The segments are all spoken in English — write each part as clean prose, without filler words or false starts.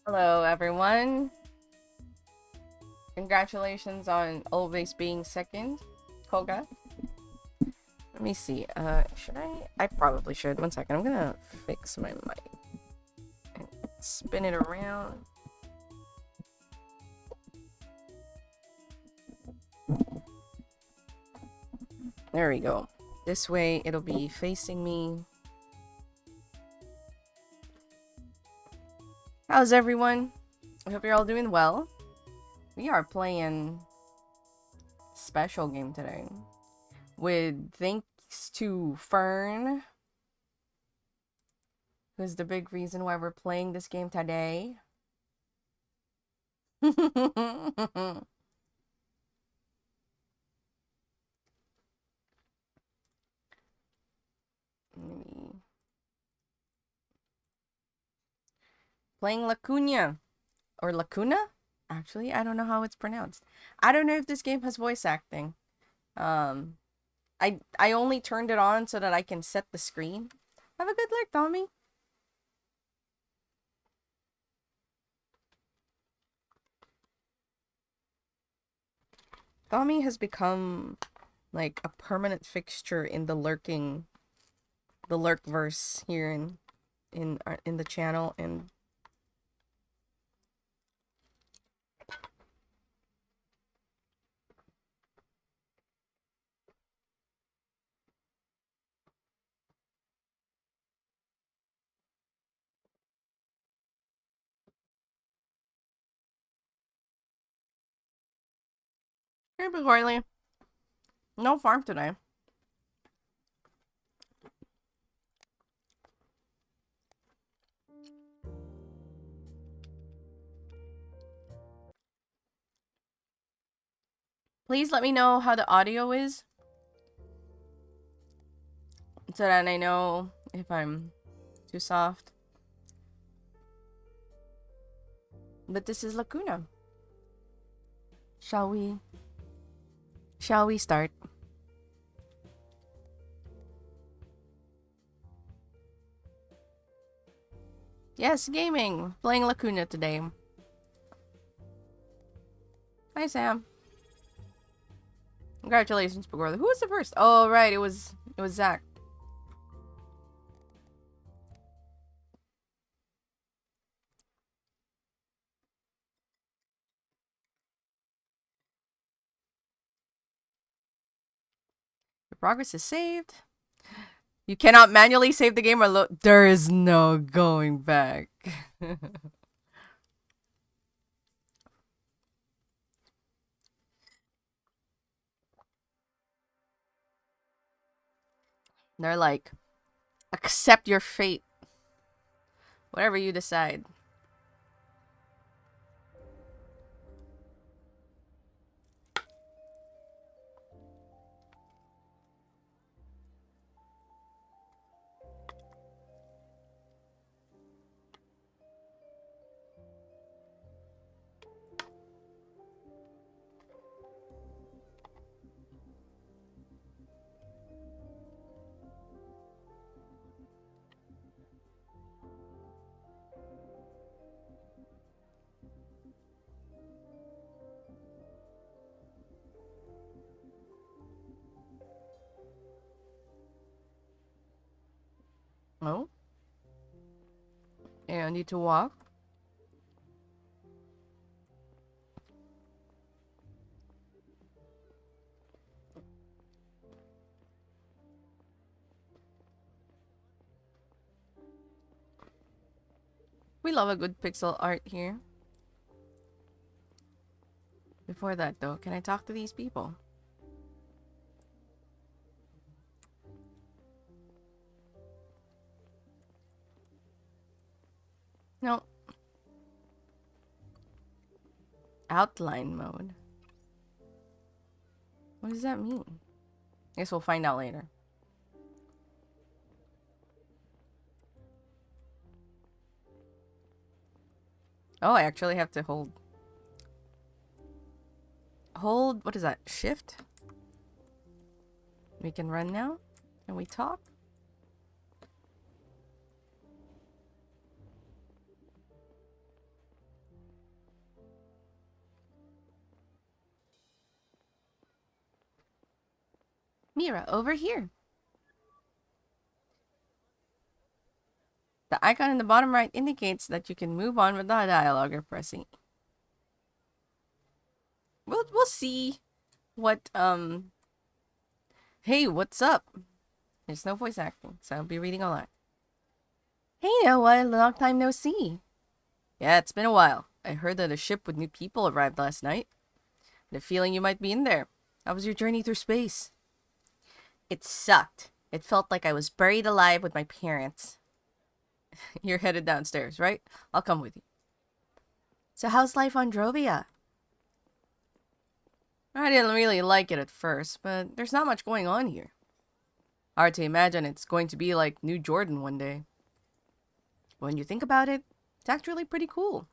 Hello, everyone. Congratulations on always being second, Koga. Let me see. Should I? I probably should. One second. I'm gonna fix my mic and spin it around. There we go. This way, it'll be facing me. How's everyone? I hope you're all doing well. We are playing special game today with thanks to Fern, who's the big reason why we're playing this game today. Playing Lacuna. Or Lacuna? Actually, I don't know how it's pronounced. I don't know if this game has voice acting. I only turned it on so that I can set the screen. Have a good look, Tommy. Tommy has become like a permanent fixture in the lurkverse here in the channel, and hey, Big Oily. No farm today. Please let me know how the audio is, so that I know if I'm too soft. But this is Lacuna. Shall we? Shall we start? Yes, gaming. Playing Lacuna today. Hi, Sam. Congratulations, Pagorla. Who was the first? Oh, right. It was Zach. Your progress is saved. You cannot manually save the game or load. There is no going back. They're like, accept your fate. Whatever you decide. Oh? And I need to walk. We love a good pixel art here. Before that, though, can I talk to these people? No. Outline mode. What does that mean? I guess we'll find out later. Oh, I actually have to hold. Hold, what is that? Shift? We can run now? Can we talk? Mira, over here. The icon in the bottom right indicates that you can move on without dialogue or pressing. We'll see what, Hey, what's up? There's no voice acting, so I'll be reading a lot. Hey, Noah, long time no see. Yeah, it's been a while. I heard that a ship with new people arrived last night. The feeling you might be in there. How was your journey through space? It sucked. It felt like I was buried alive with my parents. You're headed downstairs, right? I'll come with you. So how's life on Drovia? I didn't really like it at first, but there's not much going on here. Hard to imagine it's going to be like New Jordan one day. When you think about it, it's actually pretty cool.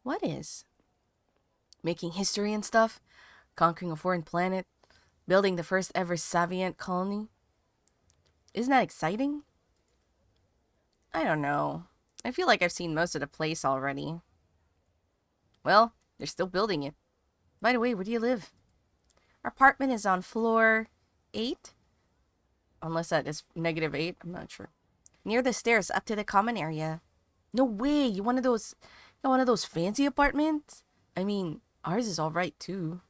What is? Making history and stuff? Conquering a foreign planet? Building the first ever Savient colony. Isn't that exciting? I don't know. I feel like I've seen most of the place already. Well, they're still building it. By the way, where do you live? Our apartment is on floor 8? Unless that is -8, I'm not sure. Near the stairs up to the common area. No way, you got one of those fancy apartments? I mean, ours is alright too.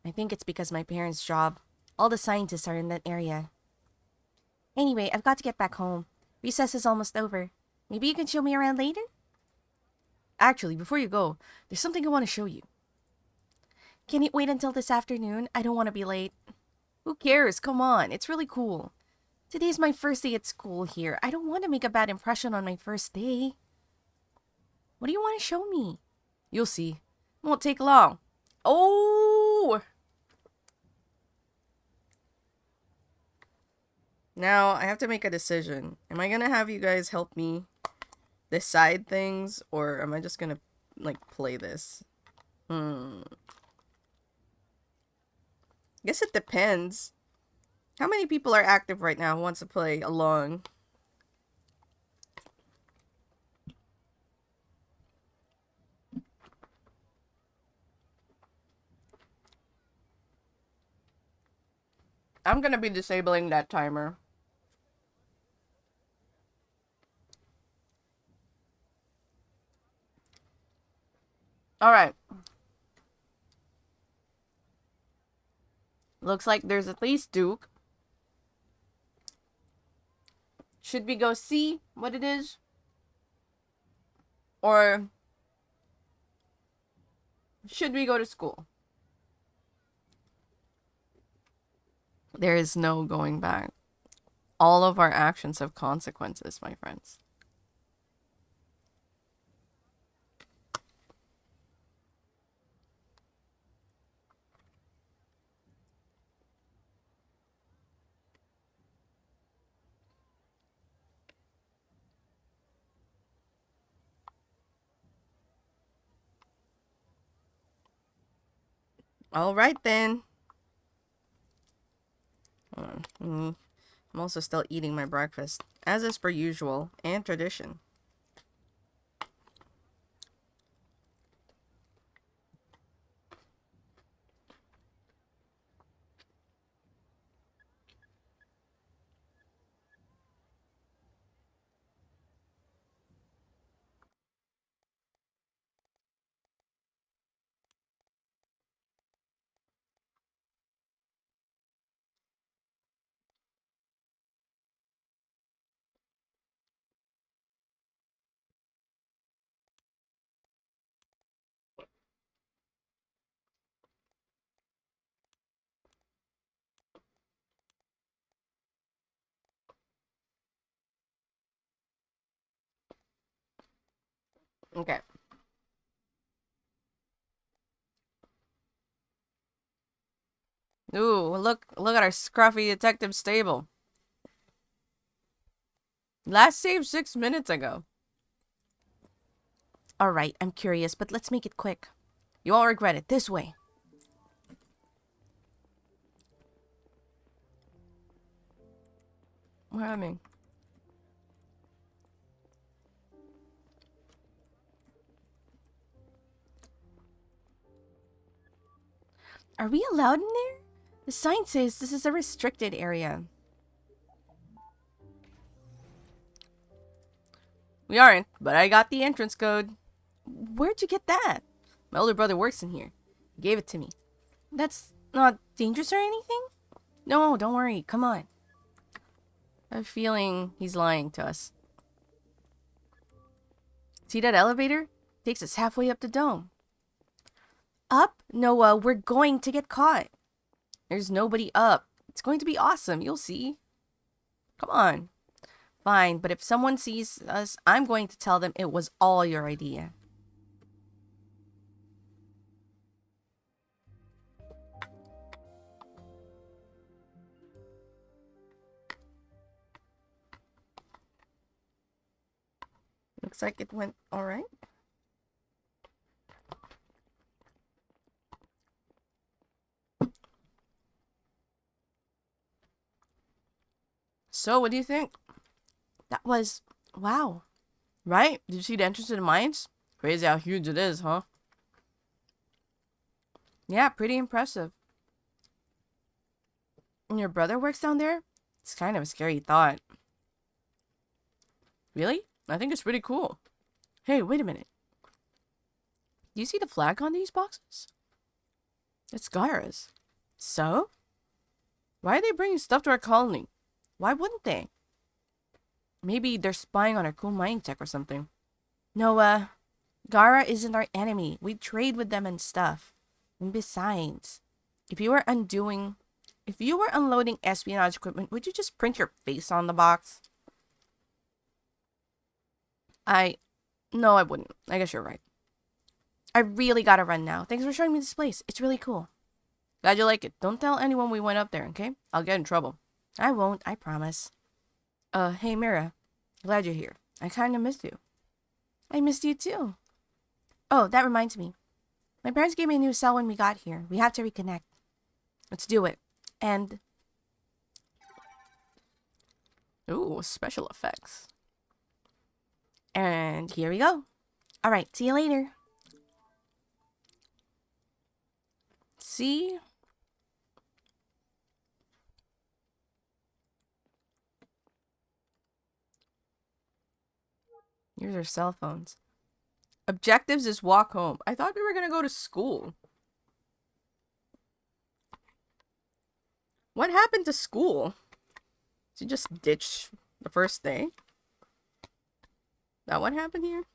I think it's because my parents' job. All the scientists are in that area. Anyway, I've got to get back home. Recess is almost over. Maybe you can show me around later? Actually, before you go, there's something I want to show you. Can it wait until this afternoon? I don't want to be late. Who cares? Come on, it's really cool. Today's my first day at school here. I don't want to make a bad impression on my first day. What do you want to show me? You'll see. Won't take long. Oh! Now, I have to make a decision. Am I gonna have you guys help me decide things, or am I just gonna, like, play this? Guess it depends. How many people are active right now who wants to play along? I'm gonna be disabling that timer. Alright. Looks like there's at least Duke. Should we go see what it is? Or should we go to school? There is no going back. All of our actions have consequences, my friends. Alright then. I'm also still eating my breakfast, as is per usual, and tradition. Okay. Ooh, look at our scruffy detective stable. Last saved 6 minutes ago. Alright, I'm curious, but let's make it quick. You won't regret it. This way. What happened? Are we allowed in there? The sign says this is a restricted area. We aren't, but I got the entrance code. Where'd you get that? My older brother works in here. He gave it to me. That's not dangerous or anything? No, don't worry. Come on. I have a feeling he's lying to us. See that elevator? Takes us halfway up the dome. Up? Noah, we're going to get caught. There's nobody up. It's going to be awesome. You'll see. Come on. Fine, but if someone sees us, I'm going to tell them it was all your idea. Looks like it went all right. So, what do you think? That was... Wow. Right? Did you see the entrance to the mines? Crazy how huge it is, huh? Yeah, pretty impressive. And your brother works down there? It's kind of a scary thought. Really? I think it's pretty cool. Hey, wait a minute. Do you see the flag on these boxes? It's Gara's. So? Why are they bringing stuff to our colony? Why wouldn't they? Maybe they're spying on our cool mining tech or something. No, Gara isn't our enemy. We trade with them and stuff. And besides, if you were unloading espionage equipment, would you just print your face on the box? No, I wouldn't. I guess you're right. I really gotta run now. Thanks for showing me this place. It's really cool. Glad you like it. Don't tell anyone we went up there, okay? I'll get in trouble. I won't, I promise. Hey Mira. Glad you're here. I kinda missed you. I missed you too. Oh, that reminds me. My parents gave me a new cell when we got here. We have to reconnect. Let's do it. And... Ooh, special effects. And here we go. Alright, see you later. See? Here's our cell phones. Objectives is walk home. I thought we were gonna go to school. What happened to school? Did you just ditch the first day? That what happened here?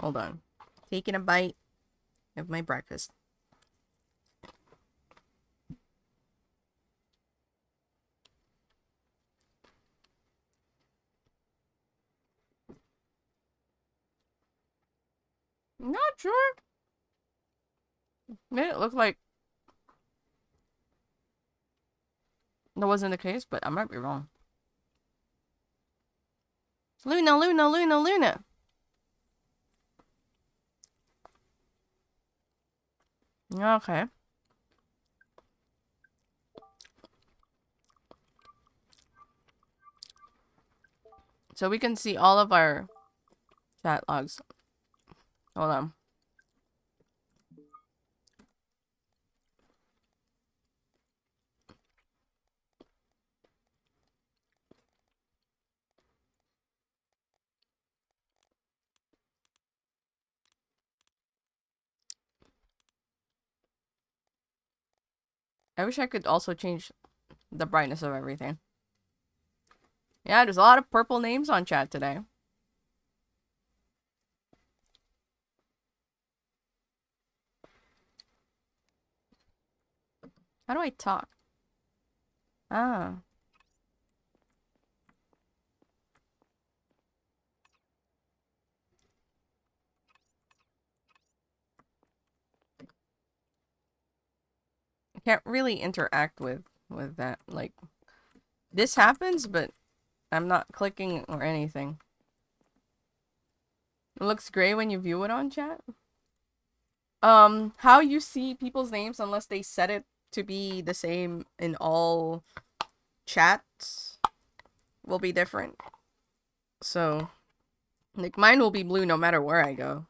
Hold on. Taking a bite of my breakfast. Not sure. Made it look like that wasn't the case, but I might be wrong. Luna, Luna, Luna, Luna. Okay. So we can see all of our chat logs. Hold on. I wish I could also change the brightness of everything. Yeah, there's a lot of purple names on chat today. How do I talk? Ah. I can't really interact with that. Like, this happens, but I'm not clicking or anything. It looks gray when you view it on chat. How you see people's names unless they set it to be the same in all chats will be different. So, like, mine will be blue no matter where I go.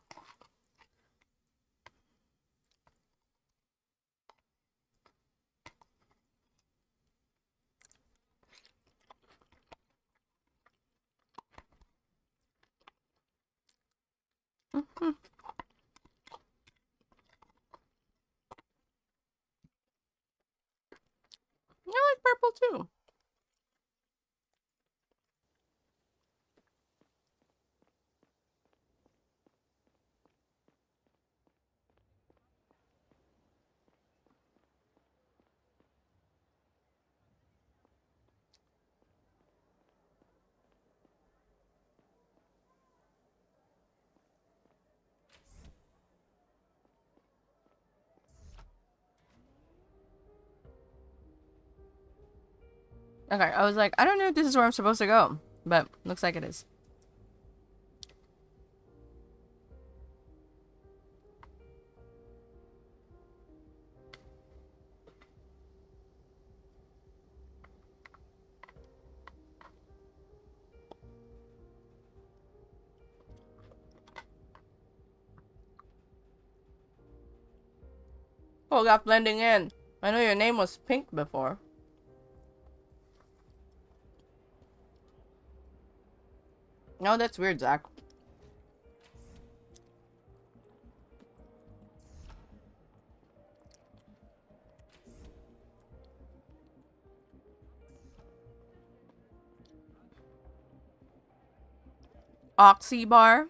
I like purple too. Okay, I was like, I don't know if this is where I'm supposed to go, but looks like it is. Koga blending in. I know your name was Pink before. No, that's weird, Zach. Oxy bar.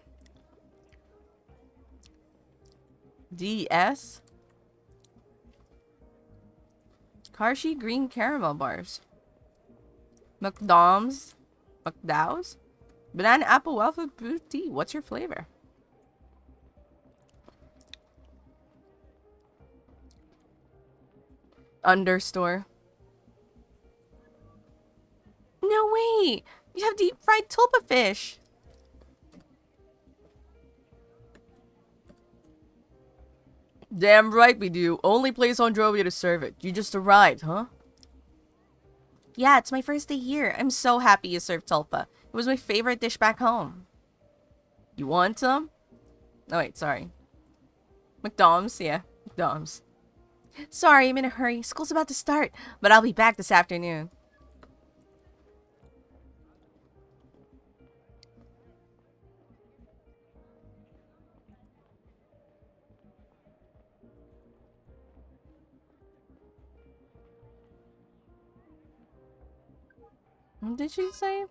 DS. Karshi green caramel bars. McDom's. McDow's. Banana apple waffle fruit tea. What's your flavor? Understore. No way! You have deep fried tulpa fish! Damn right we do. Only place on Drovia to serve it. You just arrived, huh? Yeah, it's my first day here. I'm so happy you served tulpa. It was my favorite dish back home. You want some? Oh wait, sorry. McDom's? Yeah, McDom's. Sorry, I'm in a hurry. School's about to start, but I'll be back this afternoon. What did she say?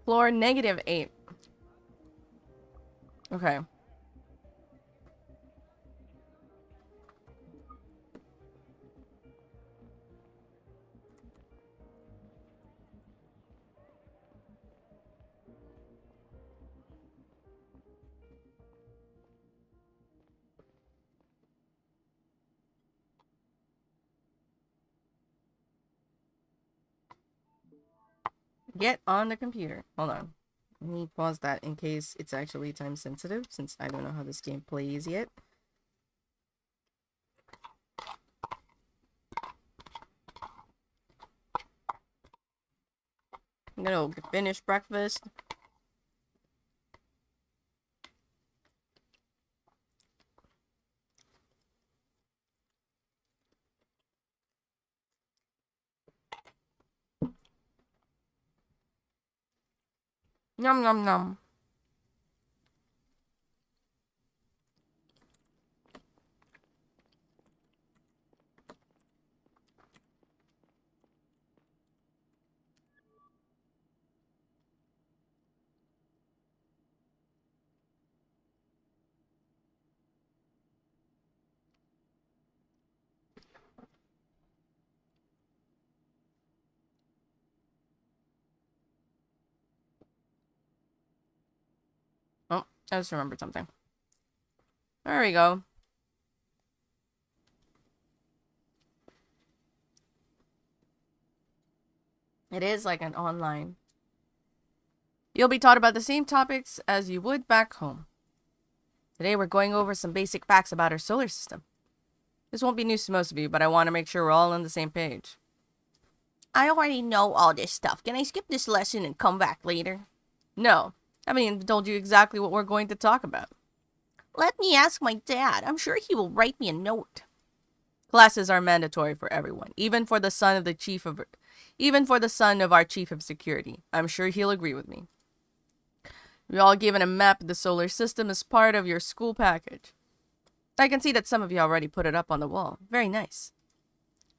Floor -8. Okay. Get on the computer. Hold on. Let me pause that in case it's actually time sensitive, since I don't know how this game plays yet. I'm gonna finish breakfast. Yum yum yum. Oh, I just remembered something. There we go. It is like an online. You'll be taught about the same topics as you would back home. Today we're going over some basic facts about our solar system. This won't be news to most of you, but I want to make sure we're all on the same page. I already know all this stuff. Can I skip this lesson and come back later? No. I haven't even told you exactly what we're going to talk about. Let me ask my dad. I'm sure he will write me a note. Classes are mandatory for everyone, even for the son of our chief of security. I'm sure he'll agree with me. You're all given a map of the solar system as part of your school package. I can see that some of you already put it up on the wall. Very nice.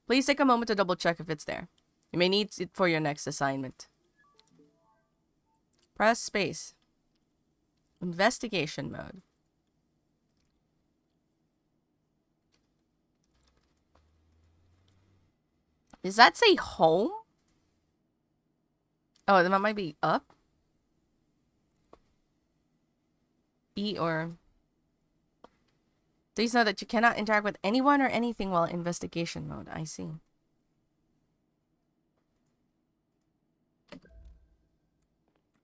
Please take a moment to double check if it's there. You may need it for your next assignment. Press space. Investigation mode. Does that say home? Oh, that might be up. E or... Please know that you cannot interact with anyone or anything while in investigation mode. I see.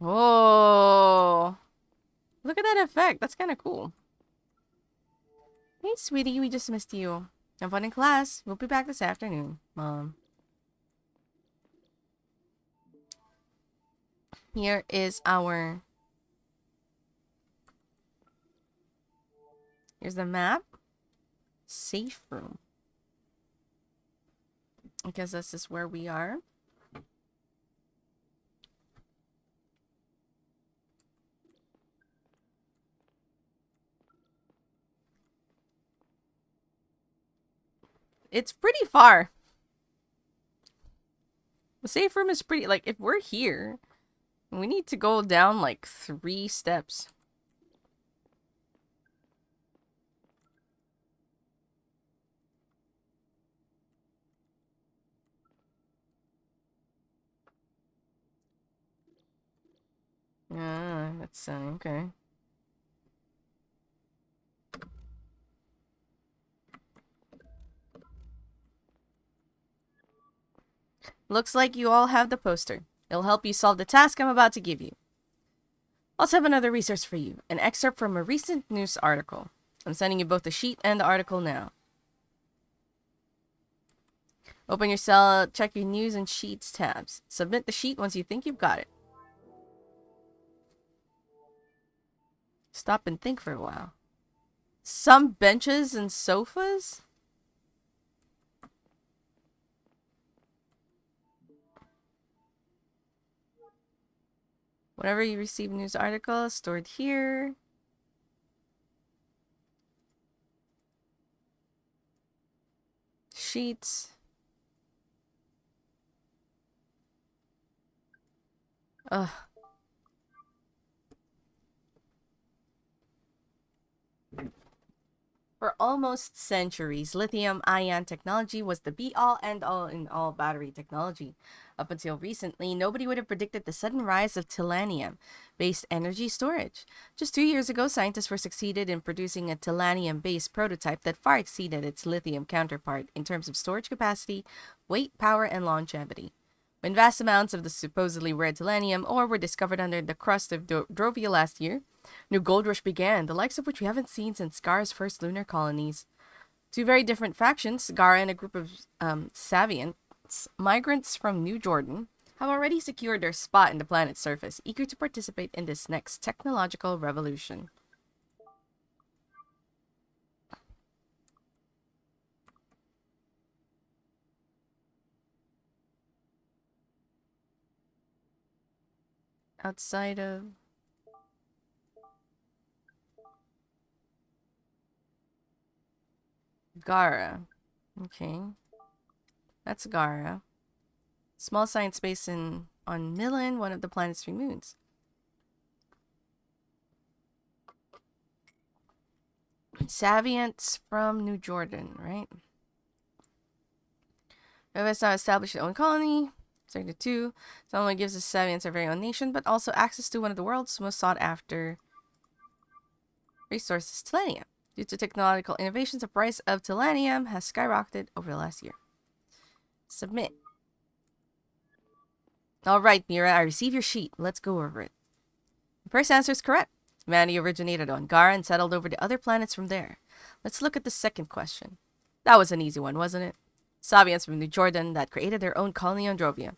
Oh, look at that effect. That's kind of cool. Hey, sweetie, we just missed you. Have fun in class. We'll be back this afternoon, Mom. Here is our... Here's the map. Safe room. I guess this is where we are. It's pretty far. The safe room is pretty... Like, if we're here, we need to go down, like, 3 steps. That's, okay. Looks like you all have the poster. It'll help you solve the task I'm about to give you. Also have another resource for you, an excerpt from a recent news article. I'm sending you both the sheet and the article now. Open your cell, check your news and sheets tabs. Submit the sheet once you think you've got it. Stop and think for a while. Some benches and sofas? Whenever you receive news article, stored here. Sheets. Ugh. For almost centuries, lithium-ion technology was the be-all, end-all in all battery technology. Up until recently, nobody would have predicted the sudden rise of tellurium-based energy storage. Just 2 years ago, scientists were succeeded in producing a tellurium-based prototype that far exceeded its lithium counterpart in terms of storage capacity, weight, power, and longevity. When vast amounts of the supposedly rare tellurium ore were discovered under the crust of Drovia last year, new gold rush began, the likes of which we haven't seen since Gara's first lunar colonies. 2 very different factions, Gara and a group of Savians, migrants from New Jordan, have already secured their spot in the planet's surface, eager to participate in this next technological revolution. Outside of... Gara. Okay. That's Gara. Small science base on Millen, one of the planet's 3 moons. Saviants from New Jordan, right? Whoever's now established their own colony. Sector 2. Not only gives the Saviants their very own nation, but also access to one of the world's most sought after resources, tellurium. Due to technological innovations, the price of tellurium has skyrocketed over the last year. Submit. Alright, Mira, I receive your sheet. Let's go over it. The first answer is correct. Humanity originated on Gara and settled over to other planets from there. Let's look at the second question. That was an easy one, wasn't it? Savians from New Jordan that created their own colony on Drovia.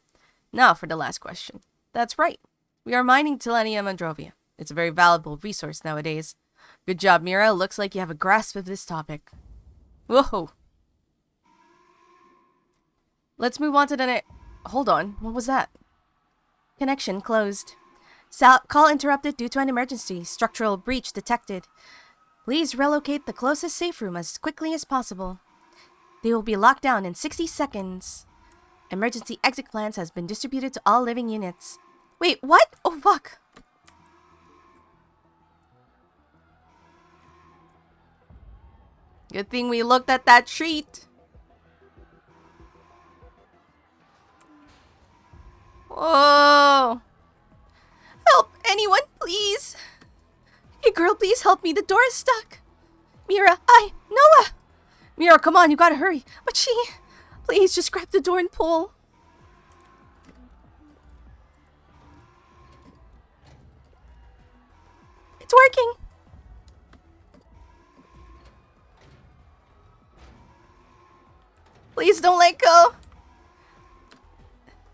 Now for the last question. That's right. We are mining tellurium on Drovia. It's a very valuable resource nowadays. Good job, Mira. Looks like you have a grasp of this topic. Whoa. Let's move on to the next... Hold on. What was that? Connection closed. Call interrupted due to an emergency. Structural breach detected. Please relocate the closest safe room as quickly as possible. They will be locked down in 60 seconds. Emergency exit plans has been distributed to all living units. Wait, what? Oh, fuck. Good thing we looked at that sheet. Whoa. Help, anyone, please. Hey, girl, please help me. The door is stuck. Mira, Noah. Mira, come on, you gotta hurry. But she... Please, just grab the door and pull. It's working. Please don't let go.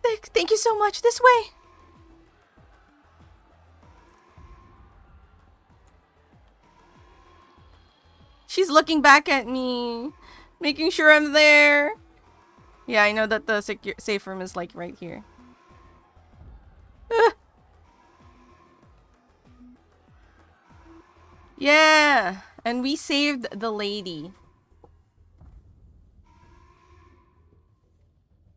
Thank you so much. This way. She's looking back at me, making sure I'm there. Yeah, I know that the safe room is like right here. Yeah, and we saved the lady.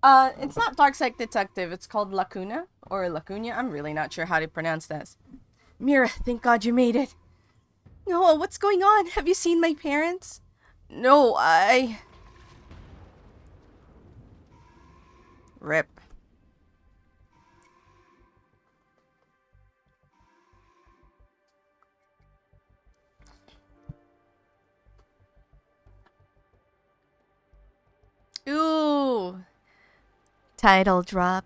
It's not Darkside Detective. It's called Lacuna or Lacuna. I'm really not sure how to pronounce this. Mira, thank God you made it. No, what's going on? Have you seen my parents? No, Rip. Ooh. Title drop.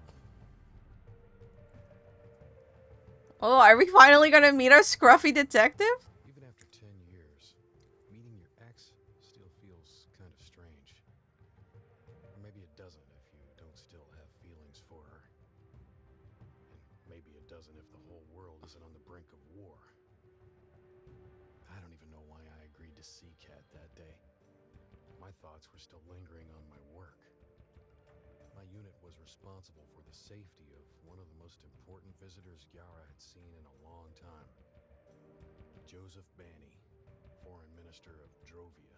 Oh, are we finally gonna meet our scruffy detective? Even after 10 years, meeting your ex still feels kind of strange. Or maybe it doesn't if you don't still have feelings for her. And maybe it doesn't if the whole world isn't on the brink of war. I don't even know why I agreed to see Kat that day. My thoughts were still lingering on my work. My unit was responsible for the safety of one of the most important visitors Yara had seen in a long time. Joseph Banny, Foreign Minister of Drovia.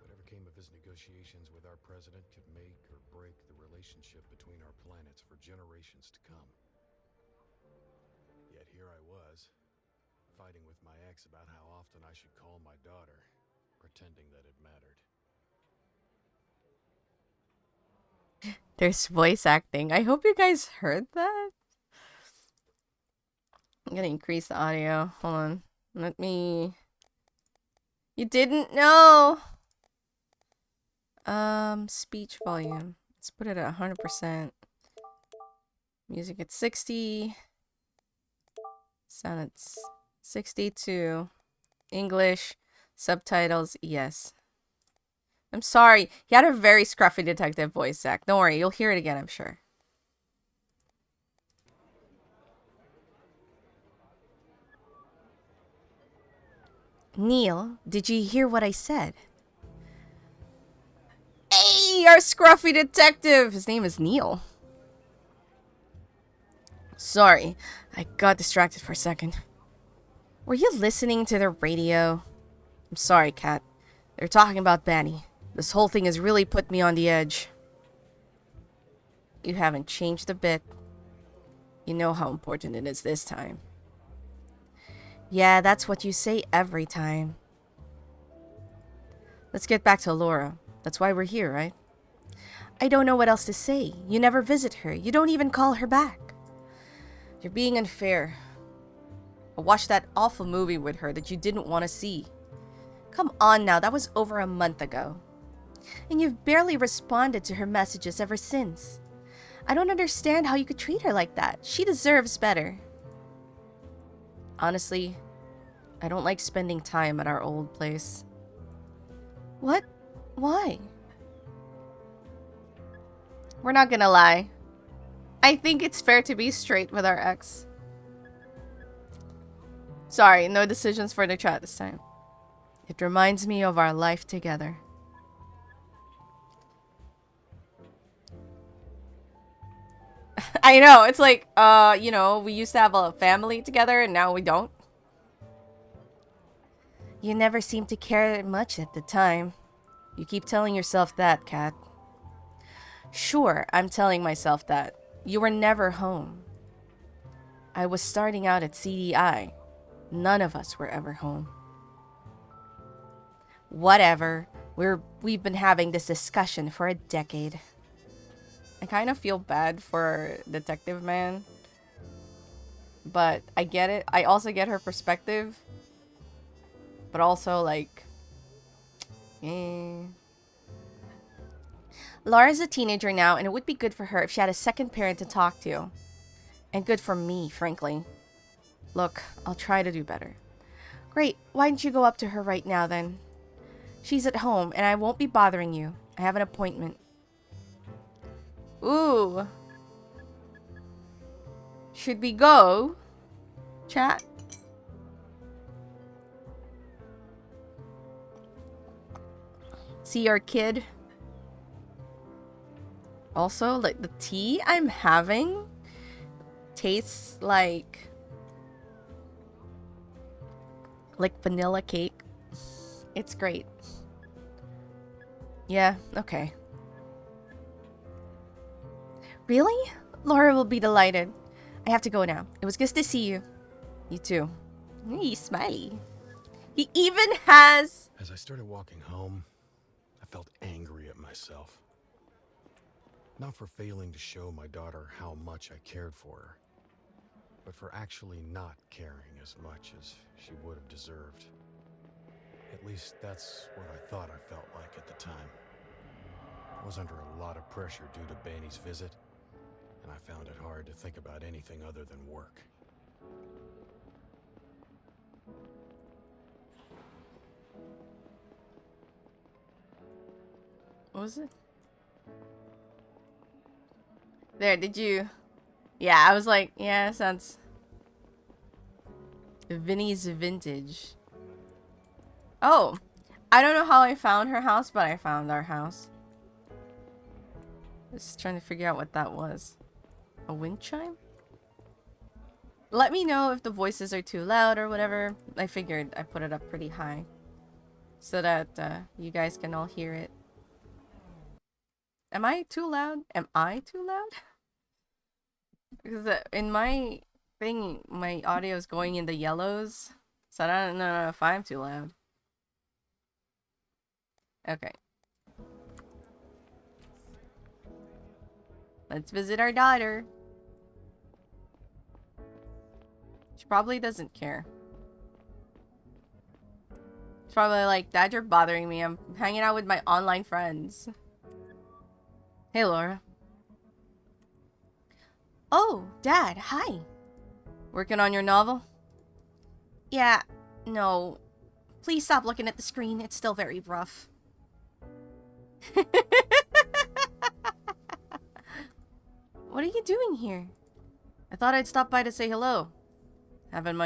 Whatever came of his negotiations with our president could make or break the relationship between our planets for generations to come. Yet here I was, fighting with my ex about how often I should call my daughter, pretending that it mattered. There's voice acting. I hope you guys heard that. I'm gonna increase the audio. Hold on. Let me... You didn't know! Speech volume. Let's put it at 100%. Music at 60. Sound at 62. English. Subtitles, yes. I'm sorry. He had a very scruffy detective voice, Zach. Don't worry. You'll hear it again, I'm sure. Neil, did you hear what I said? Hey, our scruffy detective! His name is Neil. Sorry, I got distracted for a second. Were you listening to the radio? I'm sorry, Kat. They're talking about Banny. This whole thing has really put me on the edge. You haven't changed a bit. You know how important it is this time. Yeah, that's what you say every time. Let's get back to Laura. That's why we're here, right? I don't know what else to say. You never visit her. You don't even call her back. You're being unfair. I watched that awful movie with her that you didn't want to see. Come on now, that was over a month ago. And you've barely responded to her messages ever since. I don't understand how you could treat her like that. She deserves better. Honestly, I don't like spending time at our old place. What? Why? We're not gonna lie. I think it's fair to be straight with our ex. Sorry, no decisions for the chat this time. It reminds me of our life together. I know, it's like, you know, we used to have a family together and now we don't. You never seemed to care much at the time. You keep telling yourself that, Kat. Sure, I'm telling myself that. You were never home. I was starting out at CDI. None of us were ever home. Whatever. We've been having this discussion for a decade. I kind of feel bad for Detective Man. But I get it. I also get her perspective. But also, like... Laura's a teenager now, and it would be good for her if she had a second parent to talk to. And good for me, frankly. Look, I'll try to do better. Great, why don't you go up to her right now, then? She's at home, and I won't be bothering you. I have an appointment. Ooh. Should we go? Chat? see your kid. Also, like, the tea I'm having tastes like vanilla cake. It's great. Yeah, okay. Really? Laura will be delighted. I have to go now. It was good to see you. You too. He's smiley. He even has... As I started walking home, I felt angry at myself. Not for failing to show my daughter how much I cared for her, but for actually not caring as much as she would have deserved. At least that's what I thought I felt like at the time. I was under a lot of pressure due to Banny's visit, and I found it hard to think about anything other than work. What was it? There, did you... Yeah, I was like, yeah, sounds... Vinny's Vintage. Oh, I don't know how I found her house, but I found our house. Just trying to figure out what that was. A wind chime? Let me know if the voices are too loud or whatever. I figured I put it up pretty high so that you guys can all hear it. Am I too loud? Am I too loud? Because in my thing, my audio is going in the yellows. So I don't know if I'm too loud. Okay. Let's visit our daughter. She probably doesn't care. She's probably like, Dad, you're bothering me. I'm hanging out with my online friends. Hey, Laura. Oh, Dad, hi. Working on your novel? Yeah, no. Please stop looking at the screen. It's still very rough. What are you doing here? I thought I'd stop by to say hello. Haven't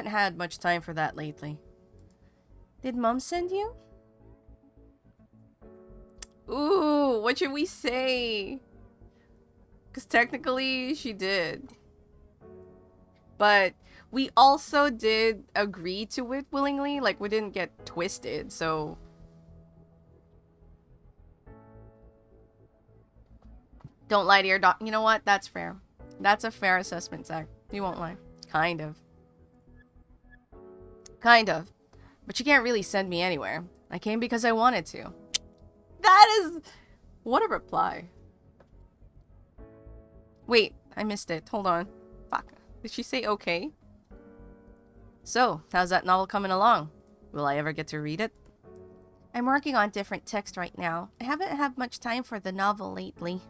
had much time for that lately. Did Mom send you? Ooh, what should we say? Because technically she did. But we also did agree to it willingly. Like, we didn't get twisted, so... Don't lie to your dog. You know what? That's fair. That's a fair assessment, Zach. You won't lie. Kind of. Kind of. But you can't really send me anywhere. I came because I wanted to. That is... What a reply. Wait, I missed it. Hold on. Fuck. Did she say okay? So, how's that novel coming along? Will I ever get to read it? I'm working on different text right now. I haven't had much time for the novel lately.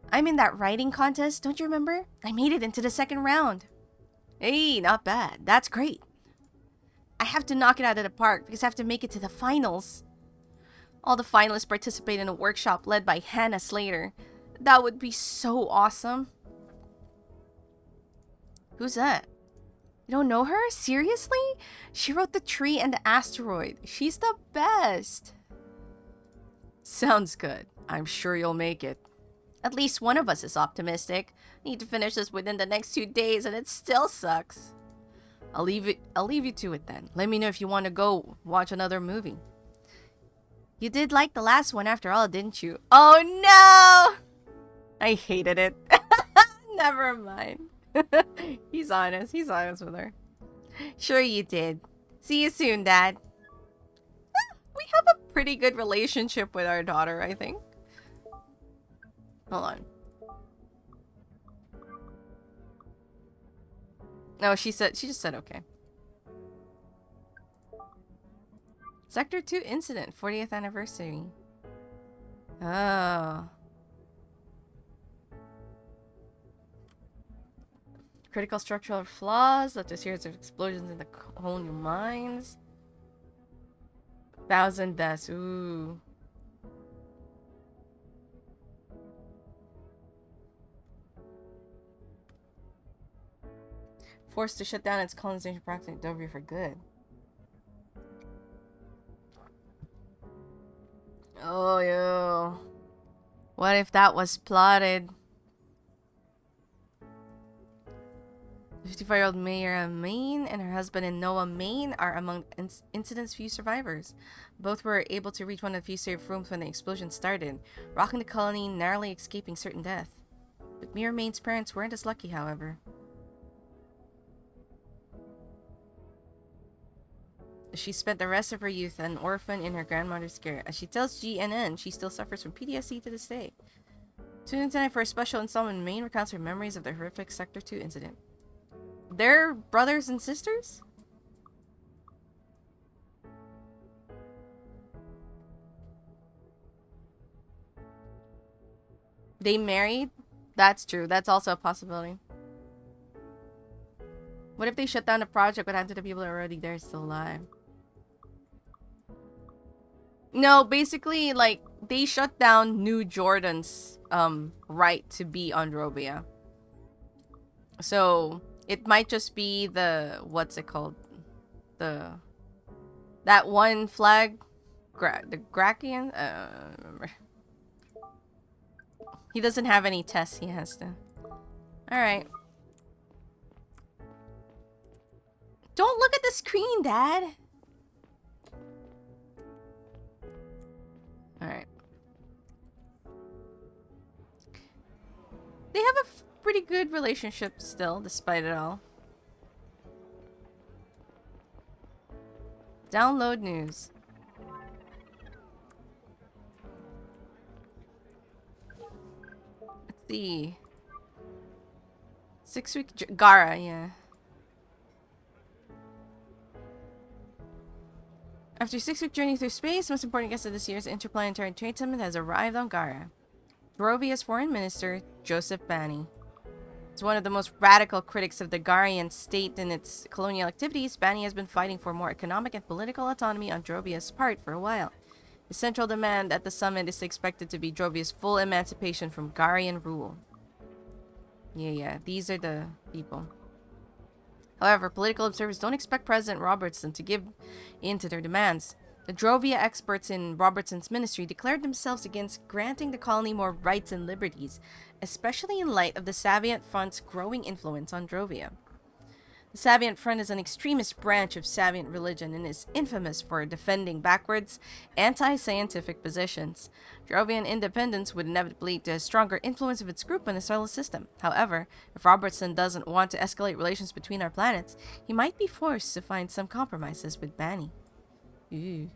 I'm in that writing contest, don't you remember? I made it into the second round. Hey, not bad. That's great. I have to knock it out of the park because I have to make it to the finals. All the finalists participate in a workshop led by Hannah Slater. That would be so awesome. Who's that? You don't know her? Seriously? She wrote The Tree and the Asteroid. She's the best. Sounds good. I'm sure you'll make it. At least one of us is optimistic. I need to finish this within the next 2 days and it still sucks. I'll leave you to it then. Let me know if you want to go watch another movie. You did like the last one after all, didn't you? Oh no! I hated it. Never mind. He's honest. He's honest with her. Sure you did. See you soon, Dad. We have a pretty good relationship with our daughter, I think. Hold on. No, she just said okay. Sector 2 incident, 40th anniversary. Oh. Critical structural flaws led to a series of explosions in the colonial mines. 1,000 deaths. Ooh. Forced to shut down its colonization practice in W for good. Oh, yo. What if that was plotted? 55-year-old Mayra Main and her husband Noah Main are among the incident's few survivors. Both were able to reach one of the few safe rooms when the explosion started, rocking the colony, narrowly escaping certain death. But Mayra Main's parents weren't as lucky, however. She spent the rest of her youth an orphan in her grandmother's care. As she tells GNN, she still suffers from PTSD to this day. Tune in tonight for a special installment. Main recounts her memories of the horrific Sector 2 incident. They're brothers and sisters? They married? That's true. That's also a possibility. What if they shut down the project but half of the people that are already there still alive? No, basically, like, they shut down New Jordan's right to be on Drovia. So, it might just be the, what's it called? That one flag? The Grakian? I don't remember. He doesn't have any tests he has to. Alright. Don't look at the screen, Dad! Alright. They have a pretty good relationship still, despite it all. Download news. Let's see. 6-week... Gara, yeah. After a 6-week journey through space, most important guest of this year's Interplanetary Trade Summit has arrived on Gara. Barovia's foreign minister, Joseph Bani. As one of the most radical critics of the Garian state and its colonial activities, Bani has been fighting for more economic and political autonomy on Drovia's part for a while. The central demand at the summit is expected to be Drovia's full emancipation from Garian rule. Yeah, these are the people. However, political observers don't expect President Robertson to give in to their demands. The Drovia experts in Robertson's ministry declared themselves against granting the colony more rights and liberties, especially in light of the Savient Front's growing influence on Drovia. The Savient Front is an extremist branch of Savient religion and is infamous for defending backwards, anti-scientific positions. Drovian independence would inevitably lead to a stronger influence of its group in the solar system. However, if Robertson doesn't want to escalate relations between our planets, he might be forced to find some compromises with Bani. Ooh.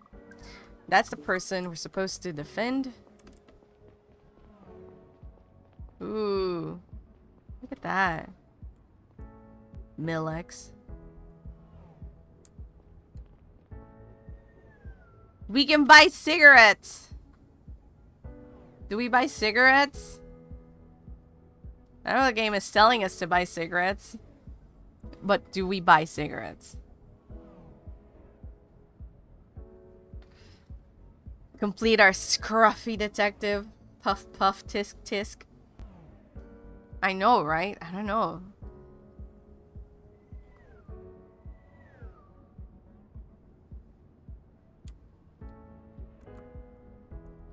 That's the person we're supposed to defend. Ooh. Look at that. Millex. We can buy cigarettes! Do we buy cigarettes? I know the game is telling us to buy cigarettes. But do we buy cigarettes? Complete our scruffy detective. Puff puff tisk tisk. I know, right? I don't know.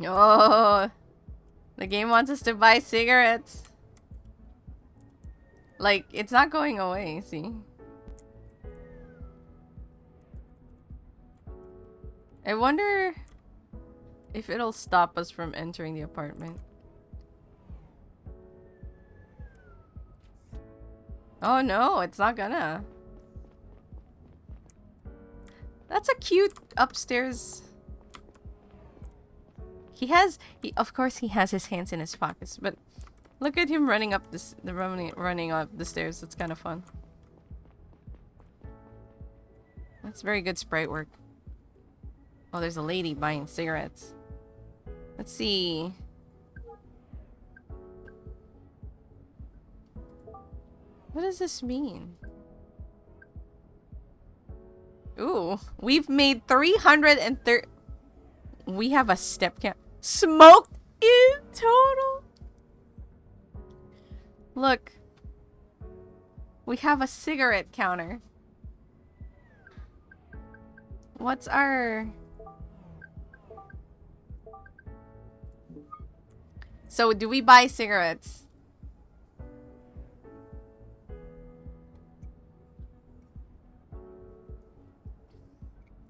Oh, the game wants us to buy cigarettes. Like, it's not going away, see? I wonder if it'll stop us from entering the apartment. Oh no, it's not gonna. That's a cute upstairs. Of course he has his hands in his pockets, but look at him running up running up the stairs. It's kind of fun. That's very good sprite work. Oh, there's a lady buying cigarettes. Let's see. What does this mean? Ooh, we've made 330. We have a step count. Smoked in total. Look. We have a cigarette counter. What's our... So do we buy cigarettes?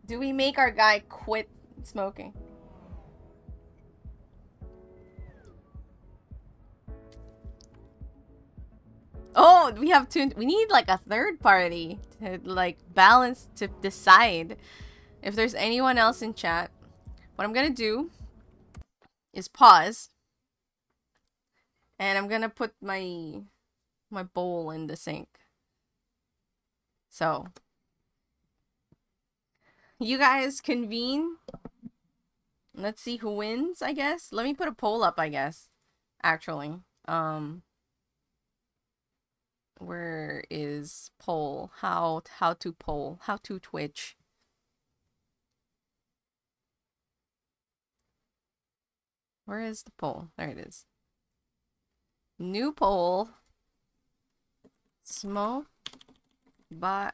Do we make our guy quit smoking? Oh, we have two. We need like a third party to like balance to decide if there's anyone else in chat. What I'm gonna do is pause, and I'm gonna put my bowl in the sink. So you guys convene. Let's see who wins, I guess. Let me put a poll up, I guess. Actually. Where is poll? How to poll? How to Twitch? Where is the poll? There it is. New poll. Smoke. Buy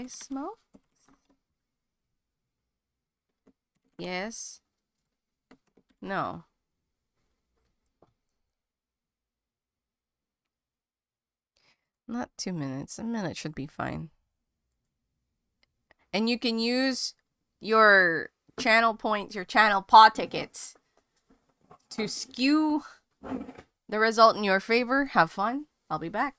smoke? Yes. No. Not 2 minutes. A minute should be fine. And you can use your channel points, your channel paw tickets to skew the result in your favor. Have fun. I'll be back.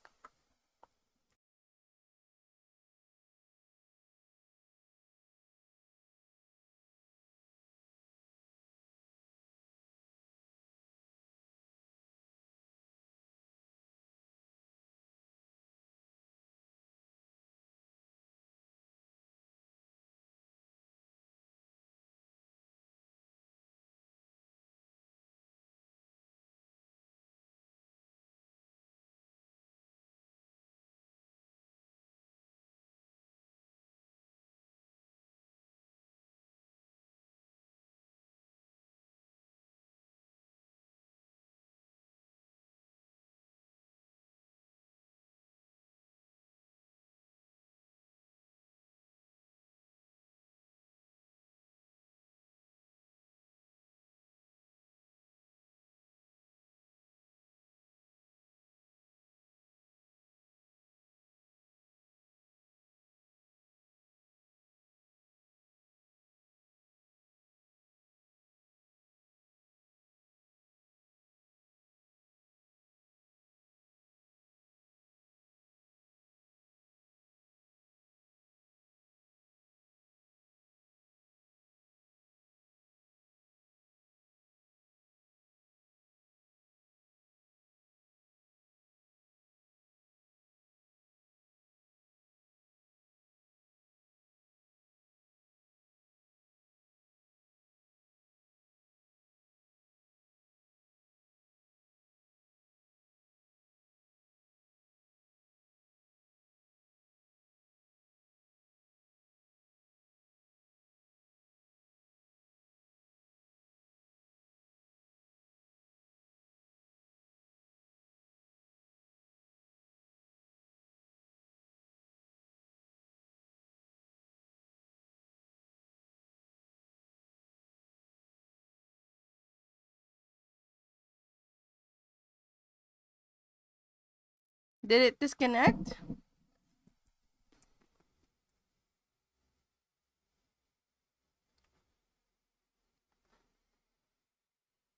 Did it disconnect?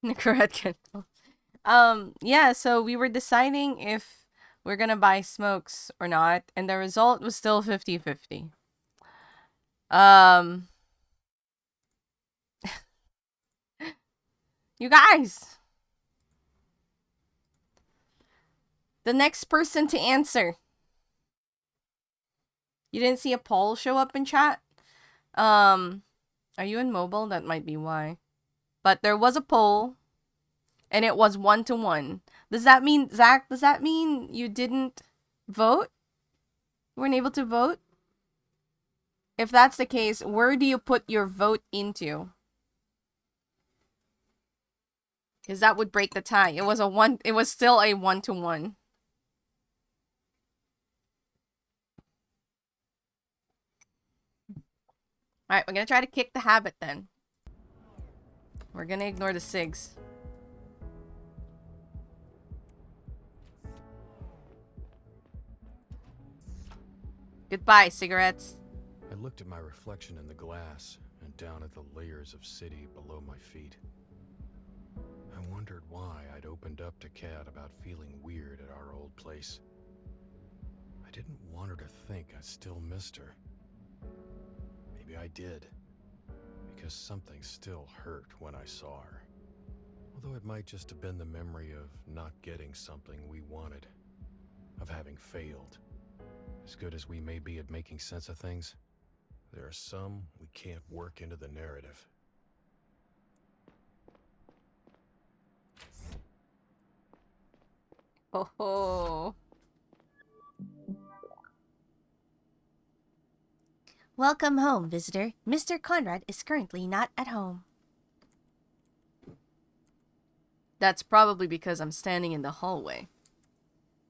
Nicorette. Yeah, so we were deciding if we're gonna buy smokes or not, and the result was still 50-50. You guys, the next person to answer. You didn't see a poll show up in chat? Are you in mobile? That might be why. But there was a poll, and it was 1-1. Does that mean, Zach, does that mean you didn't vote? You weren't able to vote? If that's the case, where do you put your vote into? Because that would break the tie. It was still a 1-1. Alright, we're gonna try to kick the habit then. We're gonna ignore the SIGs. Goodbye, cigarettes. I looked at my reflection in the glass and down at the layers of city below my feet. I wondered why I'd opened up to Kat about feeling weird at our old place. I didn't want her to think I still missed her. Maybe I did, because something still hurt when I saw her. Although it might just have been the memory of not getting something we wanted, of having failed. As good as we may be at making sense of things, there are some we can't work into the narrative. Oh ho. Welcome home, visitor. Mr. Conrad is currently not at home. That's probably because I'm standing in the hallway.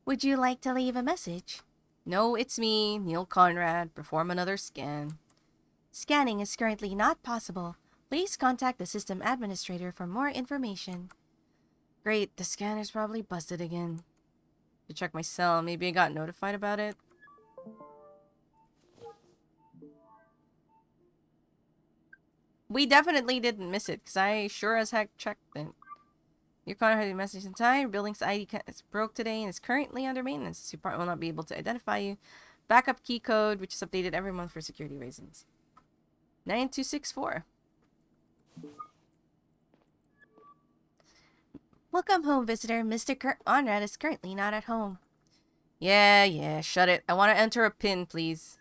Would you like to leave a message? No, it's me, Neil Conrad. Perform another scan. Scanning is currently not possible. Please contact the system administrator for more information. Great, the scanner's probably busted again. To check my cell, maybe I got notified about it. We definitely didn't miss it, because I sure as heck checked it. Your Conrad had a message in time. Your building's ID is broke today and is currently under maintenance. This department will not be able to identify you. Backup key code, which is updated every month for security reasons. 9264. Welcome home, visitor. Mr. Conrad is currently not at home. Yeah, shut it. I want to enter a PIN, please.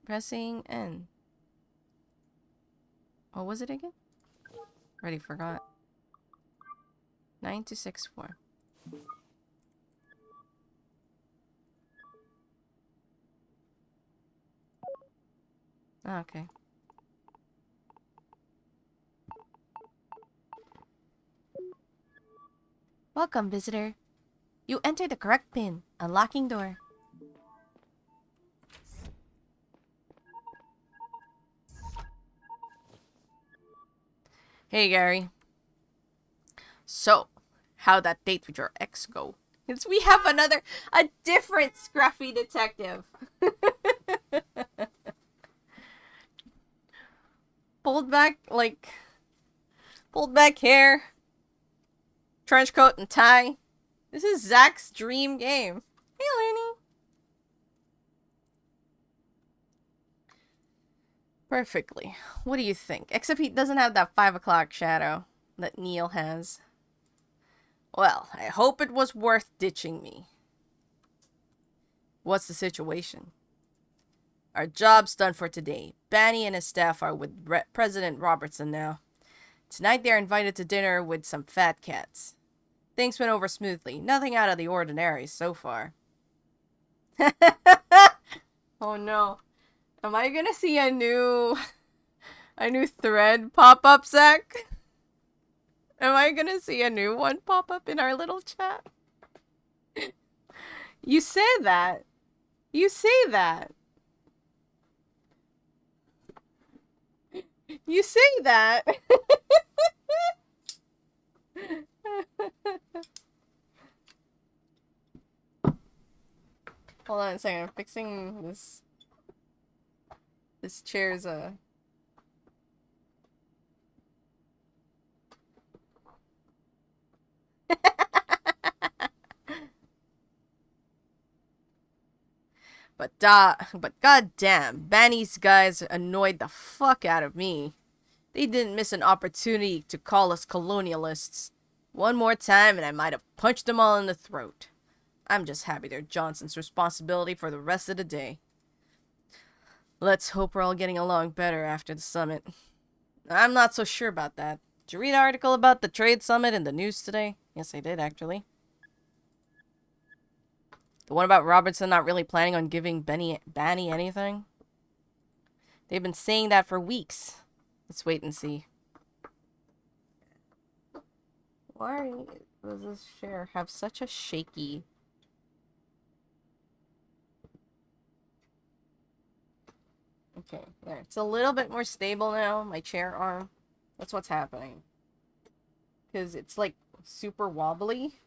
Pressing N. What was it again? Already forgot. 9264. Okay. Welcome, visitor. You entered the correct PIN. Unlocking door. Hey, Gary. So, how'd that date with your ex go? Because we have a different scruffy detective. Pulled back hair, trench coat and tie. This is Zach's dream game. Hey, Looney. Perfectly. What do you think? Except he doesn't have that 5 o'clock shadow that Neil has. Well, I hope it was worth ditching me. What's the situation? Our job's done for today. Banny and his staff are with President Robertson now. Tonight they're invited to dinner with some fat cats. Things went over smoothly. Nothing out of the ordinary so far. Oh no. Am I gonna see a new thread pop up, Zach? Am I gonna see a new one pop up in our little chat? You say that. You say that. You say that. Hold on a second. I'm fixing this. This chair's But goddamn, Banny's guys annoyed the fuck out of me. They didn't miss an opportunity to call us colonialists. One more time and I might have punched them all in the throat. I'm just happy they're Johnson's responsibility for the rest of the day. Let's hope we're all getting along better after the summit. I'm not so sure about that. Did you read the article about the trade summit in the news today? Yes, I did, actually. The one about Robertson not really planning on giving Banny anything? They've been saying that for weeks. Let's wait and see. Why does this chair have such a shaky... Okay, there. It's a little bit more stable now, my chair arm. That's what's happening. Because it's like super wobbly.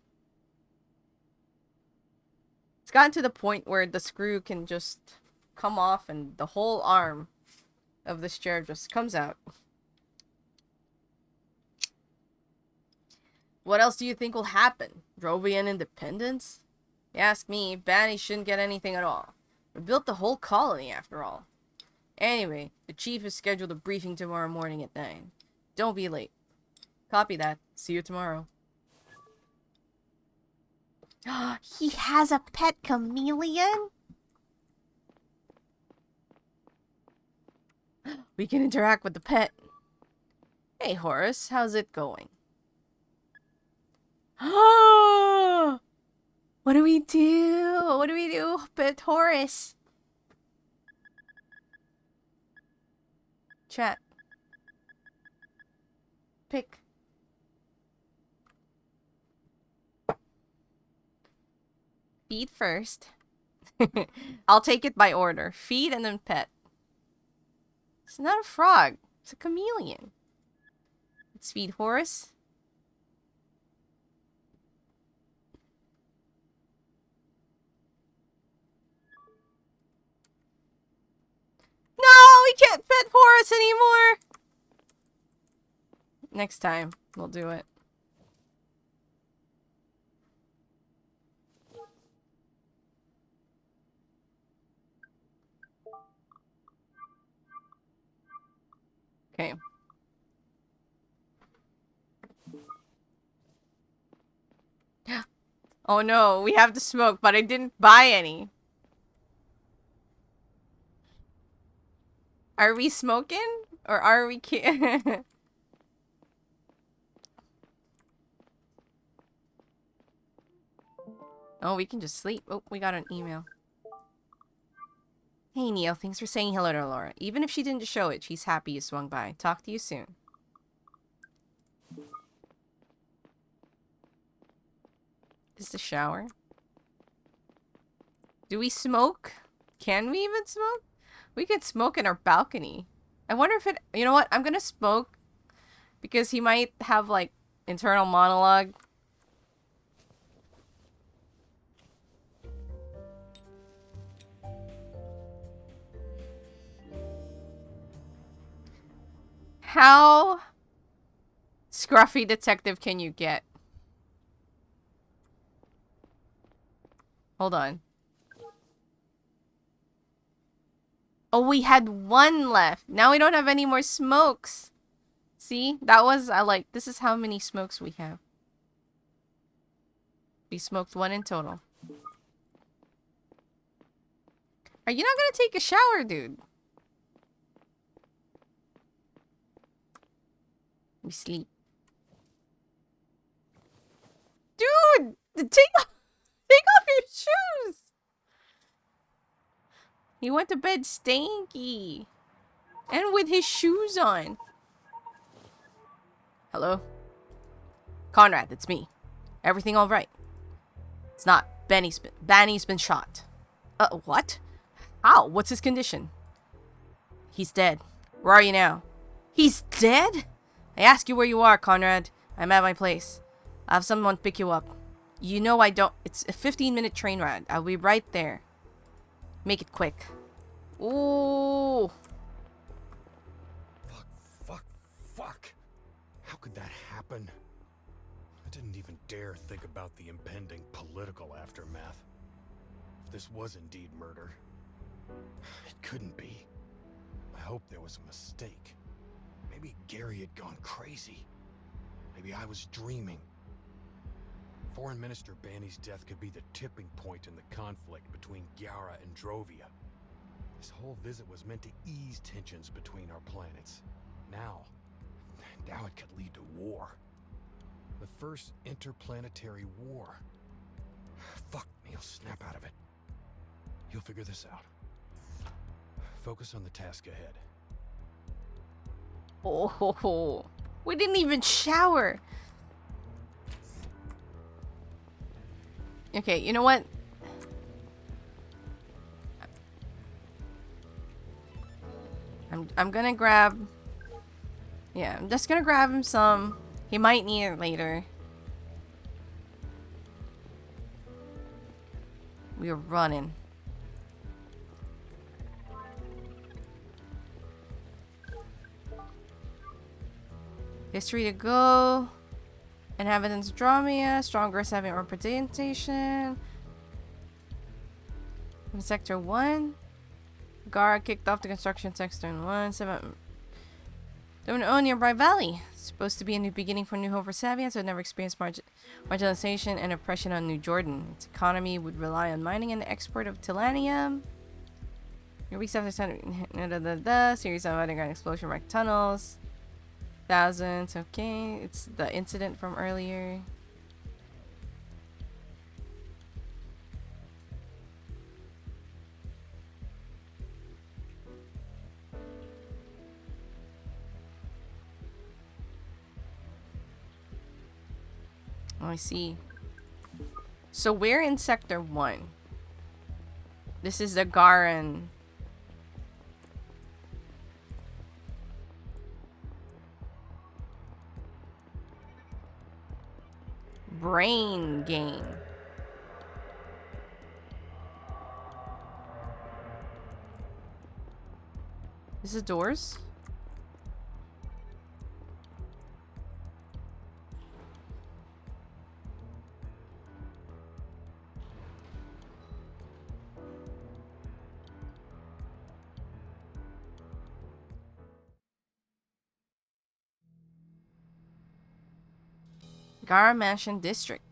It's gotten to the point where the screw can just come off and the whole arm of this chair just comes out. What else do you think will happen? Drovian independence? You ask me, Banny shouldn't get anything at all. We built the whole colony, after all. Anyway, the chief has scheduled a briefing tomorrow morning at 9. Don't be late. Copy that. See you tomorrow. He has a pet chameleon? We can interact with the pet. Hey, Horace, how's it going? What do we do? What do we do, Pet Horace? Chat. Pick. Feed first. I'll take it by order. Feed and then pet. It's not a frog. It's a chameleon. Let's feed Horace. No, we can't pet Horace anymore. Next time, we'll do it. Okay. Oh no, we have to smoke, but I didn't buy any. Are we smoking? Or are we Oh, we can just sleep. Oh, we got an email. Hey, Neil. Thanks for saying hello to Laura. Even if she didn't show it, she's happy you swung by. Talk to you soon. Is the shower? Do we smoke? Can we even smoke? We could smoke in our balcony. I wonder if it... You know what? I'm gonna smoke. Because he might have, like, internal monologue. How scruffy detective can you get? Hold on. Oh, we had one left. Now we don't have any more smokes. See? That was, like, this is how many smokes we have. We smoked one in total. Are you not gonna take a shower, dude? We sleep. Dude! Take off your shoes! He went to bed stanky. And with his shoes on. Hello? Conrad, it's me. Everything alright? It's not. Banny's been shot. What? How? What's his condition? He's dead. Where are you now? He's dead? I ask you where you are, Conrad. I'm at my place. I'll have someone pick you up. You know I don't... It's a 15-minute train ride. I'll be right there. Make it quick. Ooh. Fuck. How could that happen? I didn't even dare think about the impending political aftermath. If this was indeed murder, it couldn't be. I hope there was a mistake. Maybe Gary had gone crazy. Maybe I was dreaming. Foreign Minister Banny's death could be the tipping point in the conflict between Gyara and Drovia. This whole visit was meant to ease tensions between our planets. Now it could lead to war. The first interplanetary war. Fuck, Neil, snap out of it. You'll figure this out. Focus on the task ahead. Oh, we didn't even shower. Okay, you know what? I'm gonna grab... Yeah, I'm just gonna grab him some. He might need it later. We're running. History to go. Inhabitants Dromia. Stronger 7 representation. From Sector 1. Gara kicked off the construction sector in 1. 7. Don't own nearby valley. It's supposed to be a new beginning for New Hope for Savians, so it never experienced marginalization and oppression on New Jordan. Its economy would rely on mining and the export of tellurium. Your weeks after series of underground explosion marked tunnels. Thousands, okay. It's the incident from earlier. Oh, I see. So we're in Sector 1. This is the Garan. Brain game. This is doors. Gara Mansion District.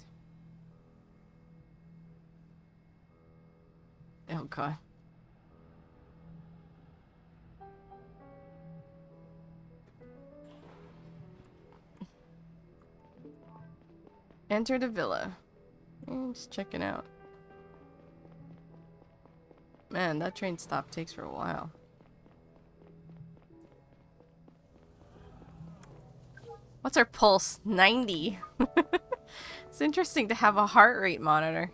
Oh god. Enter the villa. Just checking out. Man, that train stop takes for a while. What's our pulse? 90. It's interesting to have a heart rate monitor.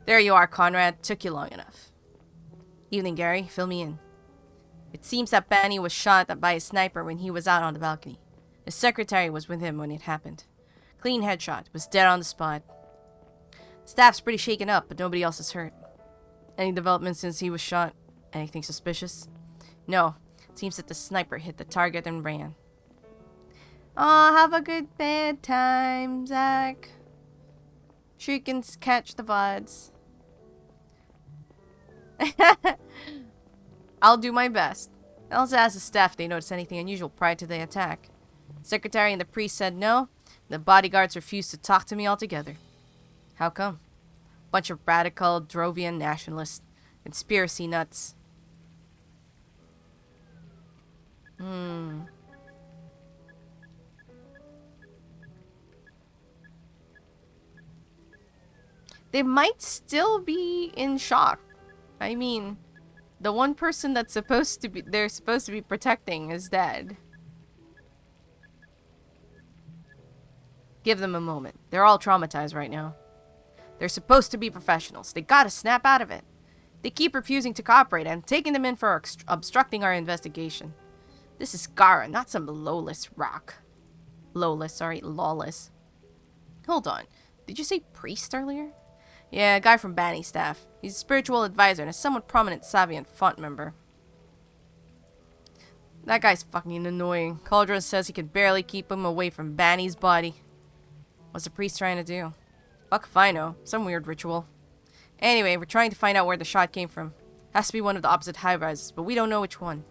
There you are, Conrad. Took you long enough. Evening, Gary. Fill me in. It seems that Banny was shot by a sniper when he was out on the balcony. His secretary was with him when it happened. Clean headshot. Was dead on the spot. Staff's pretty shaken up, but nobody else is hurt. Any developments since he was shot? Anything suspicious? No. It seems that the sniper hit the target and ran. Aw, have a good bedtime, Zach. Sure you can catch the VODs. I'll do my best. I also asked the staff if they noticed anything unusual prior to the attack. The secretary and the priest said no. The bodyguards refused to talk to me altogether. How come? Bunch of radical Drovian nationalists. Conspiracy nuts. They might still be in shock. I mean, the one person that's they're supposed to be protecting is dead. Give them a moment. They're all traumatized right now. They're supposed to be professionals. They gotta snap out of it. They keep refusing to cooperate. I'm taking them in for obstructing our investigation. This is Gara, not some lawless rock. Lawless. Hold on. Did you say priest earlier? Yeah, a guy from Banny's staff. He's a spiritual advisor and a somewhat prominent Savian font member. That guy's fucking annoying. Cauldron says he could barely keep him away from Banny's body. What's the priest trying to do? Fuck if I know. Some weird ritual. Anyway, we're trying to find out where the shot came from. Has to be one of the opposite high-rises, but we don't know which one.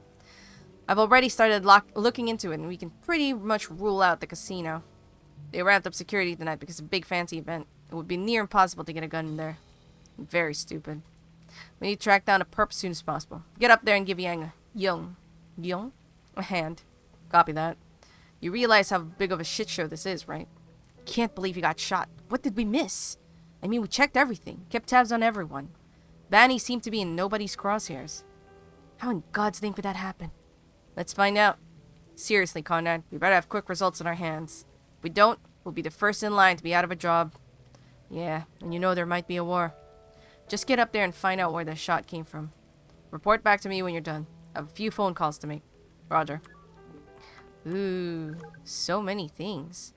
I've already started looking into it, and we can pretty much rule out the casino. They ramped up security tonight because of a big fancy event. It would be near impossible to get a gun in there. Very stupid. We need to track down a perp as soon as possible. Get up there and give Yang a hand. Copy that. You realize how big of a shit show this is, right? Can't believe he got shot. What did we miss? I mean, we checked everything. Kept tabs on everyone. Banny seemed to be in nobody's crosshairs. How in God's name could that happen? Let's find out. Seriously, Conrad, we better have quick results in our hands. If we don't, we'll be the first in line to be out of a job. Yeah, and you know there might be a war. Just get up there and find out where the shot came from. Report back to me when you're done. I have a few phone calls to make. Roger. Ooh, so many things.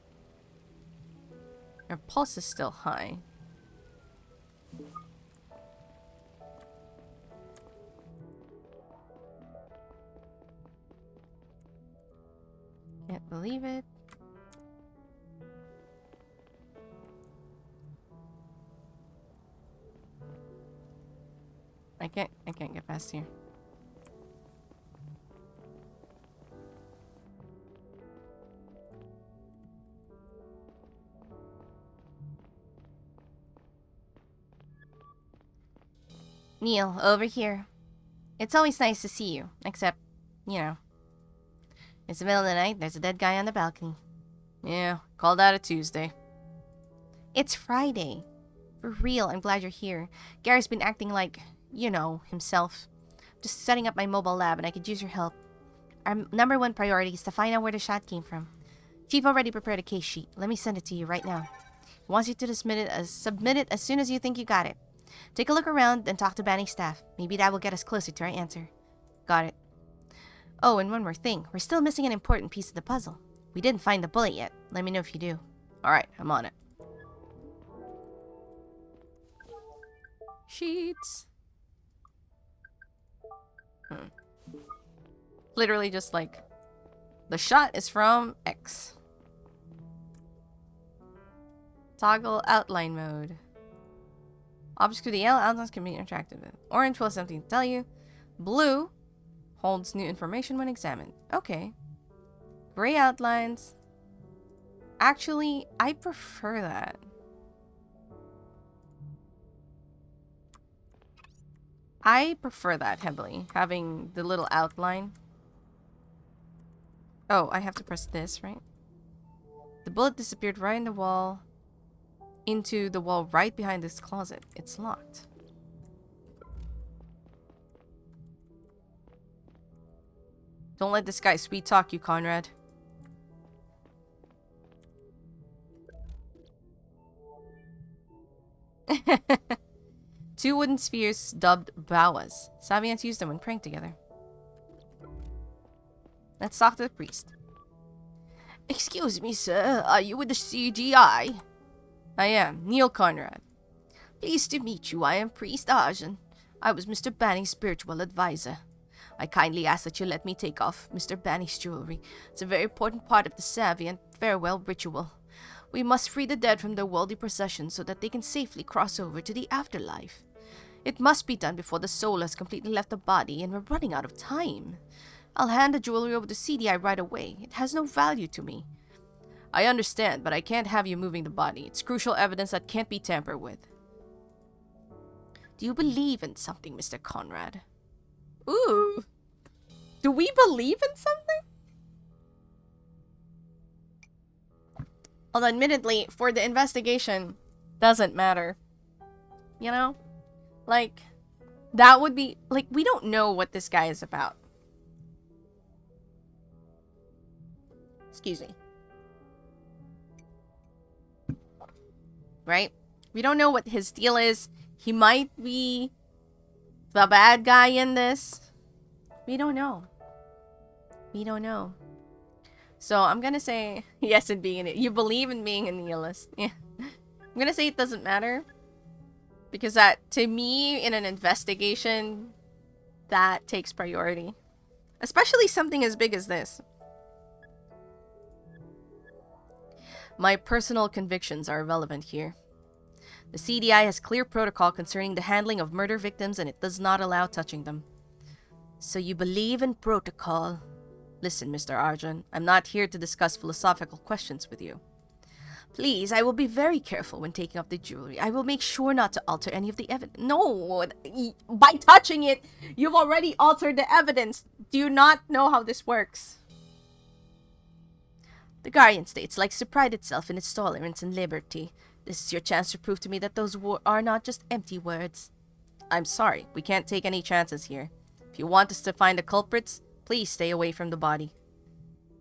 Your pulse is still high. Can't believe it. I can't get past here. Neil, over here. It's always nice to see you, except, you know, it's the middle of the night, there's a dead guy on the balcony. Yeah, called out a Tuesday. It's Friday. For real, I'm glad you're here. Gary's been acting like, you know, himself. Just setting up my mobile lab and I could use your help. Our #1 priority is to find out where the shot came from. Chief already prepared a case sheet. Let me send it to you right now. He wants you to submit it as soon as you think you got it. Take a look around and talk to Banny's staff. Maybe that will get us closer to our answer. Got it. Oh, and one more thing. We're still missing an important piece of the puzzle. We didn't find the bullet yet. Let me know if you do. Alright, I'm on it. Sheets. Literally just like, the shot is from X. Toggle outline mode. Objects with the yellow outlines can be interacted with. Orange will have something to tell you. Blue holds new information when examined. Okay. Gray outlines. Actually, I prefer that. I prefer that heavily, having the little outline. Oh, I have to press this, right? The bullet disappeared right in the wall. Into the wall right behind this closet. It's locked. Don't let this guy sweet talk you, Conrad. Two wooden spheres dubbed Bawas. Savians used them when praying together. Let's talk to the priest. Excuse me, sir. Are you with the CGI? I am. Neil Conrad. Pleased to meet you. I am Priest Arjun. I was Mr. Banny's spiritual advisor. I kindly ask that you let me take off Mr. Banny's jewelry. It's a very important part of the Savian farewell ritual. We must free the dead from their worldly possessions so that they can safely cross over to the afterlife. It must be done before the soul has completely left the body and we're running out of time. I'll hand the jewelry over to CDI right away. It has no value to me. I understand, but I can't have you moving the body. It's crucial evidence that can't be tampered with. Do you believe in something, Mr. Conrad? Ooh. Do we believe in something? Although admittedly, for the investigation, doesn't matter. You know? Like, that would be... Like, we don't know what this guy is about. Excuse me. Right? We don't know what his deal is. He might be the bad guy in this. We don't know. We don't know. So I'm gonna say yes in being you believe in being a nihilist. Yeah. I'm gonna say it doesn't matter. Because that, to me, in an investigation, that takes priority. Especially something as big as this. My personal convictions are irrelevant here. The CDI has clear protocol concerning the handling of murder victims and it does not allow touching them. So you believe in protocol? Listen, Mr. Arjun, I'm not here to discuss philosophical questions with you. Please, I will be very careful when taking off the jewelry. I will make sure not to alter any of the evidence. No, by touching it, you've already altered the evidence. Do you not know how this works? The Guardian States likes to pride itself in its tolerance and liberty. This is your chance to prove to me that those are not just empty words. I'm sorry, we can't take any chances here. If you want us to find the culprits, please stay away from the body.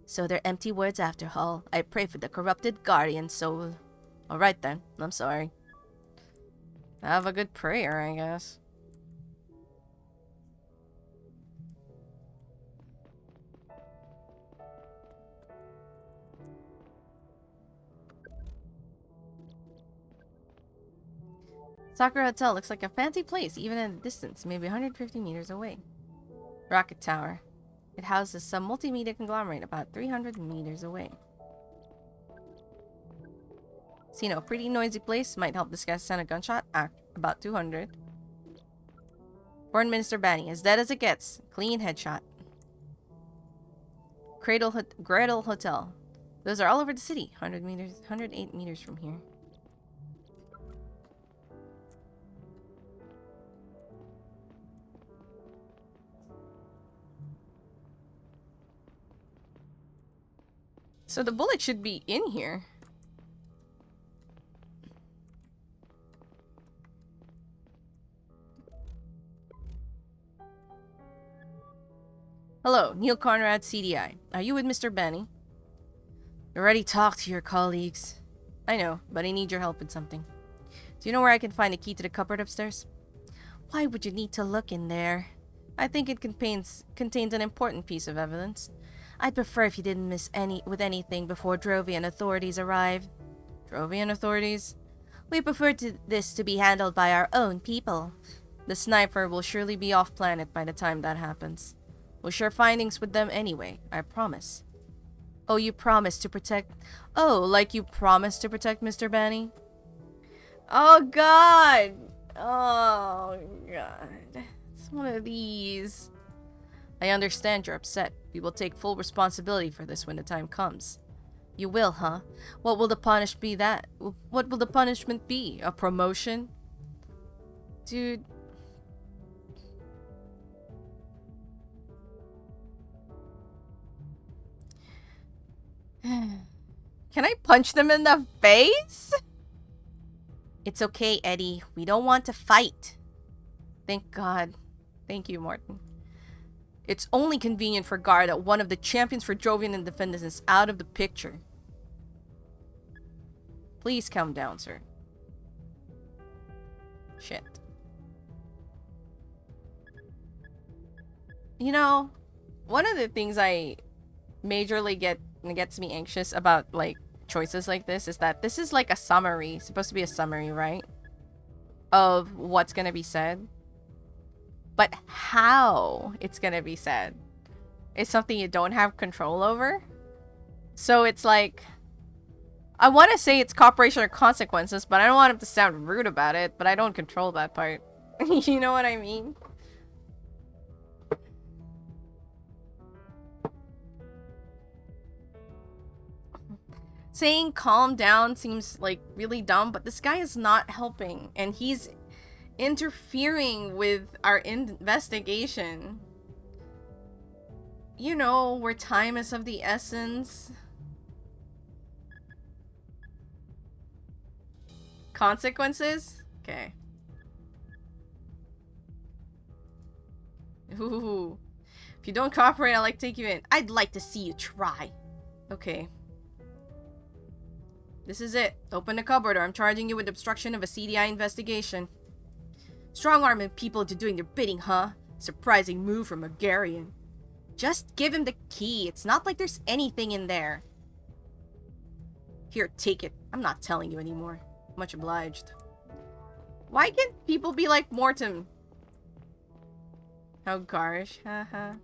So they're empty words after all. I pray for the corrupted Guardian soul. Alright then, I'm sorry. Have a good prayer, I guess. Sakura Hotel looks like a fancy place, even at a distance, maybe 150 meters away. Rocket Tower. It houses some multimedia conglomerate about 300 meters away. See, no, pretty noisy place. Might help this guy sound a gunshot. About 200. Foreign Minister Banny, as dead as it gets. Clean headshot. Gretel Hotel. Those are all over the city. 100 meters, 108 meters from here. So the bullet should be in here. Hello, Neil Conrad, CDI. Are you with Mr. Benny? You already talked to your colleagues. I know, but I need your help with something. Do you know where I can find the key to the cupboard upstairs? Why would you need to look in there? I think it contains an important piece of evidence. I'd prefer if you didn't miss anything before Drovian authorities arrive. Drovian authorities? We prefer this to be handled by our own people. The sniper will surely be off-planet by the time that happens. We'll share findings with them anyway, I promise. Oh, you promise to protect... Oh, like you promised to protect Mr. Banny? Oh, God! Oh, God. It's one of these. I understand you're upset. We will take full responsibility for this when the time comes. You will, huh? What will the What will the punishment be? A promotion? Dude... Can I punch them in the face? It's okay, Eddie. We don't want to fight. Thank God. Thank you, Martin. It's only convenient for Gar that one of the champions for Drovian independence is out of the picture. Please calm down, sir. Shit. You know, one of the things I majorly gets me anxious about, like, choices like this is that this is like a summary, supposed to be a summary, right, of what's gonna be said, but how it's gonna be said is something you don't have control over. So it's like, I want to say it's cooperation or consequences, but I don't want him to sound rude about it, but I don't control that part. You know what I mean? Saying calm down seems like really dumb, but this guy is not helping, and he's interfering with our investigation. You know, where time is of the essence. Consequences? Okay. Ooh. If you don't cooperate, I'll like take you in. I'd like to see you try. Okay. This is it. Open the cupboard or I'm charging you with obstruction of a CDI investigation. Strong-arming people into doing their bidding, huh? Surprising move from a Garian. Just give him the key. It's not like there's anything in there. Here, take it. I'm not telling you anymore. Much obliged. Why can't people be like Mortem? How garish. Haha.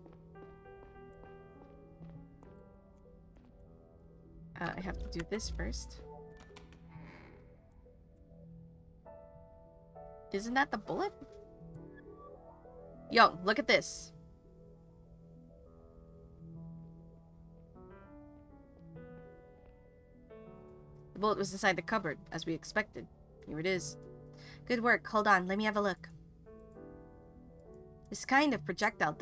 I have to do this first. Isn't that the bullet? Yo, look at this. The bullet was inside the cupboard, as we expected. Here it is. Good work. Hold on, let me have a look. This kind of projectile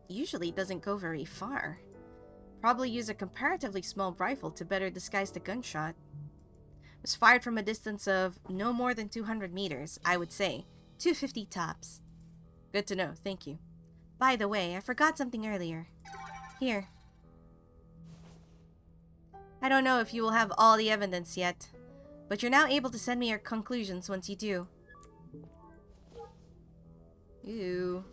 usually doesn't go very far. Probably use a comparatively small rifle to better disguise the gunshot. It was fired from a distance of no more than 200 meters, I would say. 250 tops. Good to know, thank you. By the way, I forgot something earlier. Here. I don't know if you will have all the evidence yet, but you're now able to send me your conclusions once you do. Ew.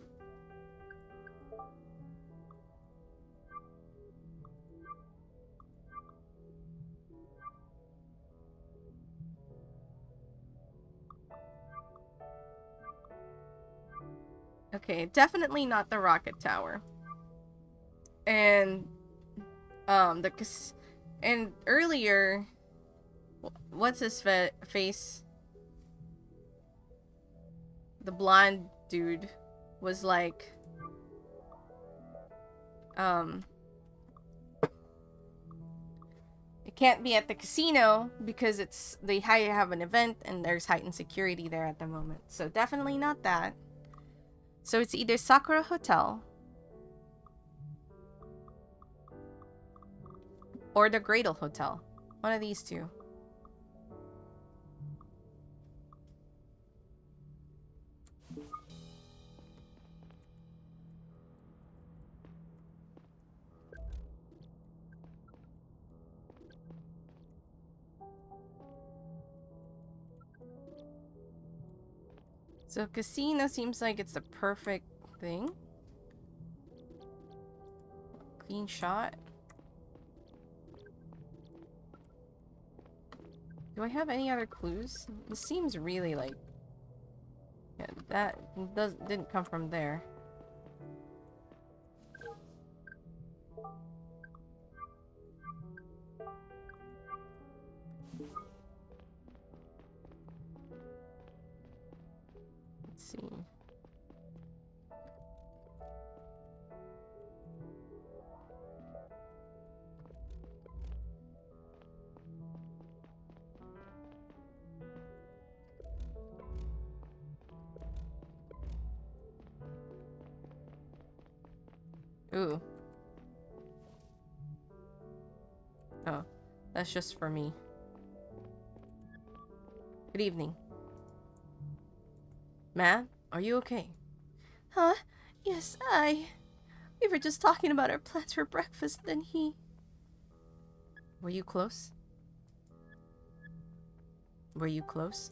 Okay, definitely not the rocket tower. And and earlier, what's his face? The blonde dude was like, it can't be at the casino because they have an event and there's heightened security there at the moment. So definitely not that. So it's either Sakura Hotel or the Gradle Hotel. One of these two. So casino seems like it's the perfect thing. Clean shot. Do I have any other clues? This seems really like... Yeah, that didn't come from there. Let's see. Ooh. Oh, that's just for me. Good evening. Matt, are you okay? Huh? Yes, we were just talking about our plans for breakfast, then he... Were you close? Were you close?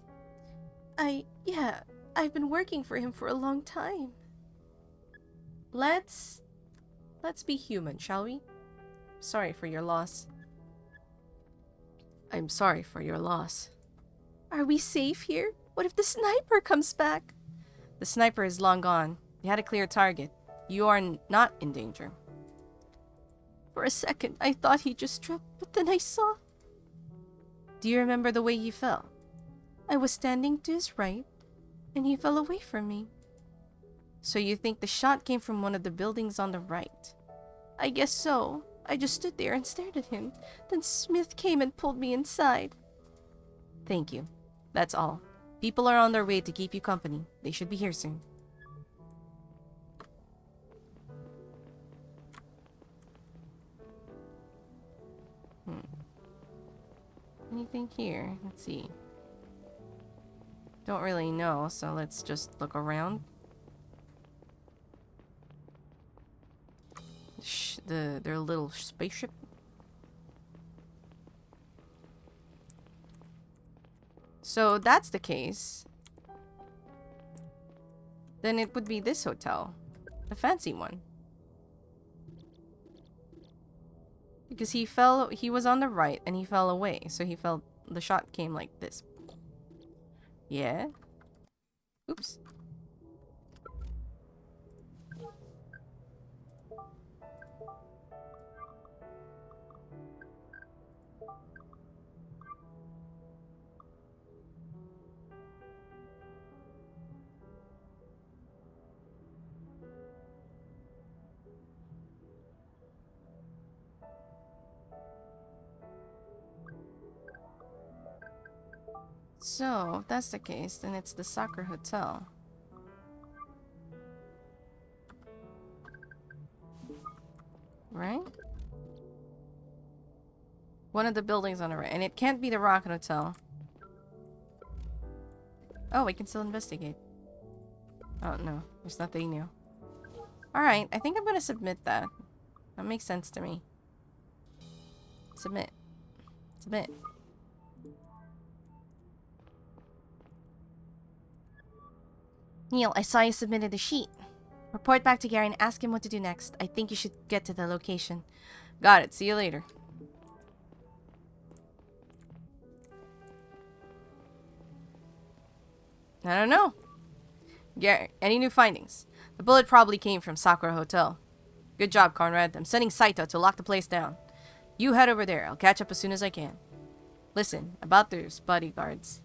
Yeah, I've been working for him for a long time. Let's be human, shall we? Sorry for your loss. I'm sorry for your loss. Are we safe here? What if the sniper comes back? The sniper is long gone. They had a clear target. You are not in danger. For a second, I thought he just tripped, but then I saw... Do you remember the way he fell? I was standing to his right, and he fell away from me. So you think the shot came from one of the buildings on the right? I guess so. I just stood there and stared at him. Then Smith came and pulled me inside. Thank you. That's all. People are on their way to keep you company. They should be here soon. Anything here? Let's see. Don't really know, so let's just look around. Their little spaceship. So that's the case. Then it would be this hotel. The fancy one. Because he was on the right and he fell away. So the shot came like this. Yeah. Oops. So, if that's the case, then it's the Soccer Hotel. Right? One of the buildings on the right. And it can't be the Rocket Hotel. Oh, we can still investigate. Oh, no. There's nothing new. Alright, I think I'm gonna submit that. That makes sense to me. Submit. Submit. Neil, I saw you submitted the sheet. Report back to Gary and ask him what to do next. I think you should get to the location. Got it. See you later. I don't know. Gary, any new findings? The bullet probably came from Sakura Hotel. Good job, Conrad. I'm sending Saito to lock the place down. You head over there. I'll catch up as soon as I can. Listen, about those bodyguards.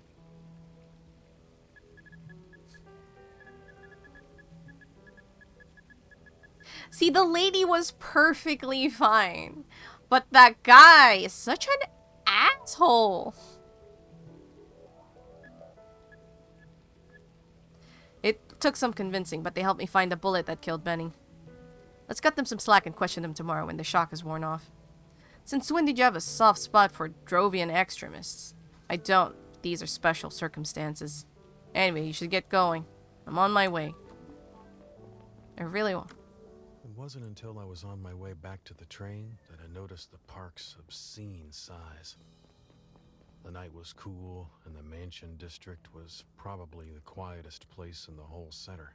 See, the lady was perfectly fine. But that guy is such an asshole. It took some convincing, but they helped me find the bullet that killed Benny. Let's cut them some slack and question them tomorrow when the shock is worn off. Since when did you have a soft spot for Drovian extremists? I don't. These are special circumstances. Anyway, you should get going. I'm on my way. I really won't. It wasn't until I was on my way back to the train that I noticed the park's obscene size. The night was cool, and the Mansion District was probably the quietest place in the whole center.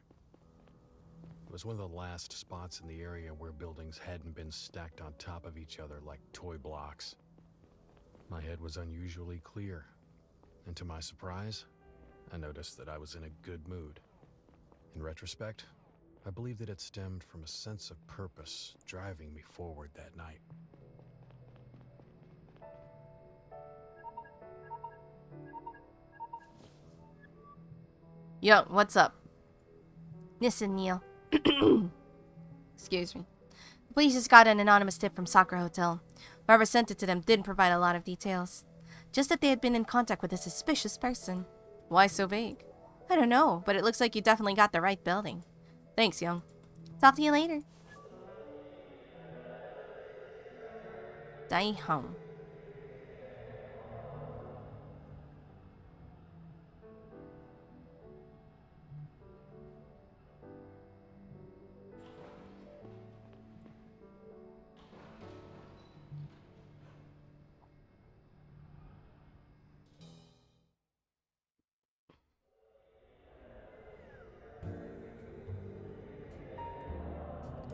It was one of the last spots in the area where buildings hadn't been stacked on top of each other like toy blocks. My head was unusually clear, and to my surprise, I noticed that I was in a good mood. In retrospect, I believe that it stemmed from a sense of purpose driving me forward that night. Yo, what's up? Listen, Neil. Excuse me. The police just got an anonymous tip from Sakura Hotel. Whoever sent it to them didn't provide a lot of details. Just that they had been in contact with a suspicious person. Why so vague? I don't know, but it looks like you definitely got the right building. Thanks, Young. Talk to you later. Die home.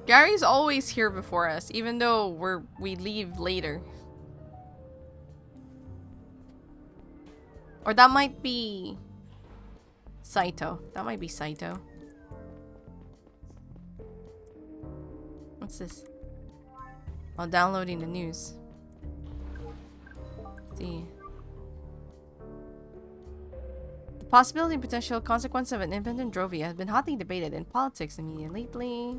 Gary's always here before us, even though we leave later. Or that might be Saito. That might be Saito. What's this? While downloading the news. Let's see. The possibility and potential consequence of an independent Drovia has been hotly debated in politics and media lately.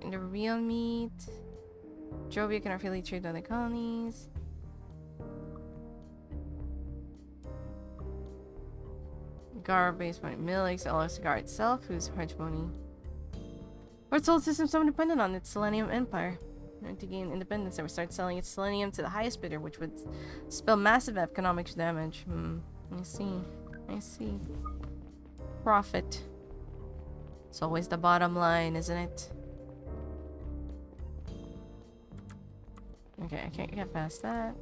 In the real meat, Drovia can freely trade other colonies. Gar based on Milix, Gar itself, whose hegemony. We're told system so independent on its Selenium empire. To gain independence, they would start selling its selenium to the highest bidder, which would spell massive economic damage. I see. I see. Profit. It's always the bottom line, isn't it? Okay, I can't get past that.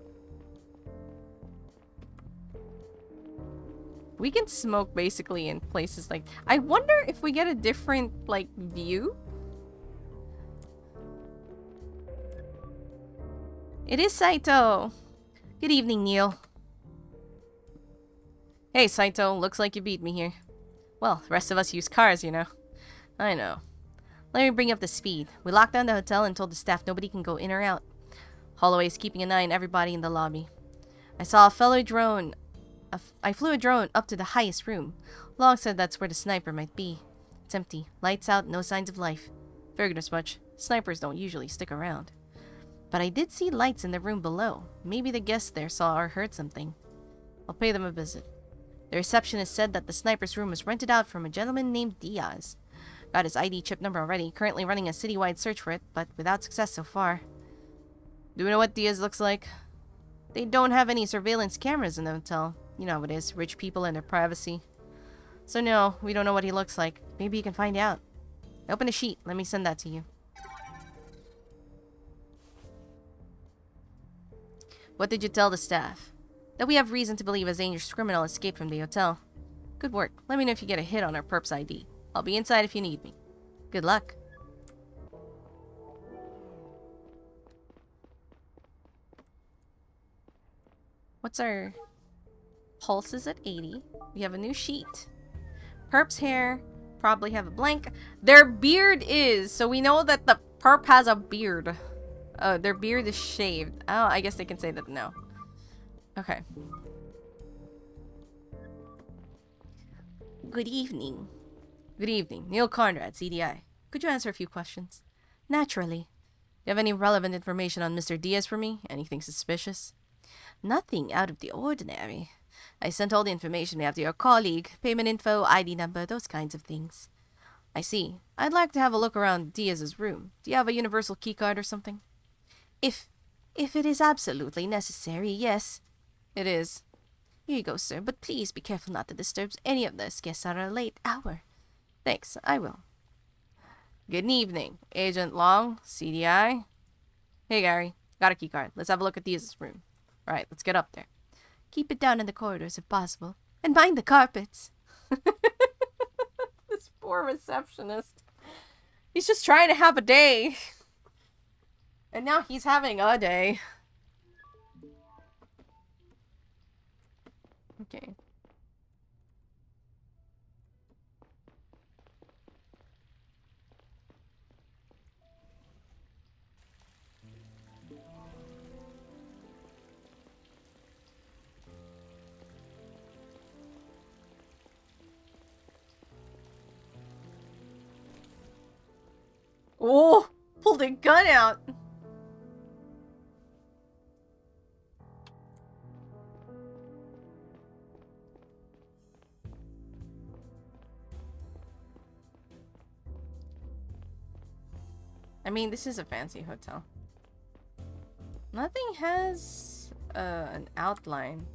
We can smoke basically in places like... I wonder if we get a different, like, view? It is Saito. Good evening, Neil. Hey, Saito. Looks like you beat me here. Well, the rest of us use cars, you know. I know. Let me bring up the speed. We locked down the hotel and told the staff nobody can go in or out. Holloway is keeping an eye on everybody in the lobby. I saw a fellow drone. I flew a drone up to the highest room. Long said that's where the sniper might be. It's empty. Lights out, no signs of life. Figured as much. Snipers don't usually stick around. But I did see lights in the room below. Maybe the guests there saw or heard something. I'll pay them a visit. The receptionist said that the sniper's room was rented out from a gentleman named Diaz. Got his ID chip number already, currently running a citywide search for it, but without success so far. Do we know what Diaz looks like? They don't have any surveillance cameras in the hotel. You know how it is, rich people and their privacy. So no, we don't know what he looks like. Maybe you can find out. Open a sheet. Let me send that to you. What did you tell the staff? That we have reason to believe a dangerous criminal escaped from the hotel. Good work. Let me know if you get a hit on our perp's ID. I'll be inside if you need me. Good luck. What's our... Pulse is at 80. We have a new sheet. Perp's hair probably have a blank. Their beard is, so we know that the perp has a beard. Their beard is shaved. Oh, I guess they can say that now. Okay. Good evening. Good evening. Neil Conrad, CDI. Could you answer a few questions? Naturally. Do you have any relevant information on Mr. Diaz for me? Anything suspicious? Nothing out of the ordinary. I sent all the information we have to your colleague. Payment info, ID number, those kinds of things. I see. I'd like to have a look around Diaz's room. Do you have a universal keycard or something? If it is absolutely necessary, yes. It is. Here you go, sir, but please be careful not to disturb any of the guests at a late hour. Thanks, I will. Good evening, Agent Long, CDI. Hey, Gary. Got a keycard. Let's have a look at Diaz's room. Alright, let's get up there. Keep it down in the corridors if possible. And mind the carpets. This poor receptionist. He's just trying to have a day. And now he's having a day. Okay. Oh, pulled a gun out. I mean, this is a fancy hotel. Nothing has an outline.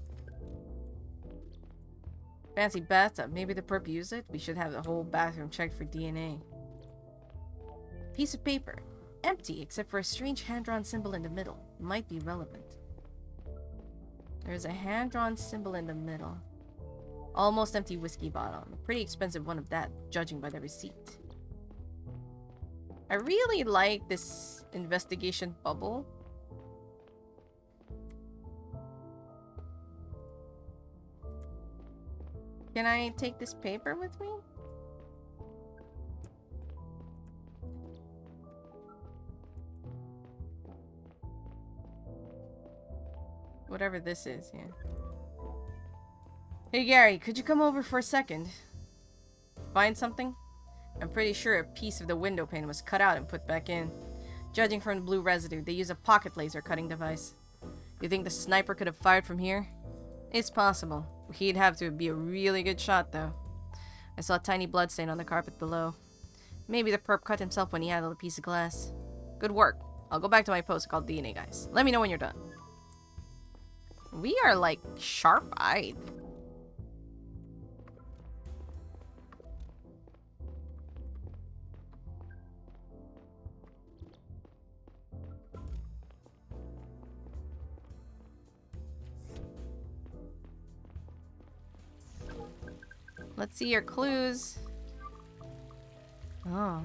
Fancy bathtub. Maybe the perp used it? We should have the whole bathroom checked for DNA. Piece of paper. Empty, except for a strange hand-drawn symbol in the middle. Might be relevant. There's a hand-drawn symbol in the middle. Almost empty whiskey bottle. Pretty expensive one of that, judging by the receipt. I really like this investigation bubble. Can I take this paper with me? Whatever this is, yeah. Hey Gary, could you come over for a second? Find something? I'm pretty sure a piece of the window pane was cut out and put back in. Judging from the blue residue, they use a pocket laser cutting device. You think the sniper could have fired from here? It's possible. He'd have to be a really good shot, though. I saw a tiny bloodstain on the carpet below. Maybe the perp cut himself when he handled a piece of glass. Good work. I'll go back to my post called DNA, guys. Let me know when you're done. We are, like, sharp-eyed. Let's see your clues. Oh.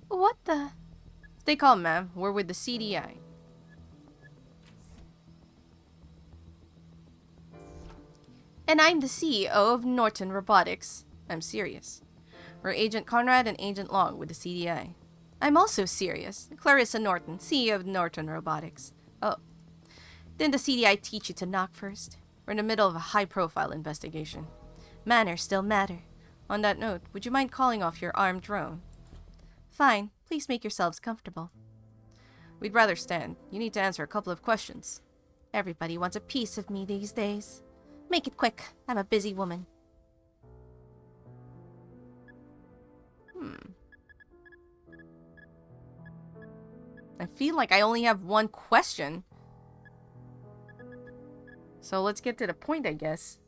What the? Stay calm, ma'am. We're with the CDI. And I'm the CEO of Norton Robotics. I'm serious. We're Agent Conrad and Agent Long with the CDI. I'm also serious. Clarissa Norton, CEO of Norton Robotics. Oh. Didn't the CDI teach you to knock first? We're in the middle of a high-profile investigation. Manners still matter. On that note, would you mind calling off your armed drone? Fine. Please make yourselves comfortable. We'd rather stand. You need to answer a couple of questions. Everybody wants a piece of me these days. Make it quick. I'm a busy woman. I feel like I only have one question. So let's get to the point, I guess.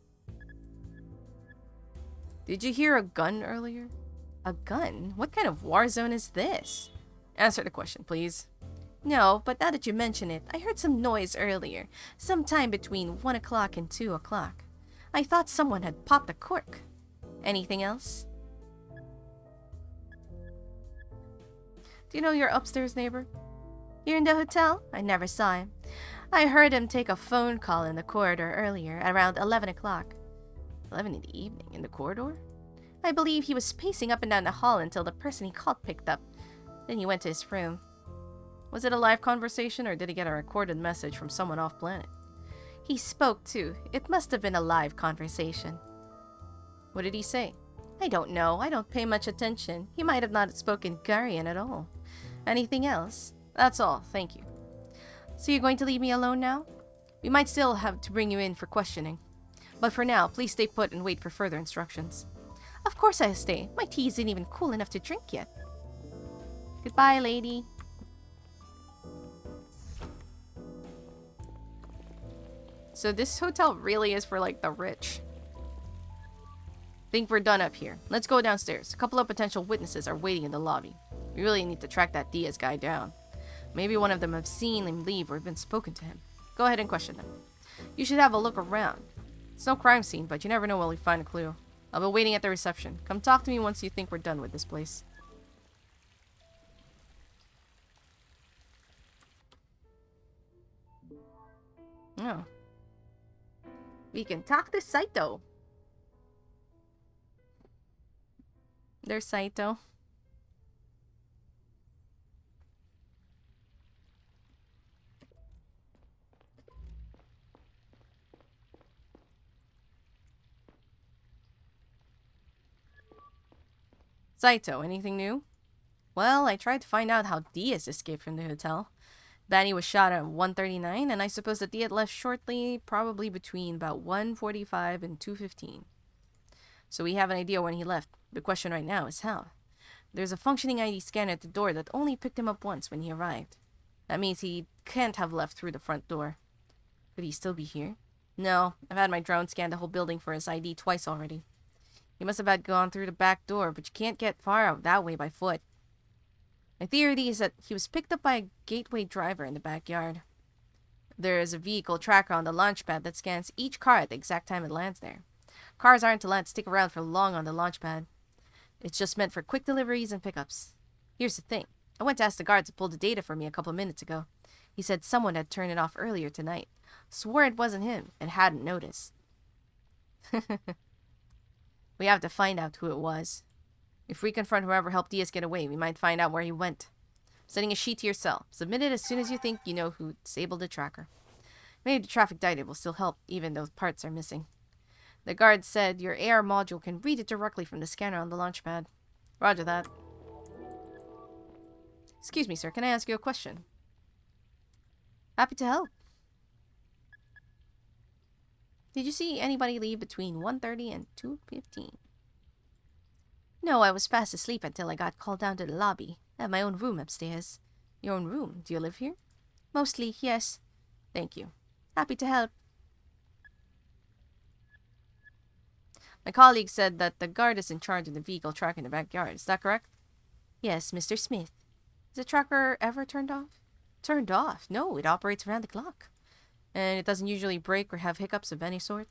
Did you hear a gun earlier? A gun? What kind of war zone is this? Answer the question, please. No, but now that you mention it, I heard some noise earlier, sometime between 1 o'clock and 2 o'clock. I thought someone had popped a cork. Anything else? Do you know your upstairs neighbor? Here in the hotel? I never saw him. I heard him take a phone call in the corridor earlier, around 11 o'clock. 11 in the evening, in the corridor? I believe he was pacing up and down the hall until the person he called picked up. Then he went to his room. Was it a live conversation, or did he get a recorded message from someone off-planet? He spoke, too. It must have been a live conversation. What did he say? I don't know. I don't pay much attention. He might have not spoken Garian at all. Anything else? That's all, thank you. So you're going to leave me alone now? We might still have to bring you in for questioning. But for now, please stay put and wait for further instructions. Of course I'll stay. My tea isn't even cool enough to drink yet. Goodbye, lady. So this hotel really is for, like, the rich. Think we're done up here. Let's go downstairs. A couple of potential witnesses are waiting in the lobby. We really need to track that Diaz guy down. Maybe one of them have seen him leave or even spoken to him. Go ahead and question them. You should have a look around. It's no crime scene, but you never know when we'll find a clue. I'll be waiting at the reception. Come talk to me once you think we're done with this place. Oh. We can talk to Saito. There's Saito. Saito, anything new? Well, I tried to find out how Diaz escaped from the hotel. Danny was shot at 1:39, and I suppose that Diaz left shortly, probably between about 1:45 and 2:15. So we have an idea when he left. The question right now is how. There's a functioning ID scanner at the door that only picked him up once when he arrived. That means he can't have left through the front door. Could he still be here? No, I've had my drone scan the whole building for his ID twice already. He must have had gone through the back door, but you can't get far out that way by foot. My theory is that he was picked up by a gateway driver in the backyard. There is a vehicle tracker on the launch pad that scans each car at the exact time it lands there. Cars aren't allowed to stick around for long on the launch pad. It's just meant for quick deliveries and pickups. Here's the thing. I went to ask the guard to pull the data for me a couple minutes ago. He said someone had turned it off earlier tonight. Swore it wasn't him and hadn't noticed. We have to find out who it was. If we confront whoever helped Diaz get away, we might find out where he went. Sending a sheet to your cell. Submit it as soon as you think you know who disabled the tracker. Maybe the traffic data will still help, even though parts are missing. The guard said your AR module can read it directly from the scanner on the launch pad. Roger that. Excuse me, sir. Can I ask you a question? Happy to help. Did you see anybody leave between 1:30 and 2:15? No, I was fast asleep until I got called down to the lobby. I have my own room upstairs. Your own room? Do you live here? Mostly, yes. Thank you. Happy to help. My colleague said that the guard is in charge of the vehicle tracker in the backyard. Is that correct? Yes, Mr. Smith. Is the tracker ever turned off? Turned off? No, it operates around the clock. And it doesn't usually break or have hiccups of any sort?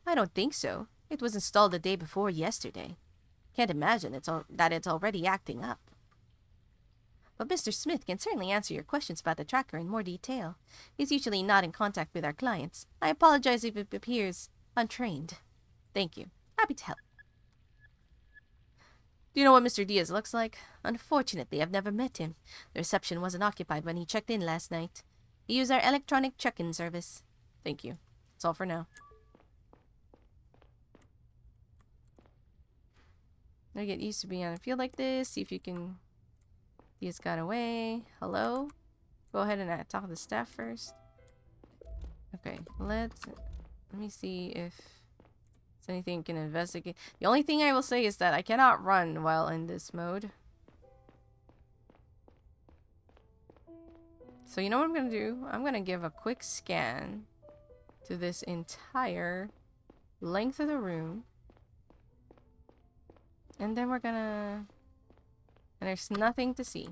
I don't think so. It was installed the day before yesterday. Can't imagine that it's already acting up. But Mr. Smith can certainly answer your questions about the tracker in more detail. He's usually not in contact with our clients. I apologize if it appears untrained. Thank you. Happy to help. Do you know what Mr. Diaz looks like? Unfortunately, I've never met him. The reception wasn't occupied when he checked in last night. He used our electronic check-in service. Thank you. That's all for now. I get used to being on a field like this. See if you can... Diaz got away. Hello? Go ahead and talk to the staff first. Okay, let me see if there's anything you can investigate. The only thing I will say is that I cannot run while in this mode. So you know what I'm going to do? I'm going to give a quick scan to this entire length of the room. And then we're going to... And there's nothing to see.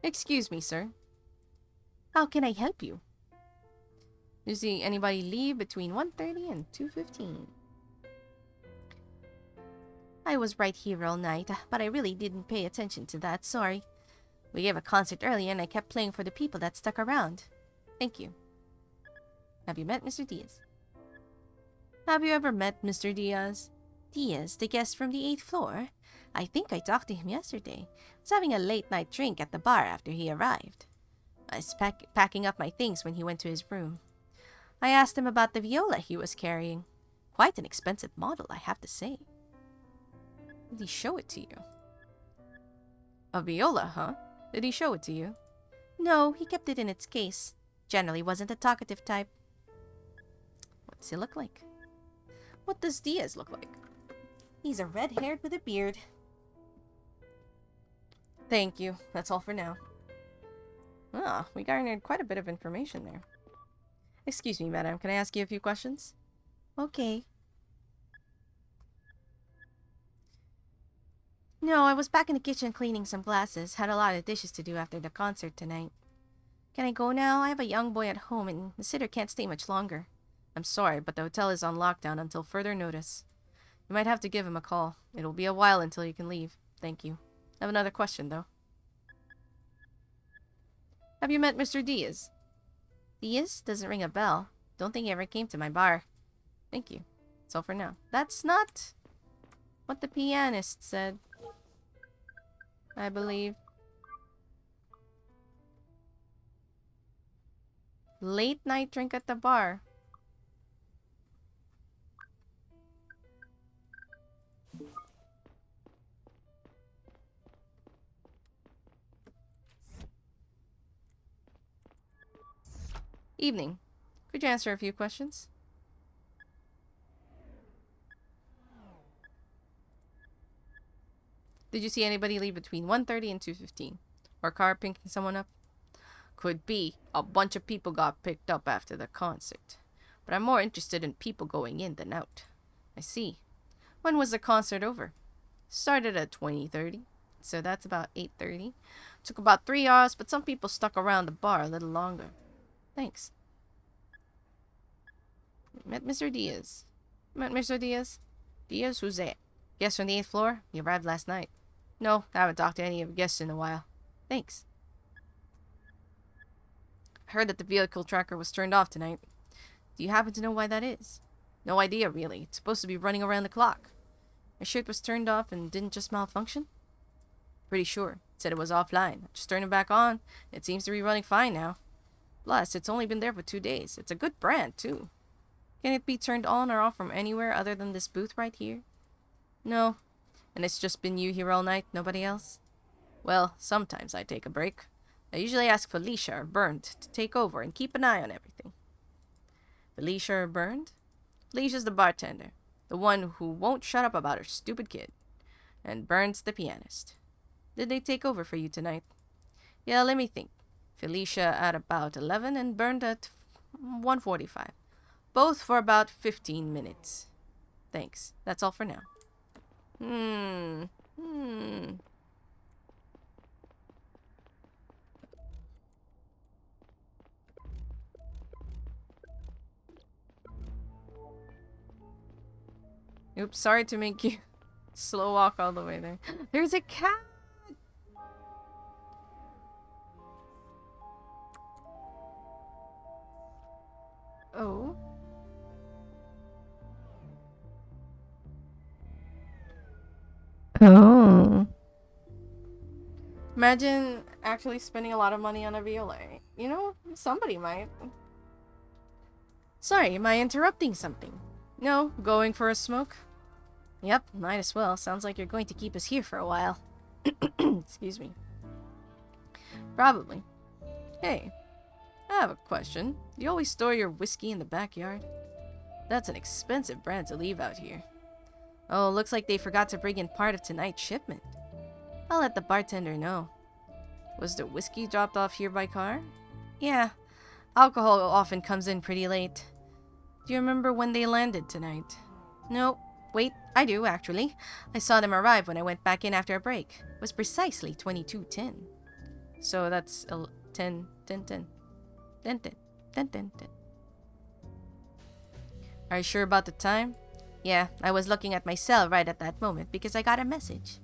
Excuse me, sir. How can I help you? You see anybody leave between 1:30 and 2:15? I was right here all night, but I really didn't pay attention to that, sorry. We gave a concert earlier and I kept playing for the people that stuck around. Thank you. Have you met Mr. Diaz? Have you ever met Mr. Diaz? Diaz, the guest from the 8th floor? I think I talked to him yesterday. I was having a late-night drink at the bar after he arrived. I was packing up my things when he went to his room. I asked him about the viola he was carrying. Quite an expensive model, I have to say. Did he show it to you? A viola, huh? Did he show it to you? No, he kept it in its case. Generally wasn't a talkative type. What does he look like? What does Diaz look like? He's a red-haired with a beard. Thank you. That's all for now. Ah, we garnered quite a bit of information there. Excuse me, madam. Can I ask you a few questions? Okay. No, I was back in the kitchen cleaning some glasses. Had a lot of dishes to do after the concert tonight. Can I go now? I have a young boy at home and the sitter can't stay much longer. I'm sorry, but the hotel is on lockdown until further notice. You might have to give him a call. It'll be a while until you can leave. Thank you. I have another question, though. Have you met Mr. Diaz? Diaz? Doesn't ring a bell. Don't think he ever came to my bar. Thank you. That's all for now. That's not what the pianist said, I believe. Late night drink at the bar. Evening. Could you answer a few questions? Did you see anybody leave between 1:30 and 2:15? Or a car picking someone up? Could be. A bunch of people got picked up after the concert. But I'm more interested in people going in than out. I see. When was the concert over? Started at 20:30. So that's about 8:30. Took about 3 hours, but some people stuck around the bar a little longer. Thanks. Met Mr. Diaz. Met Mr. Diaz? Diaz? Who's that? Guest from the 8th floor? He arrived last night. No, I haven't talked to any of the guests in a while. Thanks. I heard that the vehicle tracker was turned off tonight. Do you happen to know why that is? No idea, really. It's supposed to be running around the clock. My shirt was turned off and didn't just malfunction? Pretty sure. It said it was offline. I just turned it back on. It seems to be running fine now. Plus, it's only been there for 2 days. It's a good brand, too. Can it be turned on or off from anywhere other than this booth right here? No. And it's just been you here all night, nobody else? Well, sometimes I take a break. I usually ask Felicia or Bernd to take over and keep an eye on everything. Felicia or Bernd? Felicia's the bartender, the one who won't shut up about her stupid kid. And Bernd's the pianist. Did they take over for you tonight? Yeah, let me think. Felicia at about 11 and Bernd at 1:45. Both for about 15 minutes. Thanks. That's all for now. Oops, sorry to make you slow walk all the way there. There's a cat! Oh. Oh. Imagine actually spending a lot of money on a viola. You know, somebody might. Sorry, am I interrupting something? No, going for a smoke? Yep, might as well. Sounds like you're going to keep us here for a while. Excuse me. Probably. Hey, I have a question. Do you always store your whiskey in the backyard? That's an expensive brand to leave out here. Oh, looks like they forgot to bring in part of tonight's shipment. I'll let the bartender know. Was the whiskey dropped off here by car? Yeah. Alcohol often comes in pretty late. Do you remember when they landed tonight? No. Wait, I do, actually. I saw them arrive when I went back in after a break. It was precisely 22:10. So that's 10, 10, 10. 10, 10, 10, 10, 10. Are you sure about the time? Yeah, I was looking at my cell right at that moment because I got a message.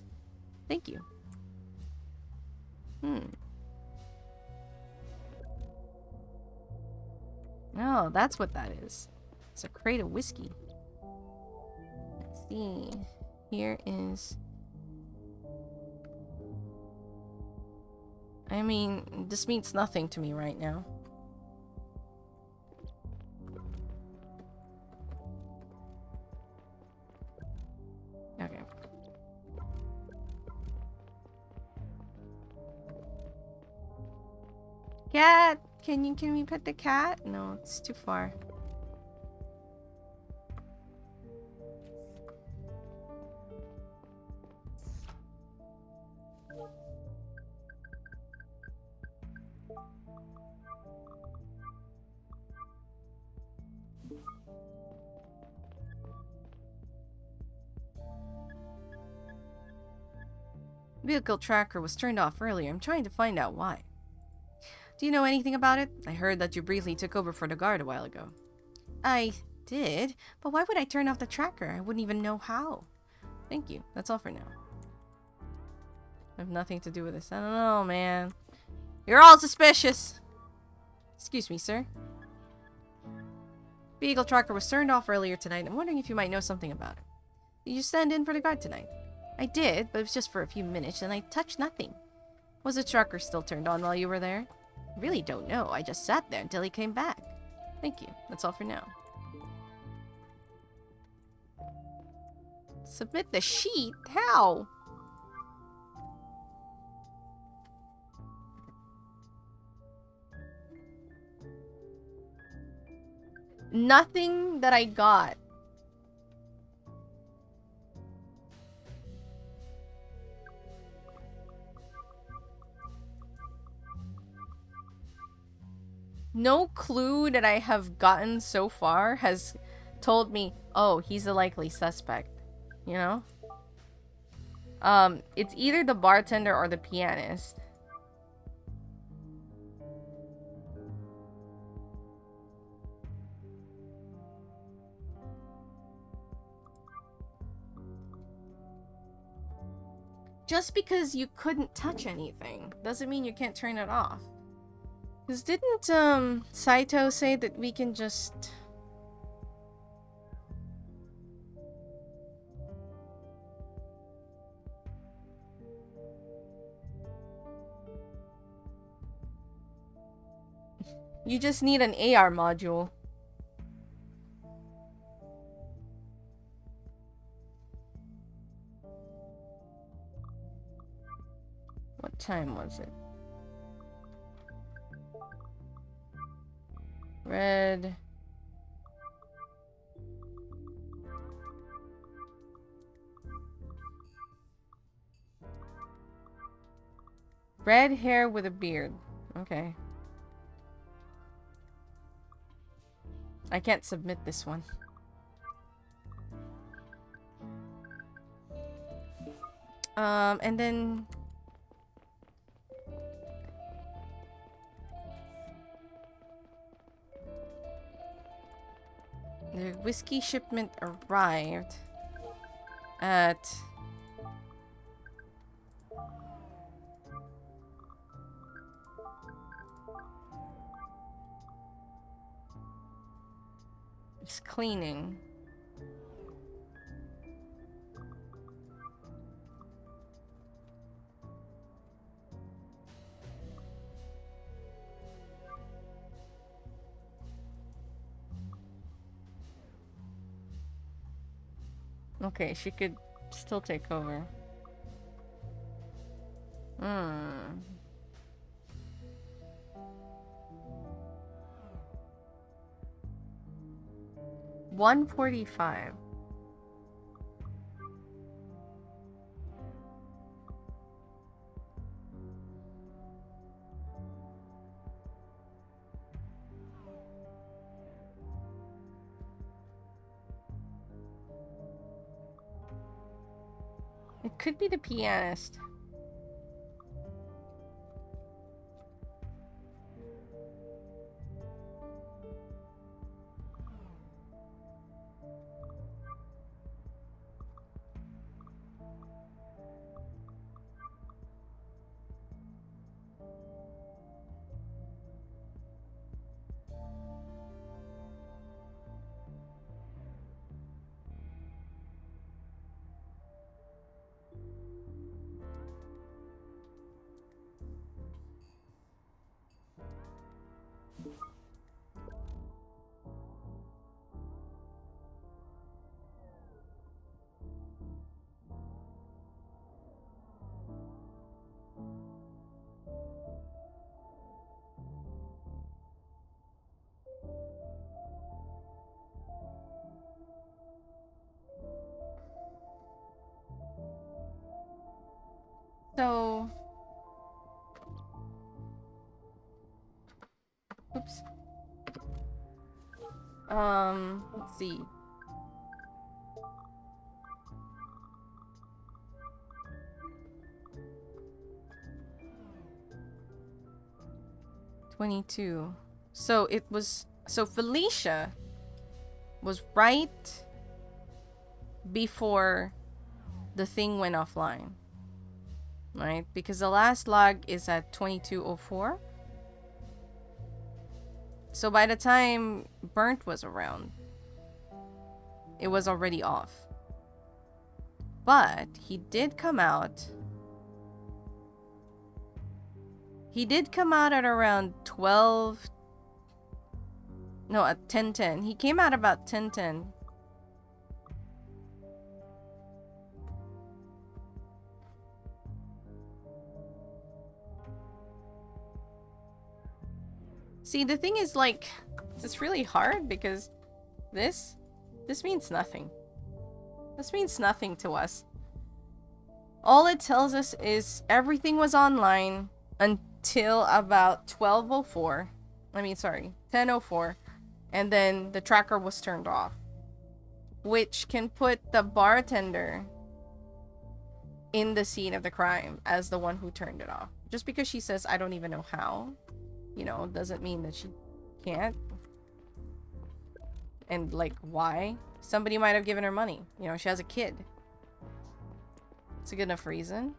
Thank you. Oh, that's what that is. It's a crate of whiskey. Let's see. Here is... I mean, this means nothing to me right now. Okay. Cat! Can we pet the cat? No, it's too far. Vehicle tracker was turned off earlier. I'm trying to find out why. Do you know anything about it? I heard that you briefly took over for the guard a while ago. I did, but why would I turn off the tracker? I wouldn't even know how. Thank you. That's all for now. I have nothing to do with this. I don't know, man. You're all suspicious. Excuse me, sir. Vehicle tracker was turned off earlier tonight. I'm wondering if you might know something about it. Did you stand in for the guard tonight? I did, but it was just for a few minutes and I touched nothing. Was the tracker still turned on while you were there? I really don't know. I just sat there until he came back. Thank you. That's all for now. Submit the sheet? How? Nothing that I got. No clue that I have gotten so far has told me, oh, he's a likely suspect. You know? It's either the bartender or the pianist. Just because you couldn't touch anything doesn't mean you can't turn it off. Because didn't, Saito say that we can just... You just need an AR module. What time was it? Red. Red hair with a beard. Okay. I can't submit this one. And then... the whiskey shipment arrived at... it's cleaning. Okay, she could still take over. 1:45. It could be the pianist. So... Oops. Let's see. $22. So it was... So Felicia was right before the thing went offline. Right? Because the last log is at 22:04. So by the time Burnt was around, it was already off. But he did come out. He did come out at around 12. No, at 10:10. He came out about 10:10. See, the thing is, like, it's really hard because this means nothing. This means nothing to us. All it tells us is everything was online until about 12:04. I mean, sorry, 10:04. And then the tracker was turned off. Which can put the bartender in the scene of the crime as the one who turned it off. Just because she says, I don't even know how, you know, doesn't mean that she can't. And, like, why? Somebody might have given her money. You know, she has a kid. It's a good enough reason.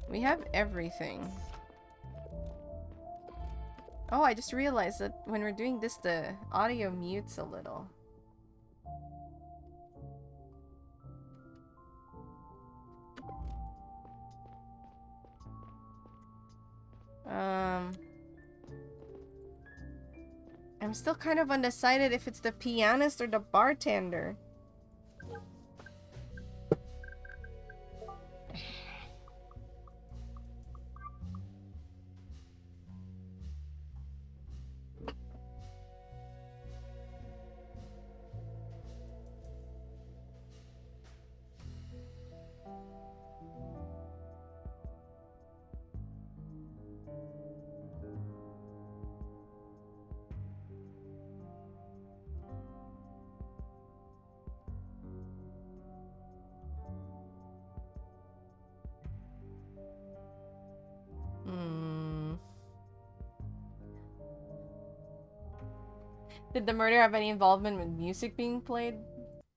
We have everything. Oh, I just realized that when we're doing this, the audio mutes a little. I'm still kind of undecided if it's the pianist or the bartender. Did the murder have any involvement with music being played?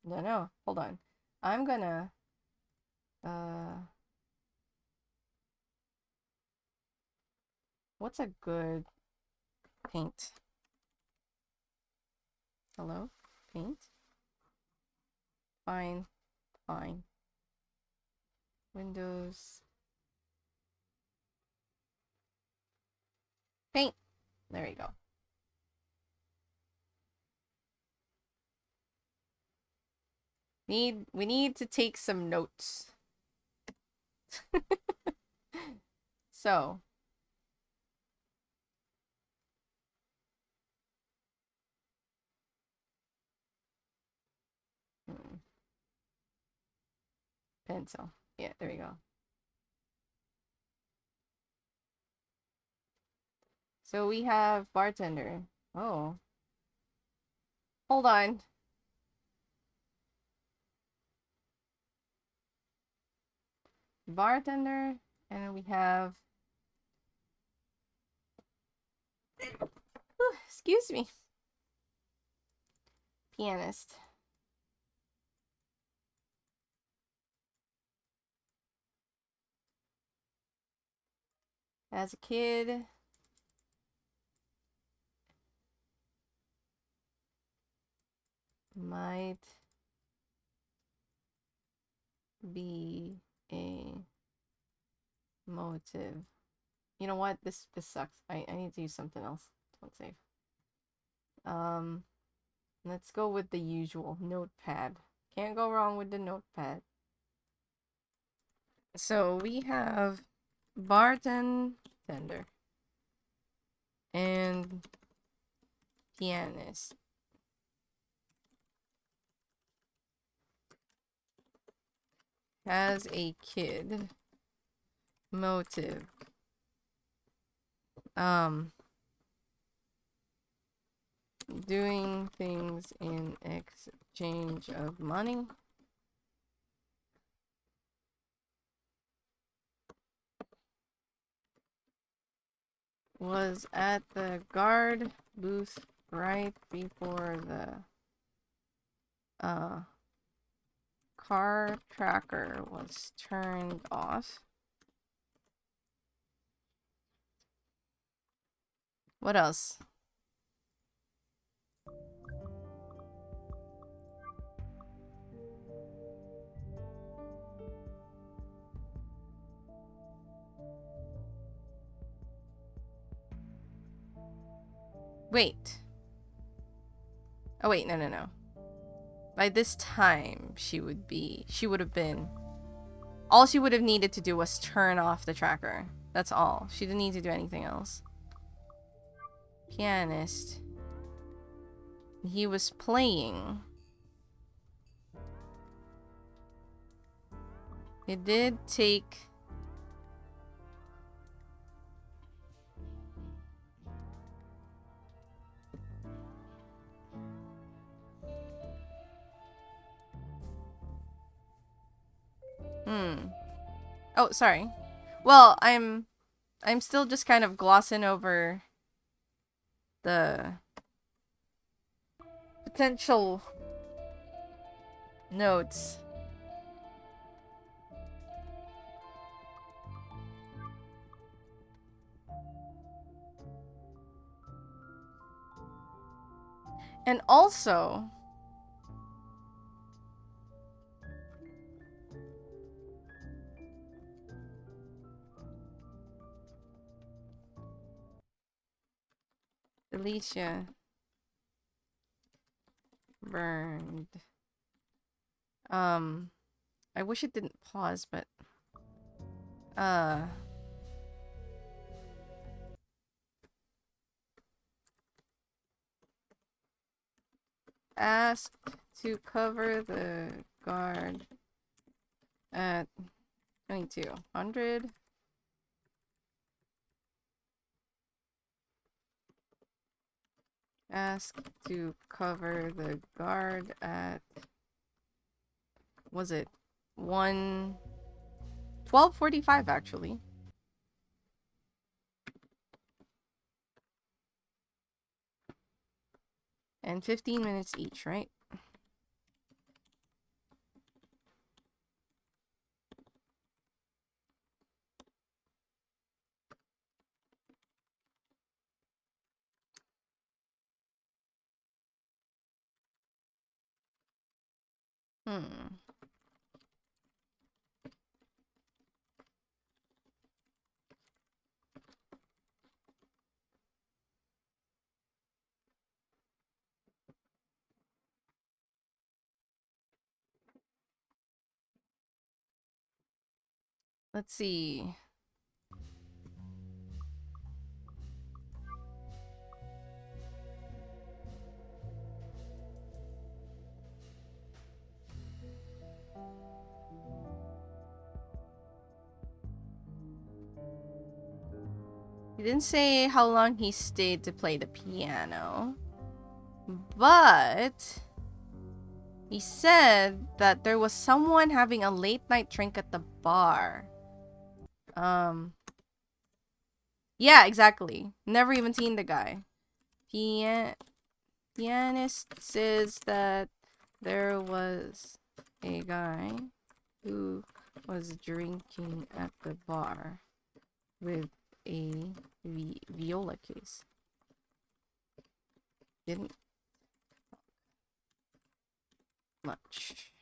No, no. Hold on. I'm gonna... What's a good paint? Hello? Paint? Fine. Fine. Windows. Paint. There you go. We need to take some notes. So. Pencil. Yeah, there you go. So we have bartender. Oh. Hold on. Bartender, and we have... excuse me. Pianist. As a kid... might be a motive. You know what? This sucks. I need to use something else. Don't save. Let's go with the usual notepad. Can't go wrong with the notepad. So we have bartender and pianist. Has a kid. Motive. Doing things in exchange of money. Was at the guard booth right before the car tracker was turned off. What else? Wait. Oh wait, no. By this time, she would have been. All she would have needed to do was turn off the tracker. That's all. She didn't need to do anything else. Pianist. He was playing. It did take... Oh, sorry. Well, I'm still just kind of glossing over the potential notes. And also, Alicia burned. I wish it didn't pause, but asked to cover the guard at 2200. Asked to cover the guard at, was it 12:45 actually. And 15 minutes each, right? Let's see. He didn't say how long he stayed to play the piano, but he said that there was someone having a late night drink at the bar. Yeah, exactly. Never even seen the guy. Pianist says that there was a guy who was drinking at the bar with a viola case. Didn't much.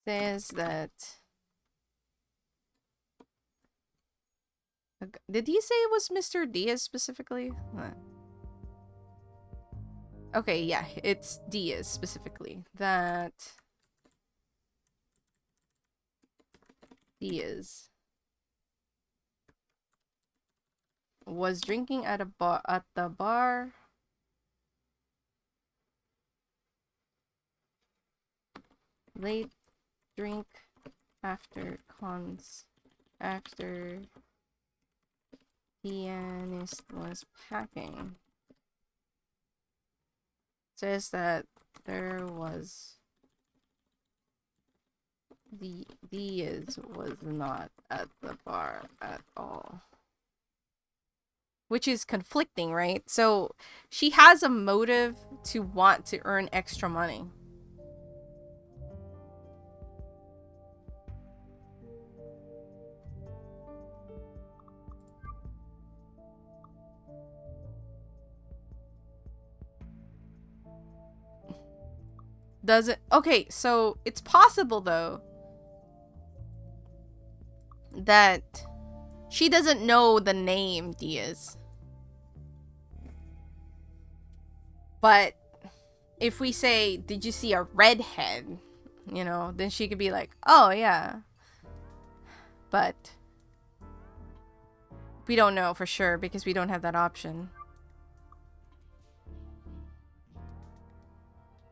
Says that... Did he say it was Mr. Diaz specifically? Huh. Okay, yeah, it's Diaz specifically. That Diaz was drinking at the bar. Late drink after pianist was packing. Says that there was Diaz was not at the bar at all. Which is conflicting, right? So she has a motive to want to earn extra money. Does it? Okay, so it's possible though that she doesn't know the name Diaz. But if we say, did you see a redhead? You know, then she could be like, oh yeah. But we don't know for sure because we don't have that option.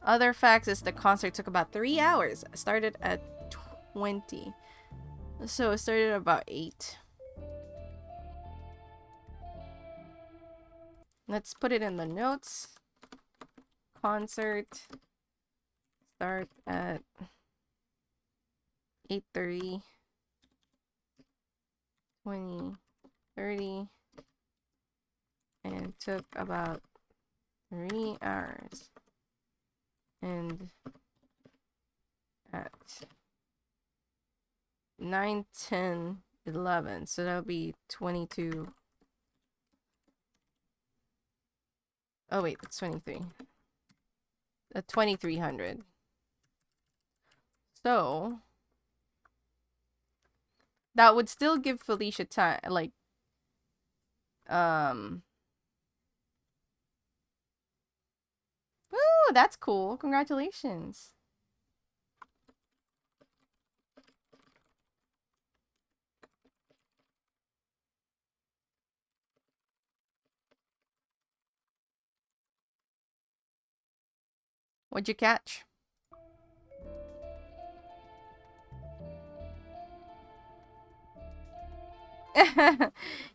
Other facts is the concert took about 3 hours. It started at 20. So it started at about 8. Let's put it in the notes. Concert start at 8:30. 20:30. And took about 3 hours. And at 9, 10, 11. So that'll be 22. Oh wait, that's 23. 2300. So that would still give Felicia time, like, ooh, that's cool. Congratulations. What'd you catch?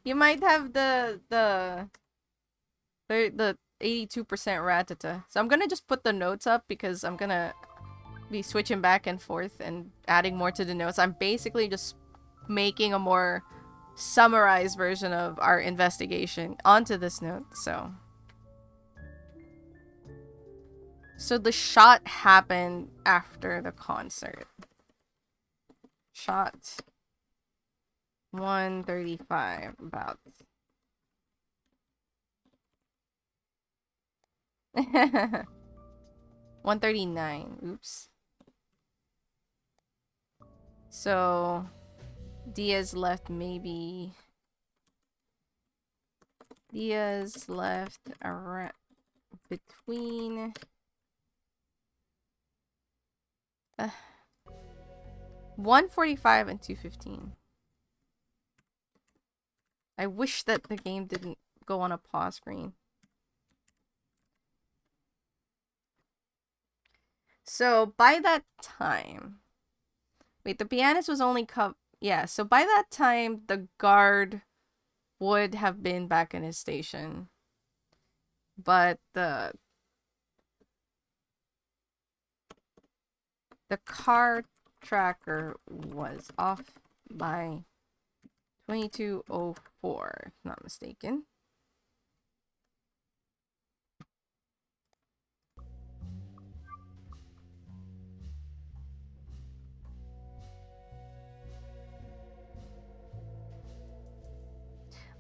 You might have the 82% Ratata. So I'm gonna just put the notes up because I'm gonna be switching back and forth and adding more to the notes. I'm basically just making a more summarized version of our investigation onto this note. So the shot happened after the concert. Shot 1:35 about. 1:39. Oops. So Diaz left maybe. Diaz left around between 1:45 and 2:15. I wish that the game didn't go on a pause screen. So by that time, wait, the pianist was only yeah, so by that time the guard would have been back in his station. But the car tracker was off by 22:04, if not mistaken.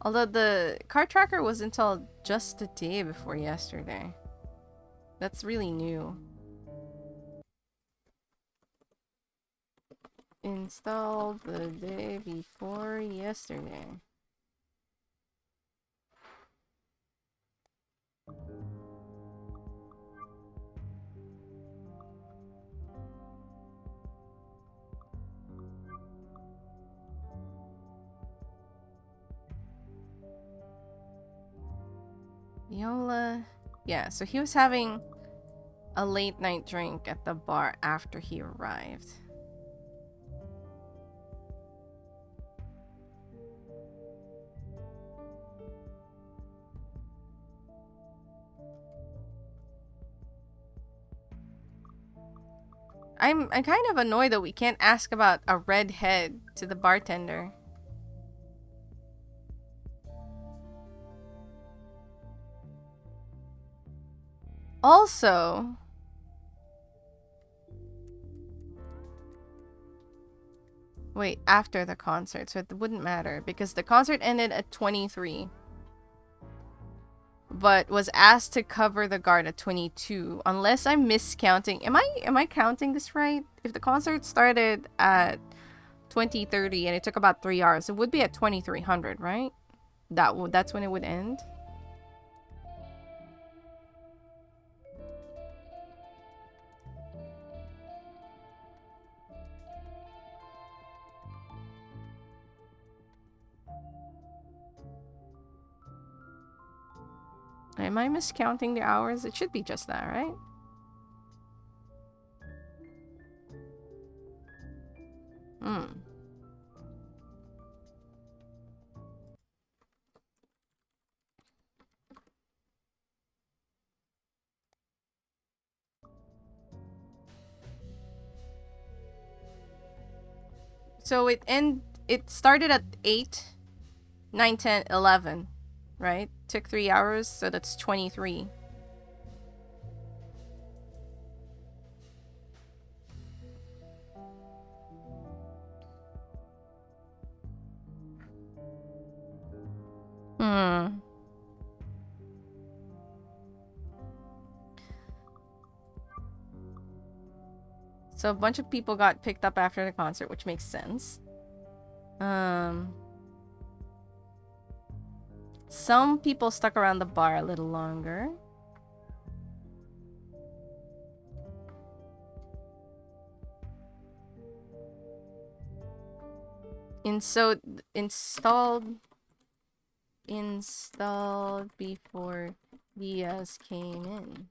Although the car tracker was until just the day before yesterday. That's really new. Installed the day before yesterday. Viola. Yeah, so he was having a late night drink at the bar after he arrived. I'm kind of annoyed that we can't ask about a redhead to the bartender. Also, wait, after the concert, so it wouldn't matter because the concert ended at 23, but was asked to cover the guard at 22. Unless I'm miscounting. Am I counting this right? If the concert started at 20:30 and it took about 3 hours, it would be at 2300, right? That's when it would end. Am I miscounting the hours? It should be just that, right? Hmm. So it started at 8, 9, 10, 11, right? Took 3 hours, so that's 23. Hmm. So a bunch of people got picked up after the concert, which makes sense. Some people stuck around the bar a little longer. And so installed before Diaz came in.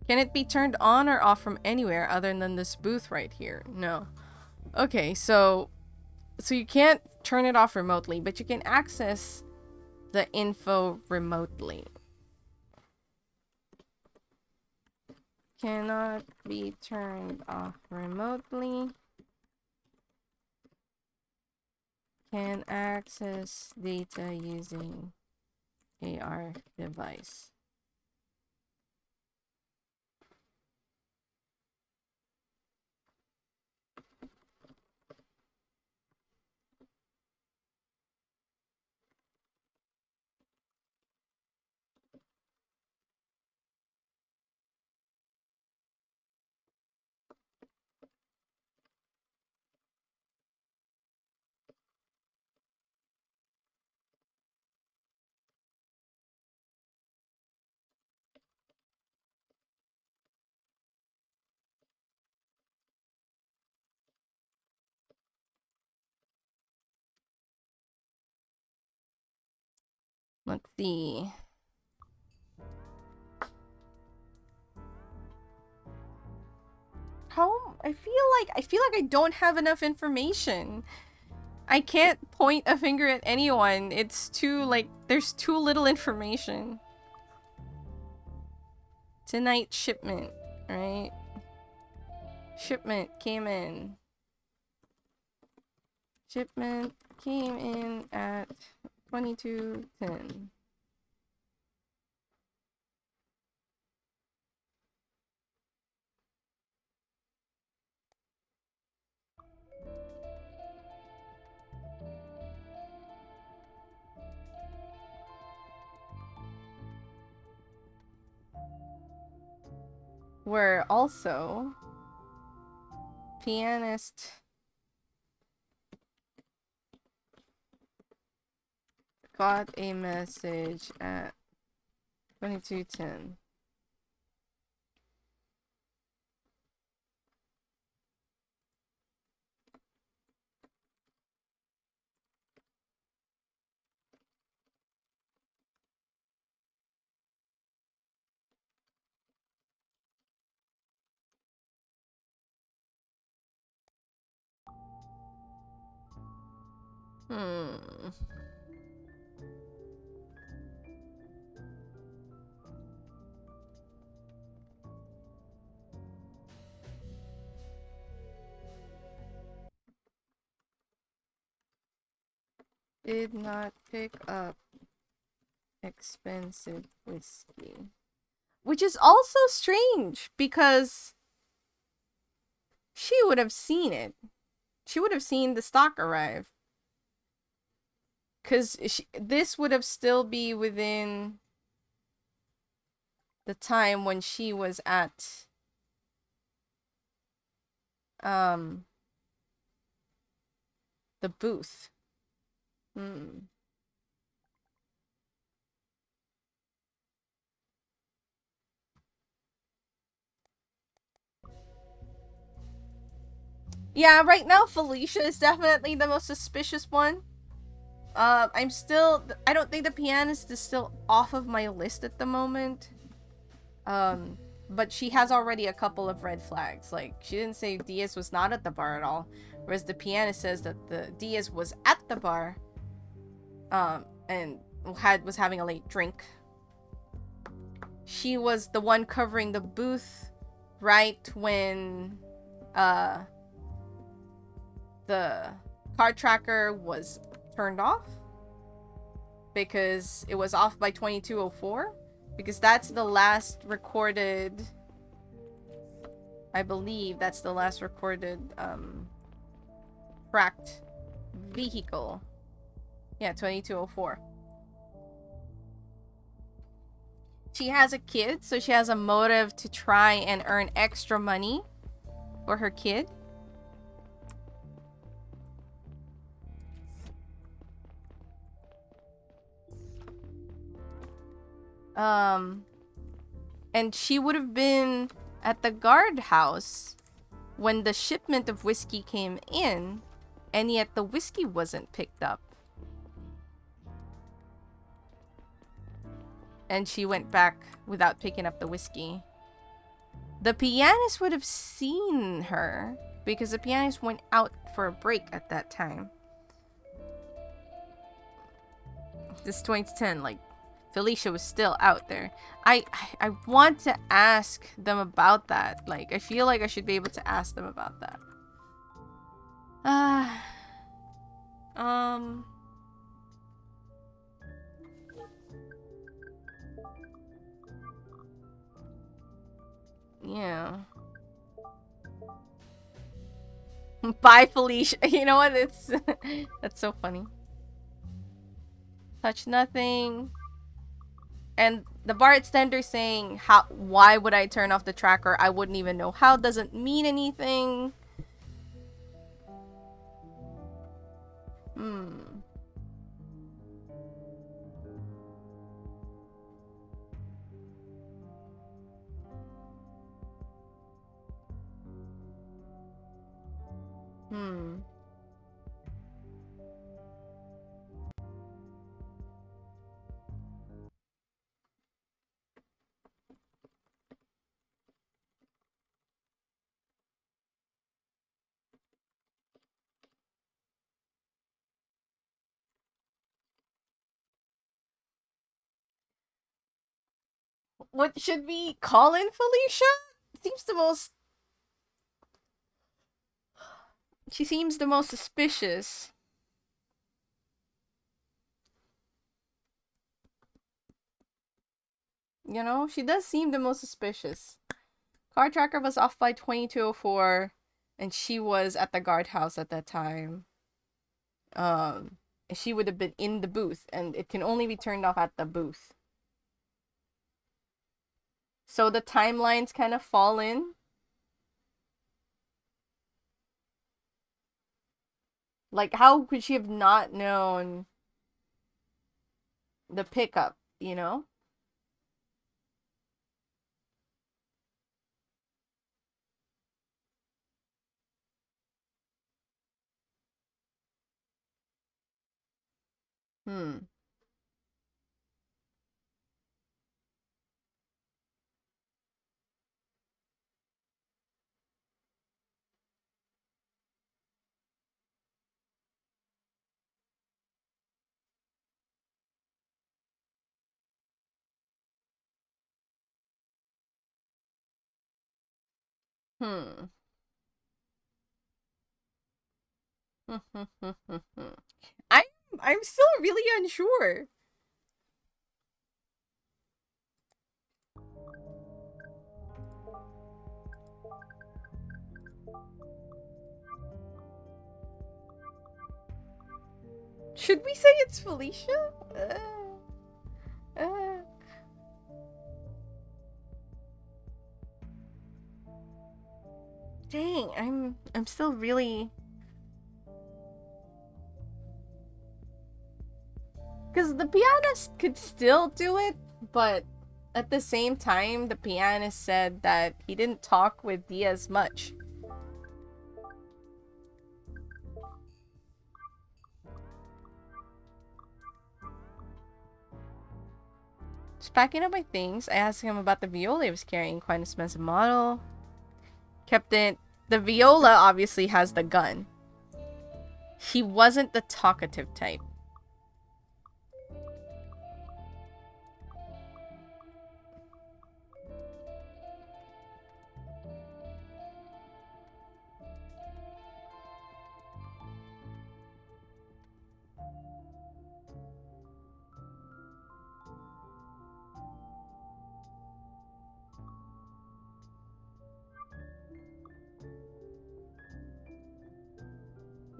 Can it be turned on or off from anywhere other than this booth right here? No. Okay, so you can't turn it off remotely, but you can access the info remotely. Cannot be turned off remotely. Can access data using AR device. Let's see. I feel like I don't have enough information. I can't point a finger at anyone. It's too, like, there's too little information. Tonight shipment, right? Shipment came in. Shipment came in at 22:10. Where also pianist got a message at 22:10. Hmm. Did not pick up expensive whiskey. Which is also strange because she would have seen it. She would have seen the stock arrive. Because this would have still be within the time when she was at the booth. Hmm. Yeah, right now Felicia is definitely the most suspicious one. I don't think the pianist is still off of my list at the moment. But she has already a couple of red flags. Like, she didn't say Diaz was not at the bar at all, whereas the pianist says that the Diaz was at the bar, and was having a late drink. She was the one covering the booth right when the car tracker was turned off, because it was off by 22:04, because that's the last recorded, I believe that's the last recorded cracked vehicle. Yeah, 22:04. She has a kid, so she has a motive to try and earn extra money for her kid. And she would have been at the guardhouse when the shipment of whiskey came in, and yet the whiskey wasn't picked up. And she went back without picking up the whiskey. The pianist would have seen her, because the pianist went out for a break at that time. This 2010, like, Felicia was still out there. I want to ask them about that. Like, I feel like I should be able to ask them about that. Yeah. Bye, Felicia. You know what? It's that's so funny. Touch nothing. And the bartender saying, why would I turn off the tracker? I wouldn't even know how. Doesn't mean anything. Hmm. Hmm. What should we call in Felicia? Seems the most. She seems the most suspicious. You know, she does seem the most suspicious. Car tracker was off by 22:04, and she was at the guardhouse at that time. She would have been in the booth, and it can only be turned off at the booth. So the timelines kind of fall in. Like, how could she have not known the pickup, you know? Hmm. Hmm. I'm I'm still really unsure. Should we say it's Felicia? Uh, dang, I'm still really, because the pianist could still do it, but at the same time, the pianist said that he didn't talk with Diaz much. Just packing up my things, I asked him about the viola he was carrying, quite an expensive model. Kept it. The viola obviously has the gun. He wasn't the talkative type.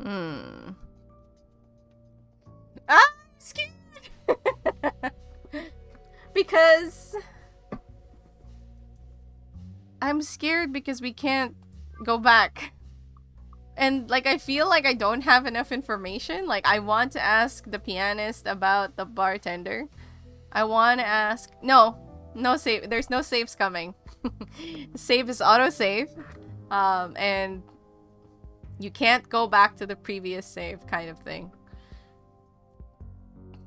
Hmm. Ah, I'm scared. Because I'm scared because we can't go back. And like I feel like I don't have enough information. Like I want to ask the pianist about the bartender. I want to ask no save. There's no saves coming. Save is auto save. And you can't go back to the previous save kind of thing.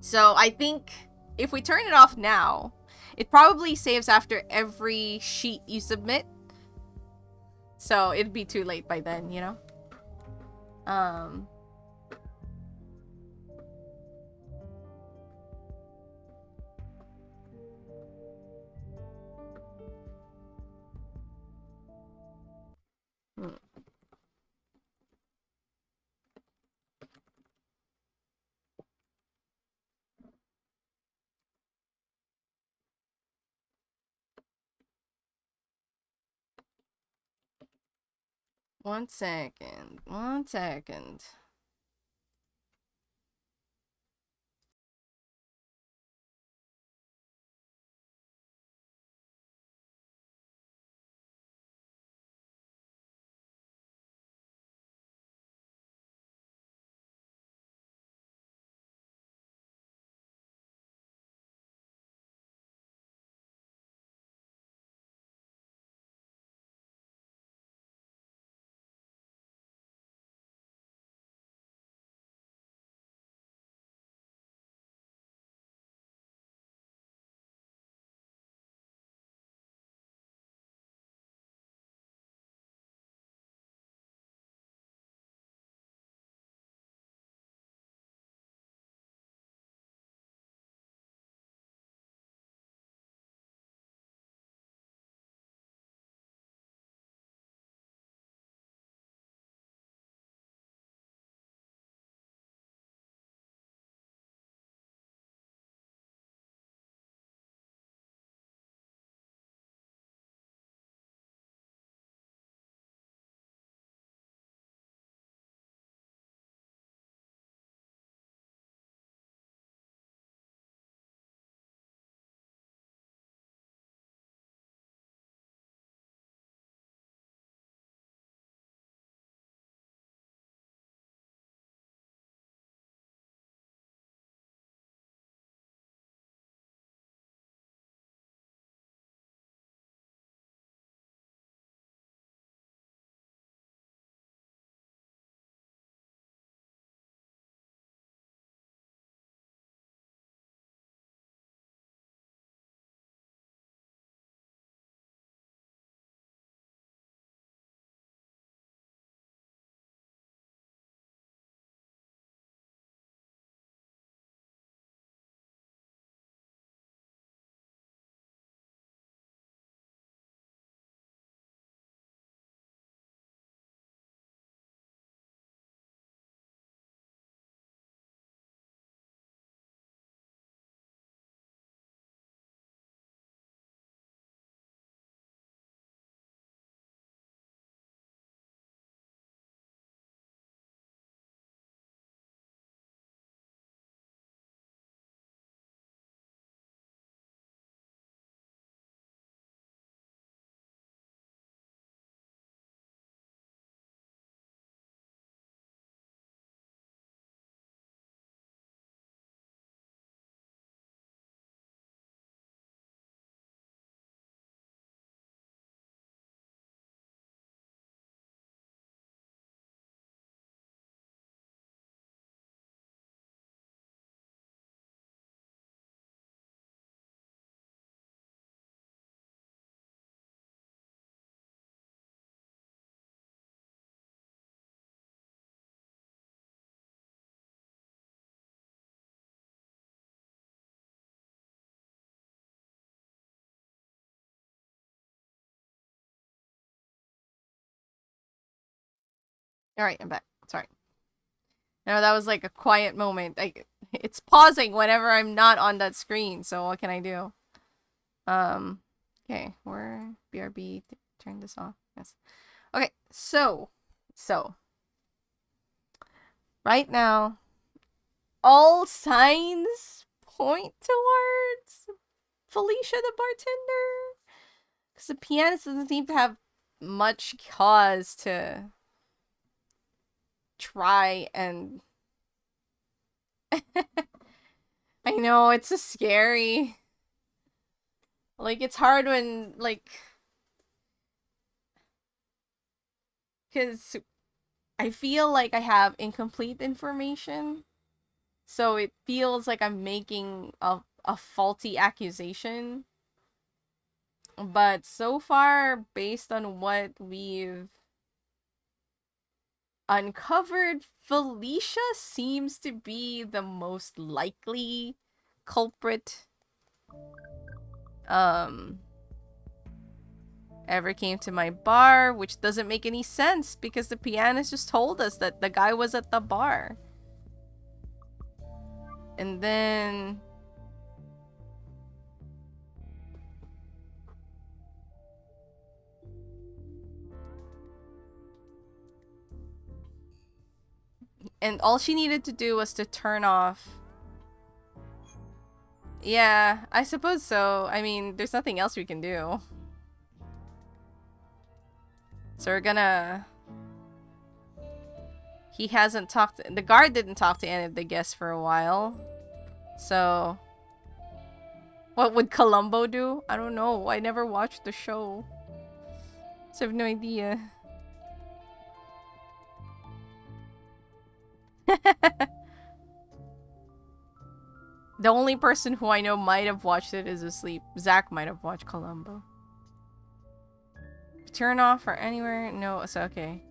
So I think if we turn it off now, it probably saves after every sheet you submit. So it'd be too late by then, you know? Um, 1 second. 1 second. Alright, I'm back. Sorry. No, that was like a quiet moment. It's pausing whenever I'm not on that screen, so what can I do? Okay, we're BRB, turn this off. Yes. Okay, so, right now, all signs point towards Felicia the bartender. Because the pianist doesn't seem to have much cause to try and... I know, it's just scary. Like, it's hard when, like... Because I feel like I have incomplete information. So it feels like I'm making a faulty accusation. But so far, based on what we've uncovered, Felicia seems to be the most likely culprit ever came to my bar, which doesn't make any sense because the pianist just told us that the guy was at the bar. And then and all she needed to do was to turn off. Yeah, I suppose so. I mean, there's nothing else we can do. So we're gonna... He hasn't talked... The guard didn't talk to any of the guests for a while. So... What would Columbo do? I don't know. I never watched the show. So I have no idea. The only person who I know might have watched it is asleep. Zach might have watched Columbo. Turn off or anywhere? No, it's okay.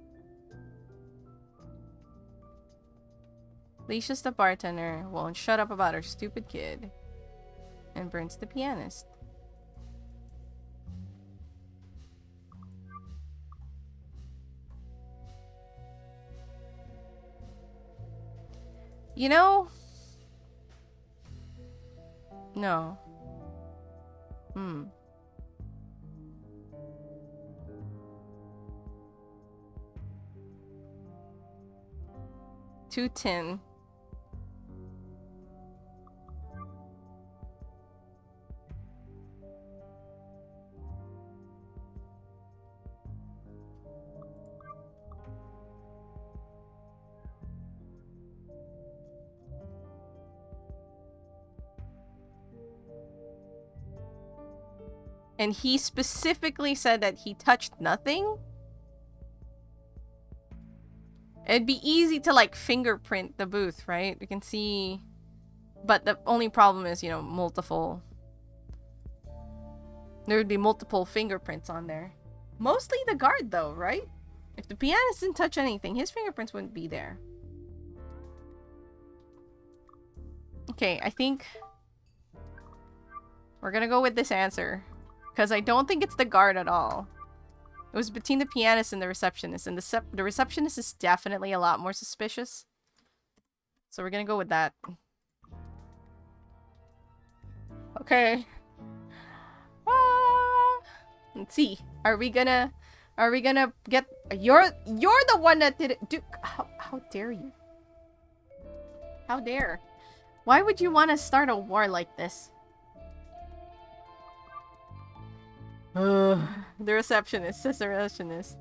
Alicia's the bartender. Won't shut up about her stupid kid. And burns the pianist. You know... No. 210. And he specifically said that he touched nothing? It'd be easy to, like, fingerprint the booth, right? We can see... But the only problem is, you know, multiple... There would be multiple fingerprints on there. Mostly the guard, though, right? If the pianist didn't touch anything, his fingerprints wouldn't be there. Okay, I think... We're gonna go with this answer. Because I don't think it's the guard at all. It was between the pianist and the receptionist. And the receptionist is definitely a lot more suspicious. So we're gonna go with that. Okay. Let's see. Are we gonna get... You're the one that did it. Dude, how dare you? How dare? Why would you want to start a war like this? The receptionist, says the receptionist.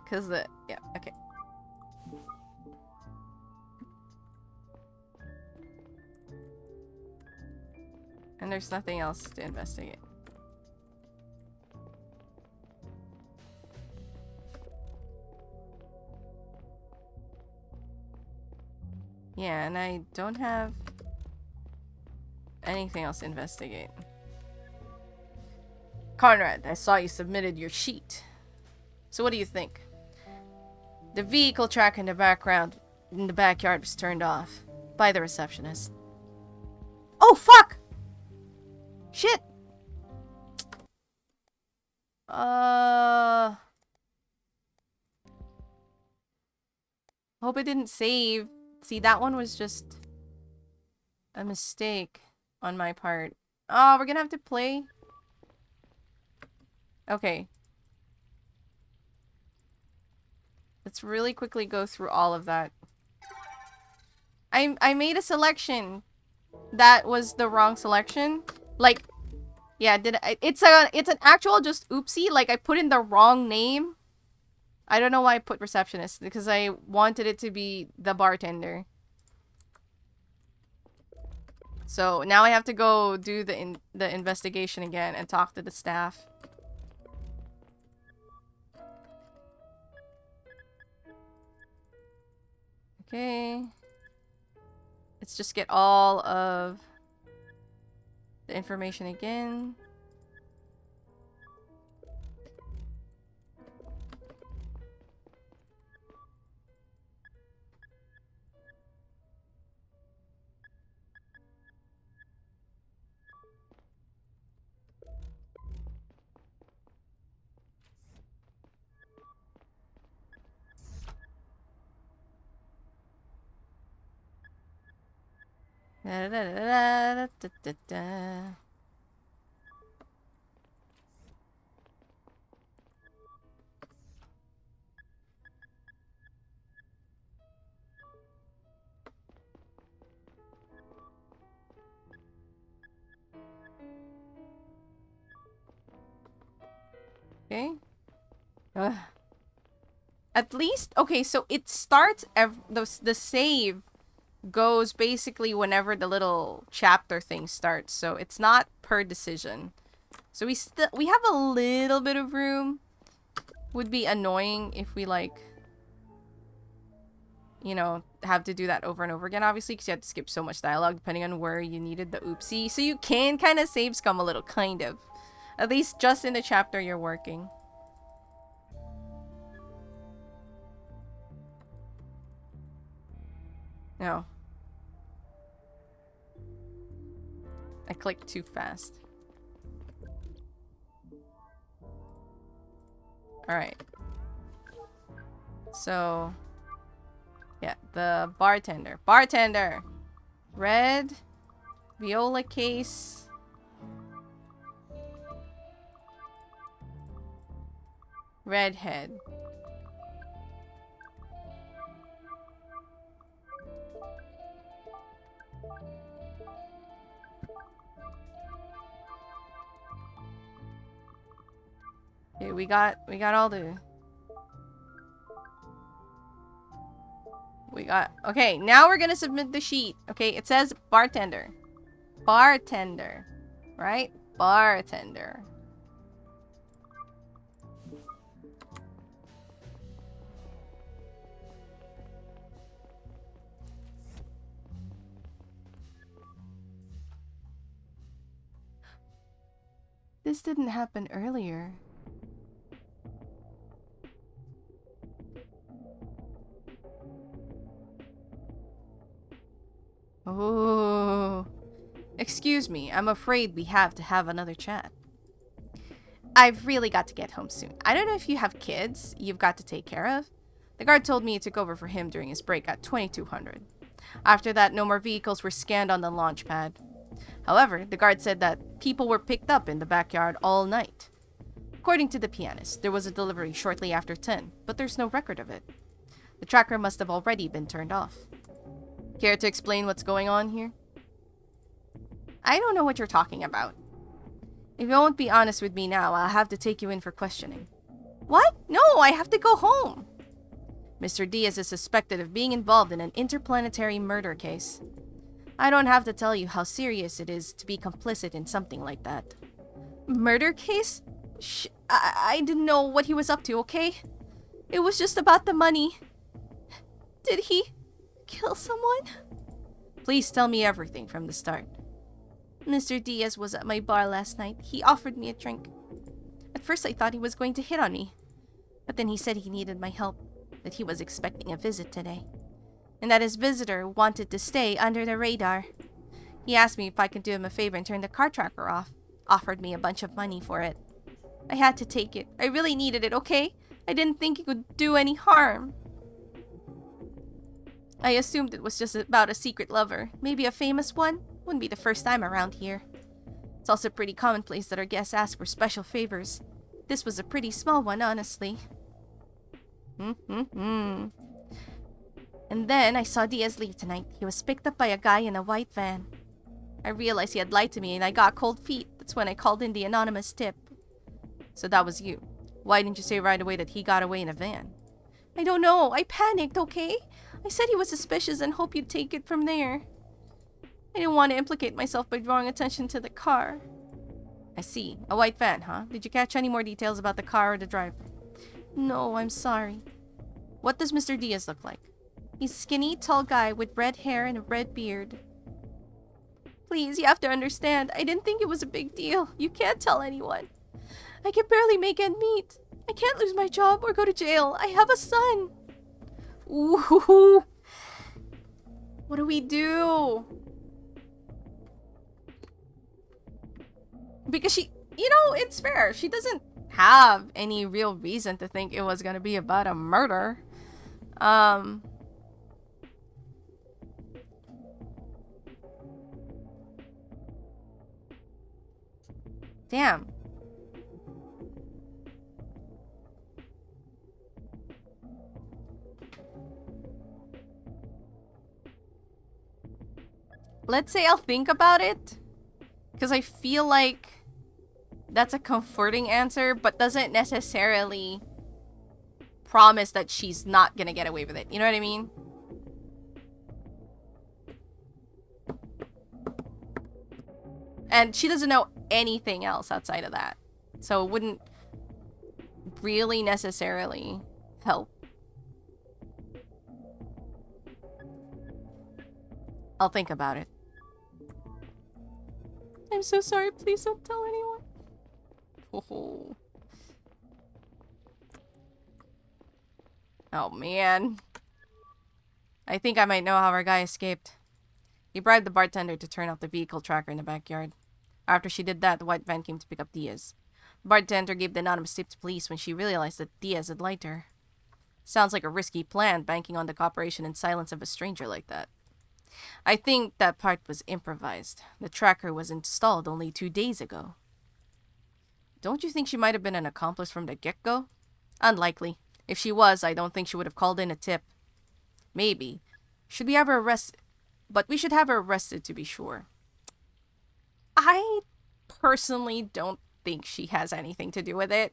Cause the... Yeah, okay. And there's nothing else to investigate. Yeah, and I don't have anything else to investigate. Conrad, I saw you submitted your sheet. So what do you think? The vehicle track in the background in the backyard was turned off by the receptionist. Oh, fuck! Shit! Hope it didn't save. See, that one was just a mistake on my part. Oh, we're gonna have to play. Okay. Let's really quickly go through all of that. I made a selection that was the wrong selection. Like, yeah, it's an actual just oopsie. Like, I put in the wrong name. I don't know why I put receptionist, because I wanted it to be the bartender. So now I have to go do the investigation again and talk to the staff. Okay. Let's just get all of the information again. Da, da, da, da, da, da, da. Okay. Ugh. At least, okay, so it starts, the save goes basically whenever the little chapter thing starts. So it's not per decision. So we have a little bit of room. Would be annoying if we, like, you know, have to do that over and over again, obviously, because you have to skip so much dialogue depending on where you needed the oopsie. So you can kind of save scum a little, kind of. At least just in the chapter you're working. No. I clicked too fast. Alright. So, yeah, the bartender. Bartender! Red. Viola case. Redhead. Okay, we got all the... Okay, now we're gonna submit the sheet. Okay, it says bartender. Bartender. Right? Bartender. This didn't happen earlier. Oh. Excuse me, I'm afraid we have to have another chat. I've really got to get home soon. I don't know if you have kids you've got to take care of. The guard told me it took over for him during his break at 2200. After that, no more vehicles were scanned on the launch pad. However, the guard said that people were picked up in the backyard all night. According to the pianist, there was a delivery shortly after 10, but there's no record of it. The tracker must have already been turned off. Care to explain what's going on here? I don't know what you're talking about. If you won't be honest with me now, I'll have to take you in for questioning. What? No, I have to go home. Mr. Diaz is suspected of being involved in an interplanetary murder case. I don't have to tell you how serious it is to be complicit in something like that. Murder case? I didn't know what he was up to, okay? It was just about the money. Did he kill someone? Please tell me everything from the start. Mr. Diaz was at my bar last night. He offered me a drink. At first I thought he was going to hit on me. But then he said he needed my help, that he was expecting a visit today, and that his visitor wanted to stay under the radar. He asked me if I could do him a favor and turn the car tracker off. Offered me a bunch of money for it. I had to take it. I really needed it, okay? I didn't think it would do any harm. I assumed it was just about a secret lover. Maybe a famous one? Wouldn't be the first time around here. It's also pretty commonplace that our guests ask for special favors. This was a pretty small one, honestly. And then I saw Diaz leave tonight. He was picked up by a guy in a white van. I realized he had lied to me and I got cold feet. That's when I called in the anonymous tip. So that was you. Why didn't you say right away that he got away in a van? I don't know. I panicked, okay? I said he was suspicious and hoped you'd take it from there. I didn't want to implicate myself by drawing attention to the car. I see. A white van, huh? Did you catch any more details about the car or the driver? No, I'm sorry. What does Mr. Diaz look like? He's a skinny, tall guy with red hair and a red beard. Please, you have to understand. I didn't think it was a big deal. You can't tell anyone. I can barely make ends meet. I can't lose my job or go to jail. I have a son. Ooh. What do we do? Because she, it's fair. She doesn't have any real reason to think it was gonna be about a murder. Damn. Let's say I'll think about it. Because I feel like that's a comforting answer, but doesn't necessarily promise that she's not gonna get away with it. You know what I mean? And she doesn't know anything else outside of that. So it wouldn't really necessarily help. I'll think about it. I'm so sorry. Please don't tell anyone. Oh. Oh, man. I think I might know how our guy escaped. He bribed the bartender to turn off the vehicle tracker in the backyard. After she did that, the white van came to pick up Diaz. The bartender gave the anonymous tip to police when she realized that Diaz had lied to her. Sounds like a risky plan, banking on the cooperation and silence of a stranger like that. I think that part was improvised. The tracker was installed only 2 days ago. Don't you think she might have been an accomplice from the get-go? Unlikely. If she was, I don't think she would have called in a tip. Maybe. Should we have her arrested? But we should have her arrested to be sure. I personally don't think she has anything to do with it.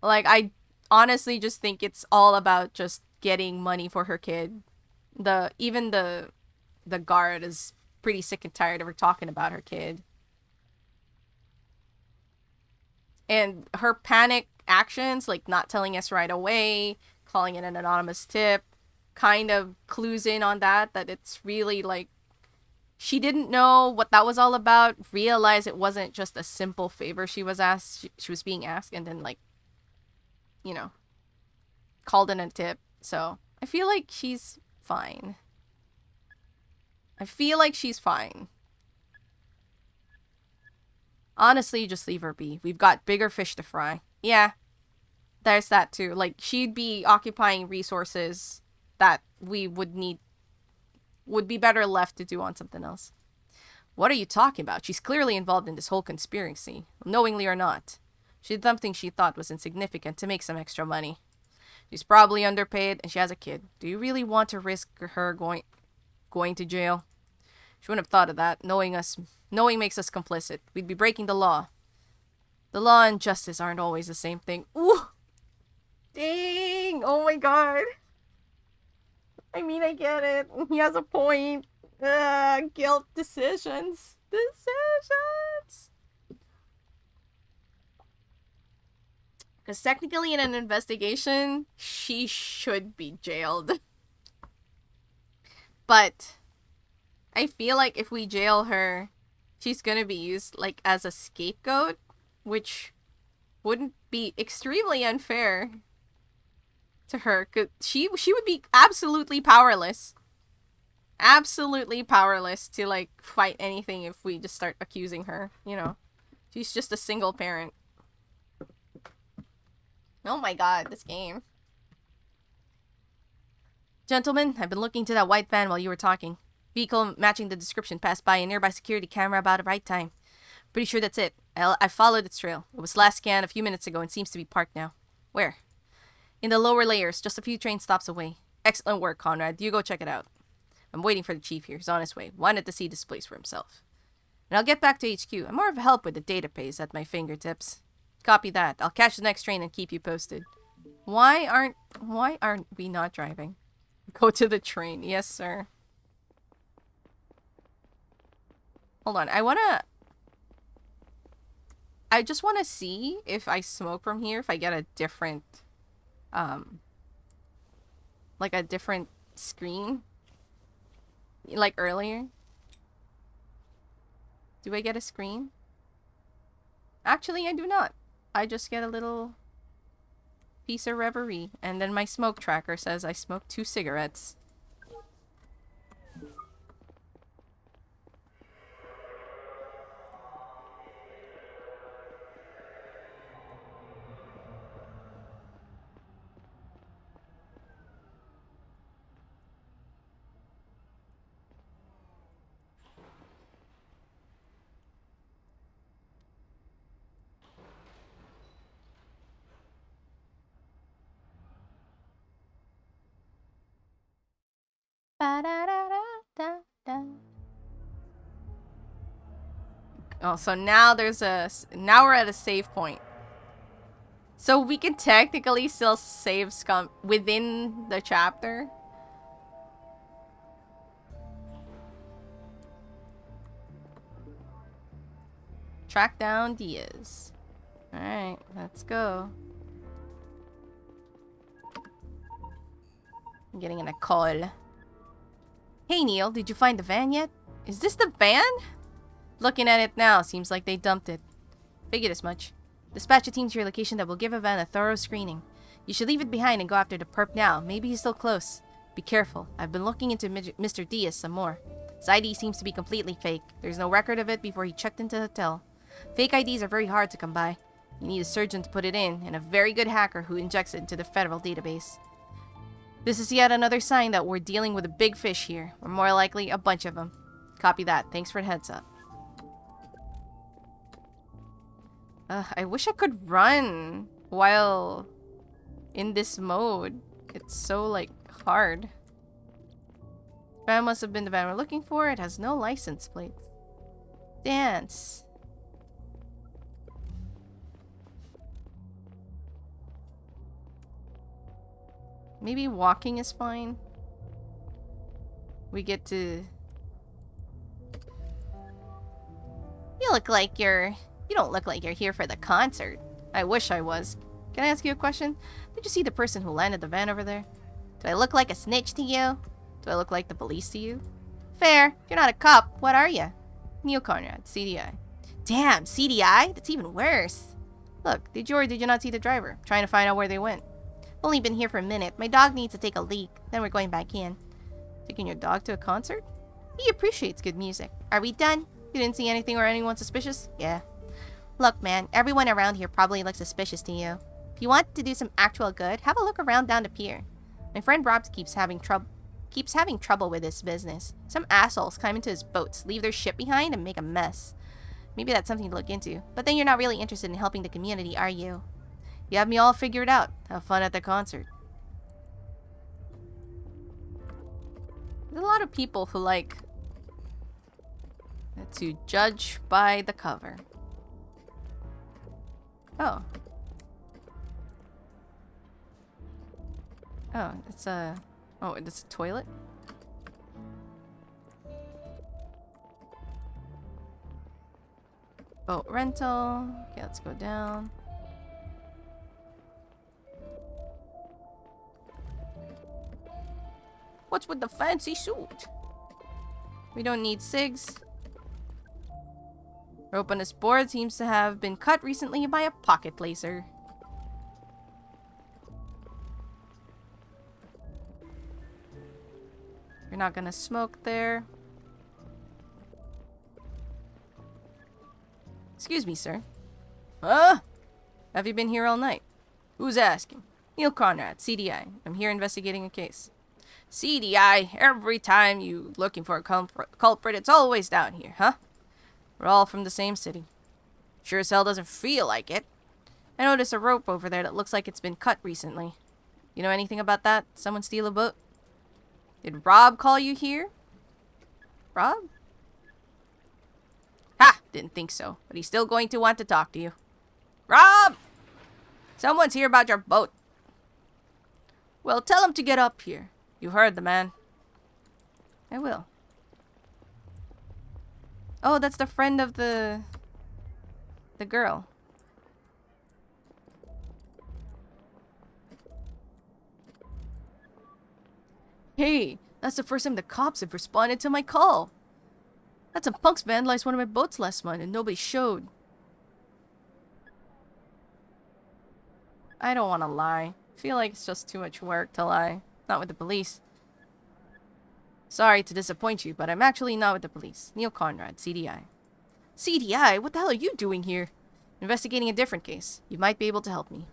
Like, I honestly just think it's all about just getting money for her kid. Even the guard is pretty sick and tired of her talking about her kid. And her panic actions, like not telling us right away, calling in an anonymous tip, kind of clues in on that it's really like she didn't know what that was all about, realized it wasn't just a simple favor she was being asked, and then called in a tip. So I feel like she's fine. Honestly, just leave her be. We've got bigger fish to fry. Yeah, there's that too. Like, she'd be occupying resources that we would be better left to do on something else. What are you talking about? She's clearly involved in this whole conspiracy, knowingly or not. She did something she thought was insignificant to make some extra money. She's probably underpaid, and she has a kid. Do you really want to risk her going to jail? She wouldn't have thought of that. Knowing makes us complicit. We'd be breaking the law. The law and justice aren't always the same thing. Ooh! Dang! Oh my god. I mean, I get it. He has a point. Guilt decisions. Because technically in an investigation, she should be jailed. But I feel like if we jail her, she's gonna be used like as a scapegoat, which wouldn't be extremely unfair to her. 'Cause she would be absolutely powerless. Absolutely powerless to like fight anything if we just start accusing her, She's just a single parent. Oh my god, this game. Gentlemen, I've been looking to that white van while you were talking. Vehicle matching the description passed by a nearby security camera about the right time. Pretty sure that's it. I followed its trail. It was last scanned a few minutes ago and seems to be parked now. Where? In the lower layers, just a few train stops away. Excellent work, Conrad. You go check it out. I'm waiting for the chief here. He's on his way. Wanted to see this place for himself. And I'll get back to HQ. I'm more of a help with the database at my fingertips. Copy that. I'll catch the next train and keep you posted. Why aren't we not driving? Go to the train. Yes, sir. Hold on. I just want to see if I smoke from here, if I get a different, like a different screen. Like earlier. Do I get a screen? Actually, I do not. I just get a little piece of reverie. And then my smoke tracker says I smoked 2 cigarettes. Oh, so now now we're at a save point. So we can technically still save scum within the chapter. Track down Diaz. Alright, let's go. I'm getting in a call. Hey Neil, did you find the van yet? Is this the van? Looking at it now, seems like they dumped it. Figured as much. Dispatch a team to your location that will give a van a thorough screening. You should leave it behind and go after the perp now. Maybe he's still close. Be careful. I've been looking into Mr. Diaz some more. His ID seems to be completely fake. There's no record of it before he checked into the hotel. Fake IDs are very hard to come by. You need a surgeon to put it in, and a very good hacker who injects it into the federal database. This is yet another sign that we're dealing with a big fish here, or more likely, a bunch of them. Copy that. Thanks for the heads up. I wish I could run while in this mode. It's so, like, hard. Van must have been the van we're looking for. It has no license plates. Dance. Maybe walking is fine. We get to... You don't look like you're here for the concert. I wish I was. Can I ask you a question? Did you see the person who landed the van over there? Do I look like a snitch to you? Do I look like the police to you? Fair. You're not a cop. What are you? Neil Conrad, CDI. Damn, CDI? That's even worse. Look, did you or did you not see the driver? Trying to find out where they went. Only been here for a minute. My dog needs to take a leak. Then we're going back in. Taking your dog to a concert? He appreciates good music. Are we done? You didn't see anything or anyone suspicious? Yeah. Look, man, everyone around here probably looks suspicious to you. If you want to do some actual good, have a look around down the pier. My friend Rob keeps having trouble with this business. Some assholes climb into his boats, leave their ship behind, and make a mess. Maybe that's something to look into. But then you're not really interested in helping the community, are you? You have me all figured out. Have fun at the concert. There's a lot of people who like to judge by the cover. Oh. Oh, it's a... Oh, it's a toilet? Boat rental. Okay, let's go down. What's with the fancy suit? We don't need cigs. Rope on this board seems to have been cut recently by a pocket lacer. You're not gonna smoke there. Excuse me, sir. Huh? Have you been here all night? Who's asking? Neil Conrad, CDI. I'm here investigating a case. CDI, every time you looking for a culprit, it's always down here, huh? We're all from the same city. Sure as hell doesn't feel like it. I noticed a rope over there that looks like it's been cut recently. You know anything about that? Someone steal a boat? Did Rob call you here? Rob? Ha! Didn't think so, but he's still going to want to talk to you. Rob! Someone's here about your boat. Well, tell him to get up here. You heard the man. I will. Oh, that's the friend of the girl. Hey, that's the first time the cops have responded to my call. Had some punks vandalized one of my boats last month and nobody showed. I don't want to lie. I feel like it's just too much work to lie. Not with the police. Sorry to disappoint you, but I'm actually not with the police. Neil Conrad, CDI. CDI? What the hell are you doing here? Investigating a different case. You might be able to help me.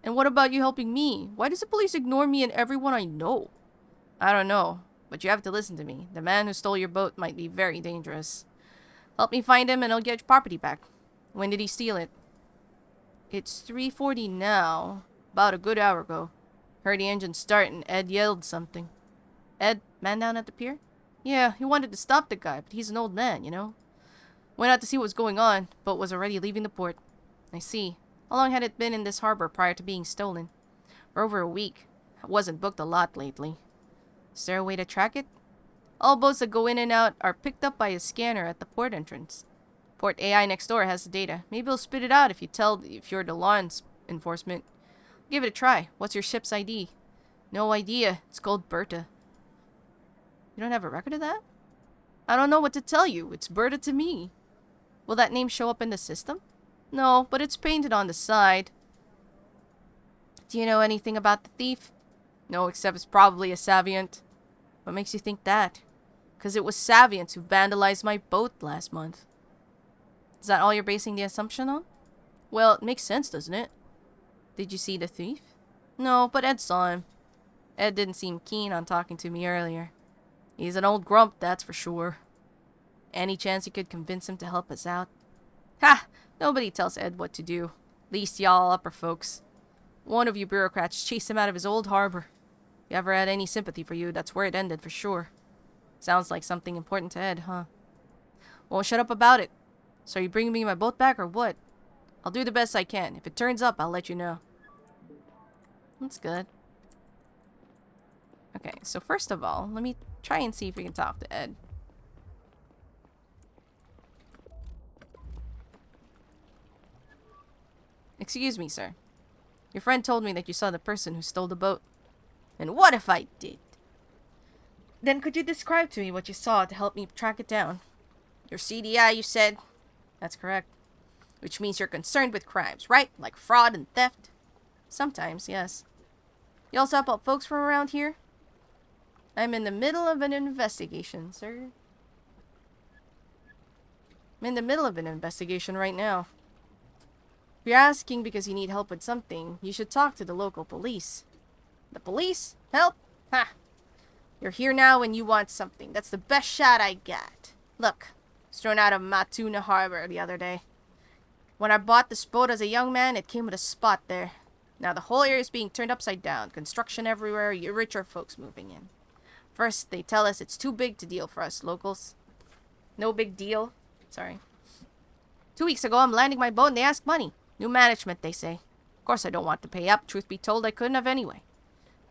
And what about you helping me? Why does the police ignore me and everyone I know? I don't know, but you have to listen to me. The man who stole your boat might be very dangerous. Help me find him and I'll get your property back. When did he steal it? It's 3:40 now. About a good hour ago. Heard the engine start and Ed yelled something. Ed? Man down at the pier? Yeah, he wanted to stop the guy, but he's an old man, you know? Went out to see what was going on, but was already leaving the port. I see. How long had it been in this harbor prior to being stolen? For over a week. I wasn't booked a lot lately. Is there a way to track it? All boats that go in and out are picked up by a scanner at the port entrance. Port AI next door has the data. Maybe it'll spit it out if you're the law enforcement. Give it a try. What's your ship's ID? No idea. It's called Berta. You don't have a record of that? I don't know what to tell you. It's Berta to me. Will that name show up in the system? No, but it's painted on the side. Do you know anything about the thief? No, except it's probably a Savient. What makes you think that? Because it was Saviants who vandalized my boat last month. Is that all you're basing the assumption on? Well, it makes sense, doesn't it? Did you see the thief? No, but Ed saw him. Ed didn't seem keen on talking to me earlier. He's an old grump, that's for sure. Any chance you could convince him to help us out? Ha! Nobody tells Ed what to do. Least y'all upper folks. One of you bureaucrats chased him out of his old harbor. If he ever had any sympathy for you, that's where it ended for sure. Sounds like something important to Ed, huh? Won't shut up about it. So are you bringing me my boat back or what? I'll do the best I can. If it turns up, I'll let you know. That's good. Okay, so first of all, let me try and see if we can talk to Ed. Excuse me, sir. Your friend told me that you saw the person who stole the boat. And what if I did? Then could you describe to me what you saw to help me track it down? Your CDI, you said? That's correct. Which means you're concerned with crimes, right? Like fraud and theft? Sometimes, yes. You also help out folks from around here? I'm in the middle of an investigation, sir. I'm in the middle of an investigation right now. If you're asking because you need help with something, you should talk to the local police. The police? Help? Ha! You're here now when you want something. That's the best shot I got. Look, I was thrown out of Matuna Harbor the other day. When I bought this boat as a young man, it came with a spot there. Now the whole area is being turned upside down. Construction everywhere, you richer folks moving in. First, they tell us it's too big to deal for us locals. No big deal. Sorry. 2 weeks ago, I'm landing my boat and they ask money. New management, they say. Of course, I don't want to pay up. Truth be told, I couldn't have anyway.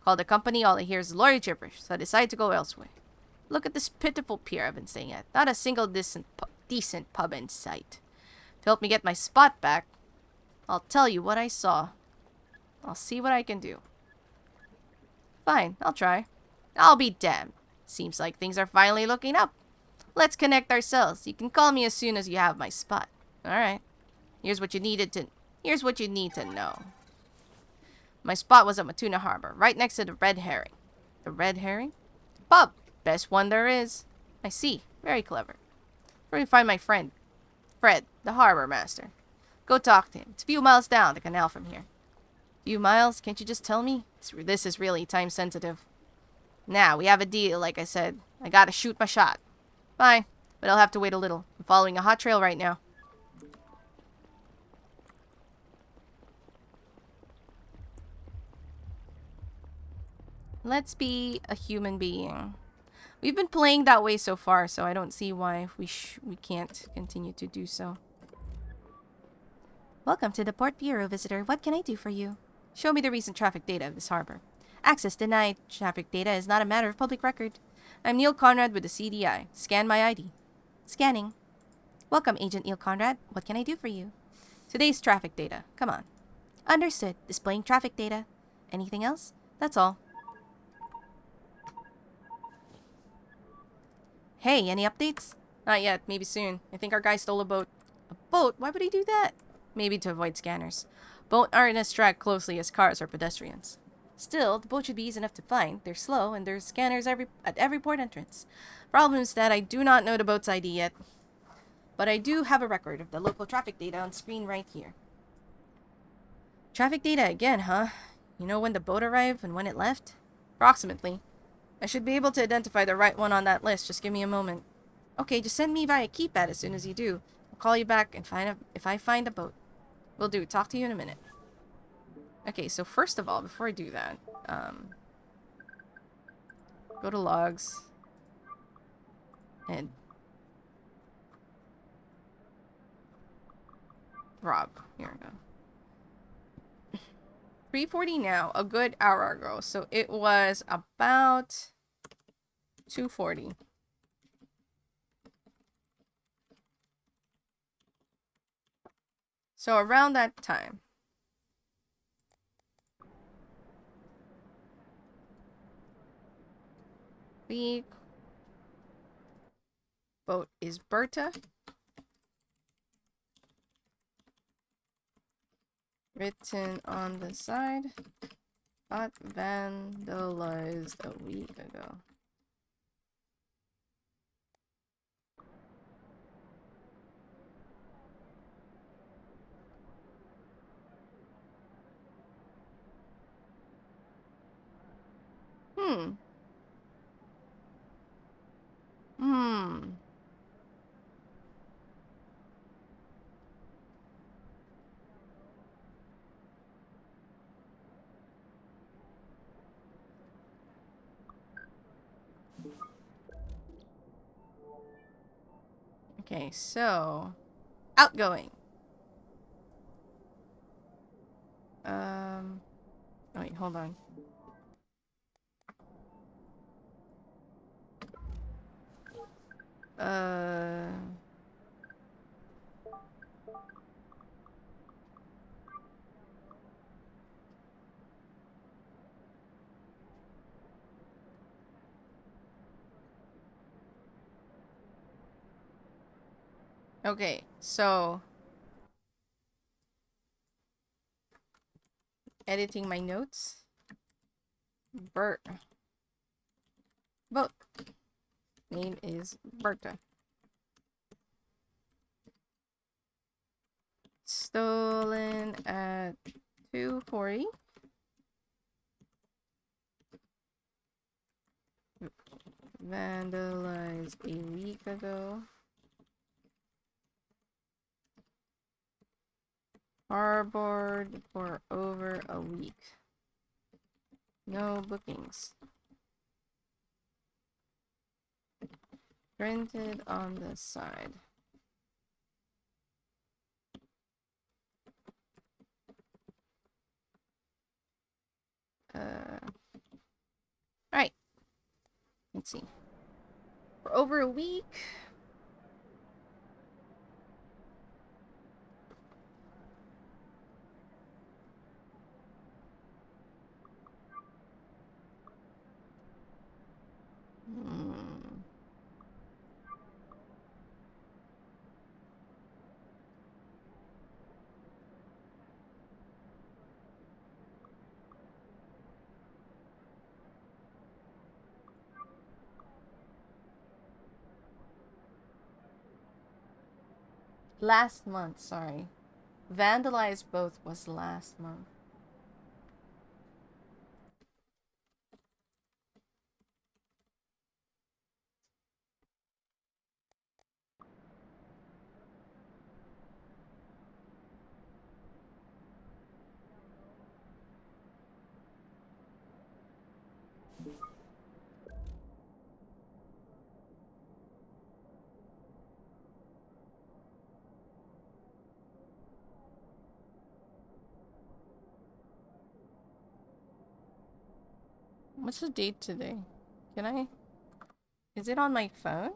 Called the company, all I hear is lawyer gibberish, so I decided to go elsewhere. Look at this pitiful pier I've been staying at. Not a single decent pub in sight. To help me get my spot back, I'll tell you what I saw. I'll see what I can do. Fine, I'll try. I'll be damned. Seems like things are finally looking up. Let's connect ourselves. You can call me as soon as you have my spot. Alright. Here's what you need to know. My spot was at Matuna Harbor, right next to the Red Herring. The Red Herring? Pub. Best one there is. I see. Very clever. Where do you find my friend? Fred, the harbor master. Go talk to him. It's a few miles down the canal from here. Few miles? Can't you just tell me? This is really time sensitive. Now, we have a deal, like I said. I gotta shoot my shot. Fine, but I'll have to wait a little. I'm following a hot trail right now. Let's be a human being. We've been playing that way so far, so I don't see why we can't continue to do so. Welcome to the Port Bureau, visitor. What can I do for you? Show me the recent traffic data of this harbor. Access denied. Traffic data is not a matter of public record. I'm Neil Conrad with the CDI. Scan my ID. Scanning. Welcome, Agent Neil Conrad. What can I do for you? Today's traffic data. Come on. Understood. Displaying traffic data. Anything else? That's all. Hey, any updates? Not yet. Maybe soon. I think our guy stole a boat. A boat? Why would he do that? Maybe to avoid scanners. Boats aren't as tracked closely as cars or pedestrians. Still, the boat should be easy enough to find. They're slow, and there's scanners at every port entrance. Problem is that I do not know the boat's ID yet. But I do have a record of the local traffic data on screen right here. Traffic data again, huh? You know when the boat arrived and when it left? Approximately. I should be able to identify the right one on that list. Just give me a moment. Okay, just send me via keypad as soon as you do. I'll call you back and if I find a boat. Will do. Talk to you in a minute. Okay, so first of all, before I do that, go to logs and Rob. Here we go. 3:40 now, a good hour ago. So it was about 2:40. So around that time. The boat is Berta. Written on the side. Got vandalized a week ago. Hmm. Okay, so outgoing. Oh wait, hold on. Uh Okay, so editing my notes. Bert. Boat. Name is Berta. Stolen at 2:40. Vandalized a week ago. Harbored for over a week. No bookings. Printed on the side. Alright. Let's see. For over a week. Last month, sorry. Vandalized both was last month. What's the date today? Can I? Is it on my phone?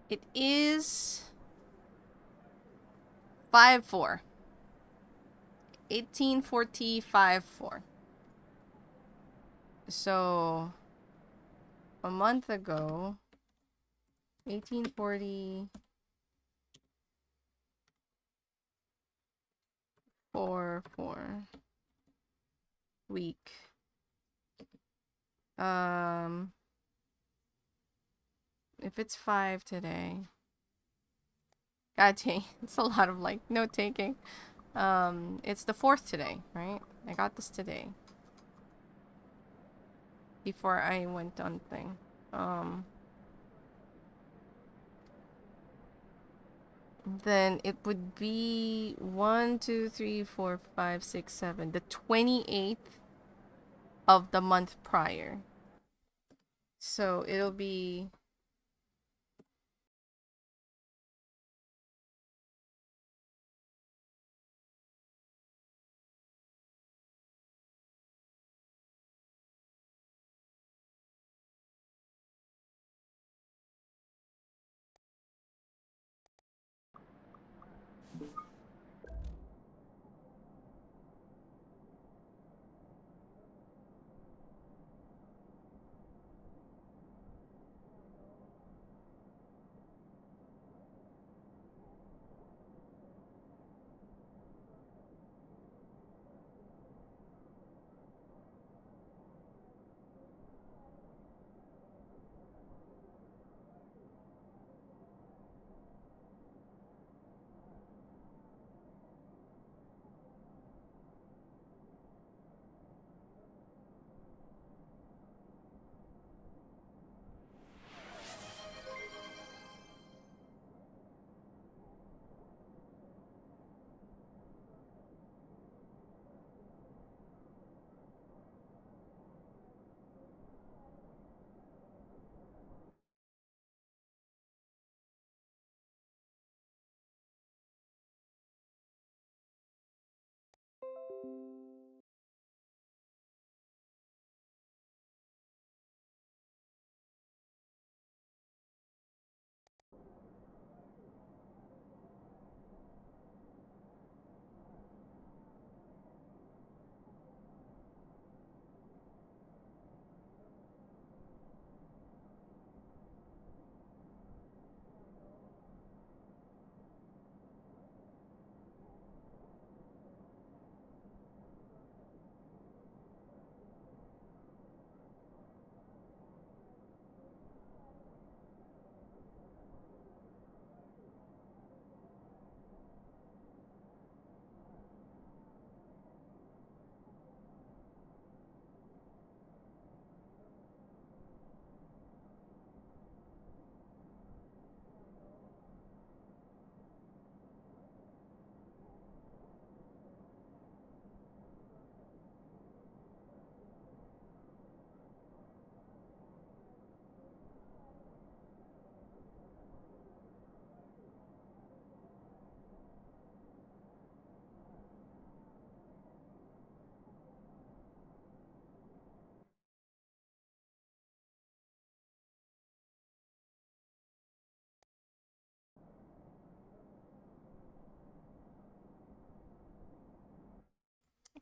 It is 5/4. 1845/4. So a month ago, 1844 week. If it's 5 today. God dang, it's a lot of like note taking. It's the 4th today, right? I got this today. Before I went on thing. Then it would be 1, 2, 3, 4, 5, 6, 7. The 28th of the month prior. So it'll be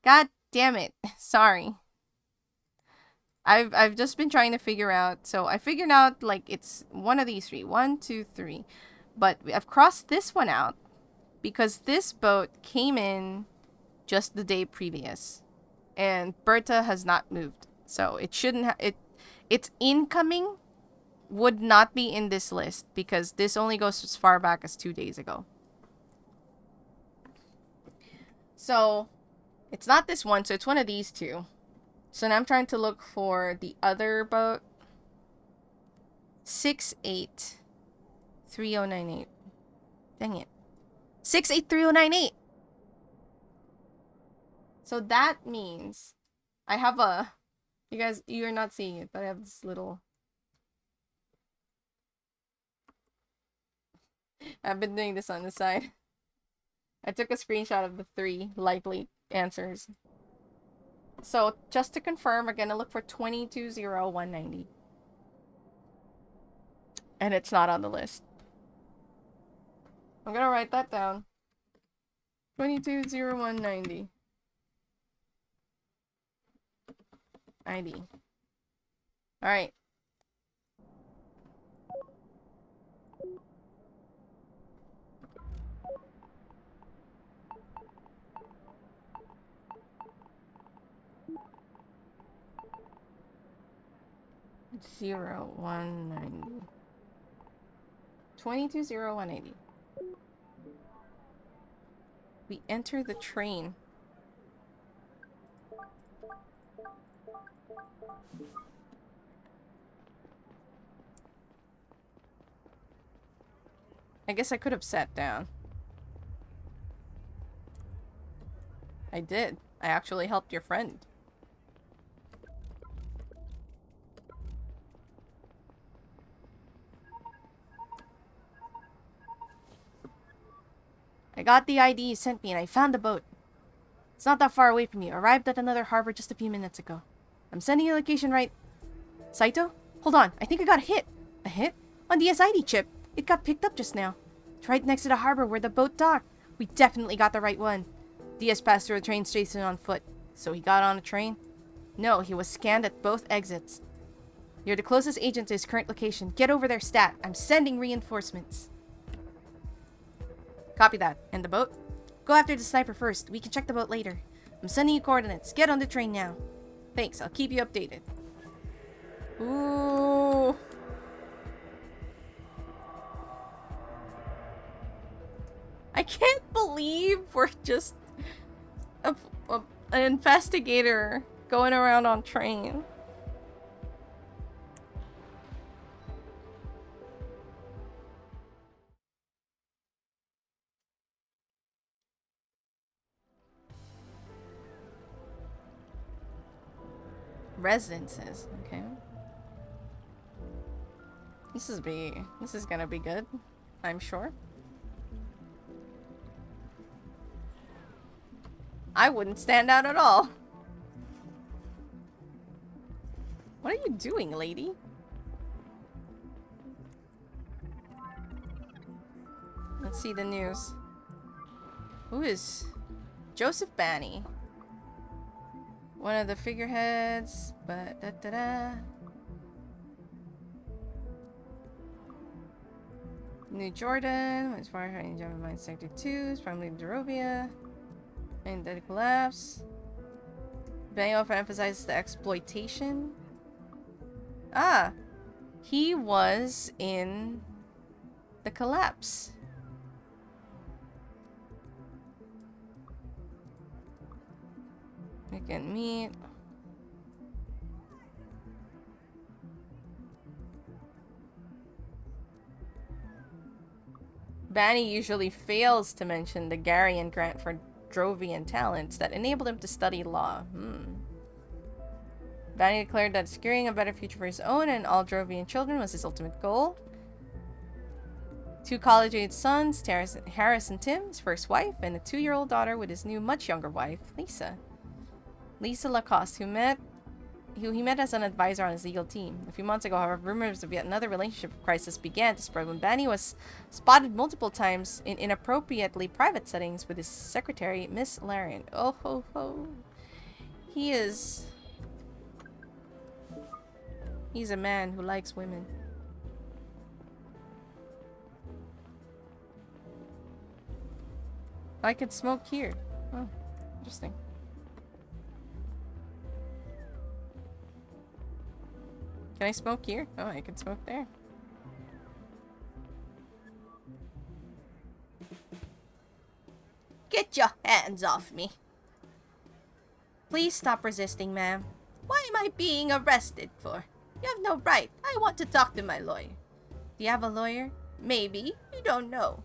God damn it. Sorry. I've just been trying to figure out. So I figured out like it's one of these three. 1, 2, 3. But I've crossed this one out because this boat came in just the day previous. And Berta has not moved. So it shouldn't its incoming would not be in this list because this only goes as far back as 2 days ago. So it's not this one, so it's one of these two. So now I'm trying to look for the other boat. 683098. Dang it. 683098. So that means I have a... You guys, you're not seeing it, but I have this little... I've been doing this on the side. I took a screenshot of the 3 likely answers. So, just to confirm, we're gonna look for 220190. And it's not on the list. I'm gonna write that down. 220190. ID. Alright. Zero 190. 220180. We enter the train. I guess I could have sat down. I did. I actually helped your friend. I got the ID you sent me and I found the boat. It's not that far away from you. Arrived at another harbor just a few minutes ago. I'm sending you a location right... Saito? Hold on. I think I got a hit. A hit? On the SID chip. It got picked up just now. It's right next to the harbor where the boat docked. We definitely got the right one. Diaz passed through a train station on foot. So he got on a train? No, he was scanned at both exits. You're the closest agent to his current location. Get over there, stat. I'm sending reinforcements. Copy that. And the boat? Go after the sniper first. We can check the boat later. I'm sending you coordinates. Get on the train now. Thanks. I'll keep you updated. Ooh. I can't believe we're just an investigator going around on train. Residences, okay. This is gonna be good, I'm sure. I wouldn't stand out at all. What are you doing, lady? Let's see the news. Who is Joseph Banny? One of the figureheads, but New Jordan, as far as in German Mine Sector 2, is primarily Darovia. And then collapse. Banny often emphasizes the exploitation. Ah! He was in the collapse. We can meet. Banny usually fails to mention the Garian grant for Drovian talents that enabled him to study law. Banny declared that securing a better future for his own and all Drovian children was his ultimate goal. 2 college-age sons, Harris and Tim, his first wife, and a 2-year-old daughter with his new, much younger wife, Lisa. Lisa Lacoste, who he met as an advisor on his legal team. A few months ago, however, rumors of yet another relationship crisis began to spread when Banny was spotted multiple times in inappropriately private settings with his secretary, Miss Larian. Oh ho ho. He's a man who likes women. I could smoke here. Oh, interesting. Can I smoke here? Oh, I can smoke there. Get your hands off me. Please stop resisting, ma'am. Why am I being arrested for? You have no right. I want to talk to my lawyer. Do you have a lawyer? Maybe. You don't know.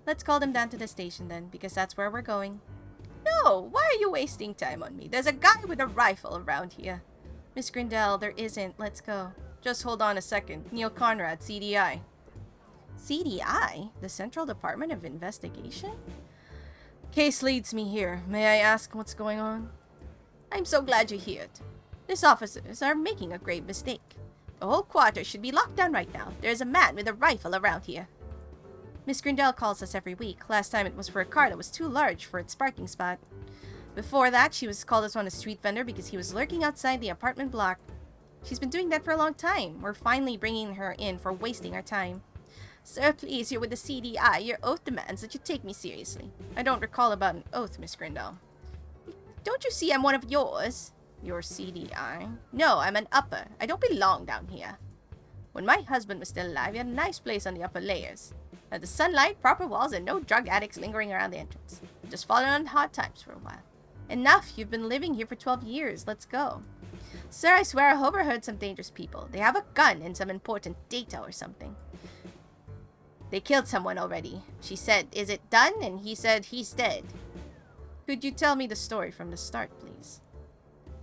Let's call them down to the station then, because that's where we're going. No, No, why are you wasting time on me? There's a guy with a rifle around here. Miss Grindel, there isn't. Let's go. Just hold on a second. Neil Conrad, CDI. CDI? The Central Department of Investigation? Case leads me here. May I ask what's going on? I'm so glad you're here. These officers are making a grave mistake. The whole quarter should be locked down right now. There's a man with a rifle around here. Miss Grindel calls us every week. Last time it was for a car that was too large for its parking spot. Before that, she was called us on a street vendor because he was lurking outside the apartment block. She's been doing that for a long time. We're finally bringing her in for wasting our time. Sir, please, you're with the CDI. Your oath demands that you take me seriously. I don't recall about an oath, Miss Grindel. Don't you see I'm one of yours? Your CDI? No, I'm an upper. I don't belong down here. When my husband was still alive, he had a nice place on the upper layers. Had the sunlight, proper walls, and no drug addicts lingering around the entrance. Just fallen on hard times for a while. Enough, you've been living here for 12 years. Let's go. Sir, I swear I've overheard some dangerous people. They have a gun and some important data or something. They killed someone already. She said, is it done? And he said, he's dead. Could you tell me the story from the start, please?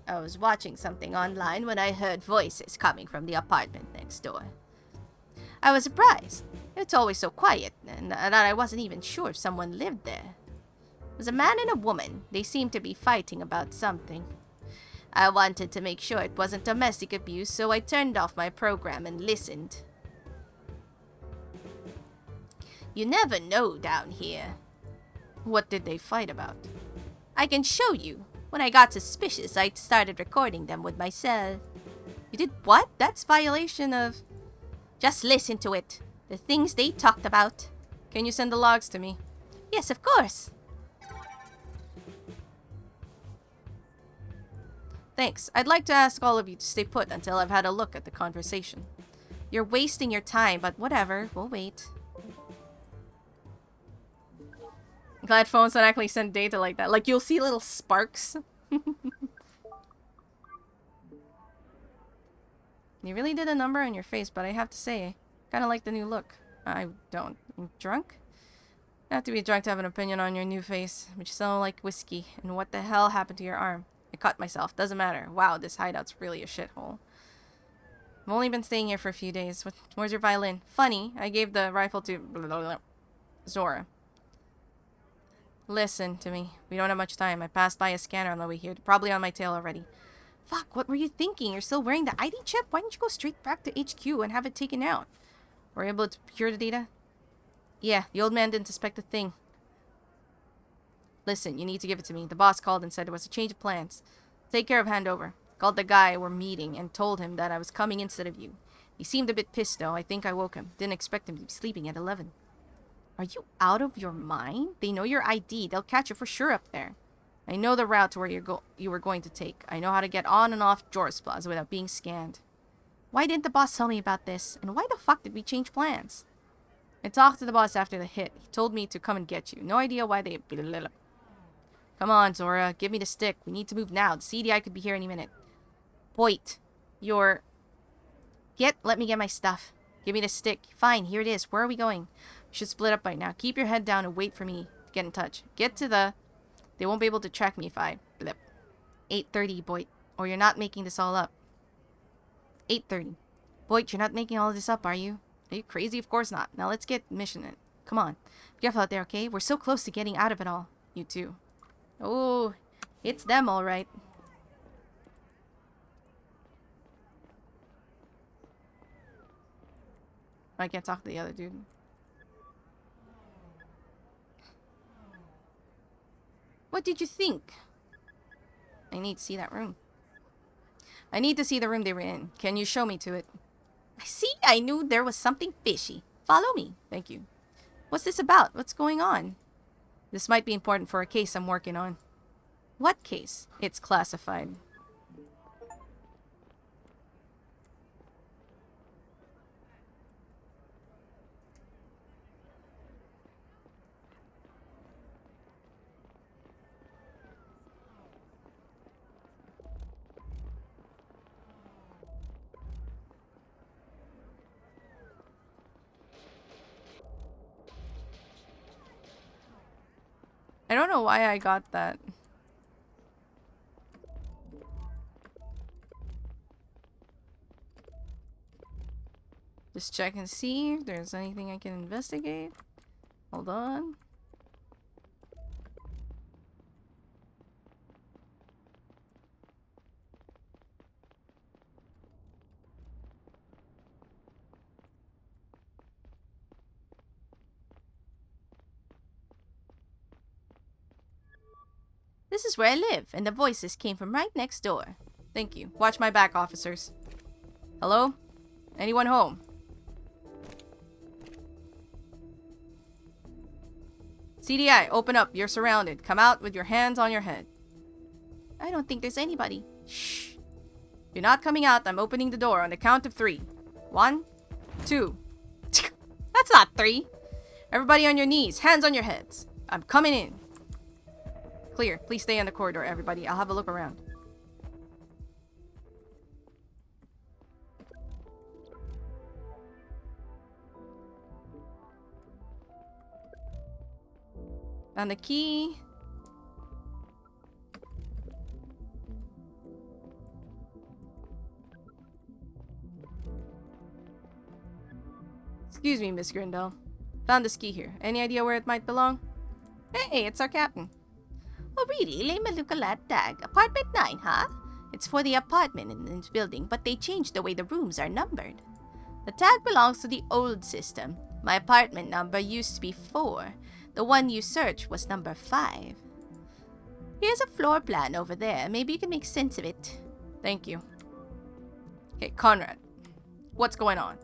I was watching something online when I heard voices coming from the apartment next door. I was surprised. It's always so quiet, and that I wasn't even sure if someone lived there. It was a man and a woman. They seemed to be fighting about something. I wanted to make sure it wasn't domestic abuse, so I turned off my program and listened. You never know down here. What did they fight about? I can show you. When I got suspicious, I started recording them with my cell. You did what? That's violation of... Just listen to it. The things they talked about. Can you send the logs to me? Yes, of course. Thanks. I'd like to ask all of you to stay put until I've had a look at the conversation. You're wasting your time, but whatever. We'll wait. Glad phones don't actually send data like that. Like, you'll see little sparks. You really did a number on your face, but I have to say, kind of like the new look. I don't. You drunk? You have to be drunk to have an opinion on your new face, but you smell like whiskey. And what the hell happened to your arm? I cut myself. Doesn't matter. Wow, this hideout's really a shithole. I've only been staying here for a few days. Where's your violin? Funny, I gave the rifle to Zora. Listen to me. We don't have much time. I passed by a scanner on the way here. Probably on my tail already. Fuck, what were you thinking? You're still wearing the ID chip? Why didn't you go straight back to HQ and have it taken out? Were you able to procure the data? Yeah, the old man didn't suspect a thing. Listen, you need to give it to me. The boss called and said there was a change of plans. Take care of handover. Called the guy we're meeting and told him that I was coming instead of you. He seemed a bit pissed though. I think I woke him. Didn't expect him to be sleeping at 11. Are you out of your mind? They know your ID. They'll catch you for sure up there. I know the route to where you were going to take. I know how to get on and off Jor's Plaza without being scanned. Why didn't the boss tell me about this? And why the fuck did we change plans? I talked to the boss after the hit. He told me to come and get you. No idea why they... Come on, Zora. Give me the stick. We need to move now. The CDI could be here any minute. Wait. Let me get my stuff. Give me the stick. Fine, here it is. Where are we going? We should split up by now. Keep your head down and wait for me to get in touch. Get to the... They won't be able to track me if I... 8:30, Boyd. Or you're not making this all up. 8:30. Boyd, you're not making all of this up, are you? Are you crazy? Of course not. Now let's get mission it. Come on. Be careful out there, okay? We're so close to getting out of it all. You too. Oh, it's them all right. I can't talk to the other dude. What did you think? I need to see that room. I need to see the room they were in. Can you show me to it? See, I knew there was something fishy. Follow me. Thank you. What's this about? What's going on? This might be important for a case I'm working on. What case? It's classified. I don't know why I got that. Just check and see if there's anything I can investigate. Hold on. This is where I live, and the voices came from right next door. Thank you. Watch my back, officers. Hello? Anyone home? CDI, open up. You're surrounded. Come out with your hands on your head. I don't think there's anybody. Shh. If you're not coming out, I'm opening the door on the count of 3. 1, 2. That's not 3. Everybody on your knees. Hands on your heads. I'm coming in. Clear. Please stay in the corridor, everybody. I'll have a look around. Found the key. Excuse me, Miss Grindel. Found this key here. Any idea where it might belong? Hey, it's our captain. Oh, really? Let me look at that tag. Apartment 9, huh? It's for the apartment in this building, but they changed the way the rooms are numbered. The tag belongs to the old system. My apartment number used to be 4. The one you searched was number 5. Here's a floor plan over there. Maybe you can make sense of it. Thank you. Hey, Conrad. What's going on?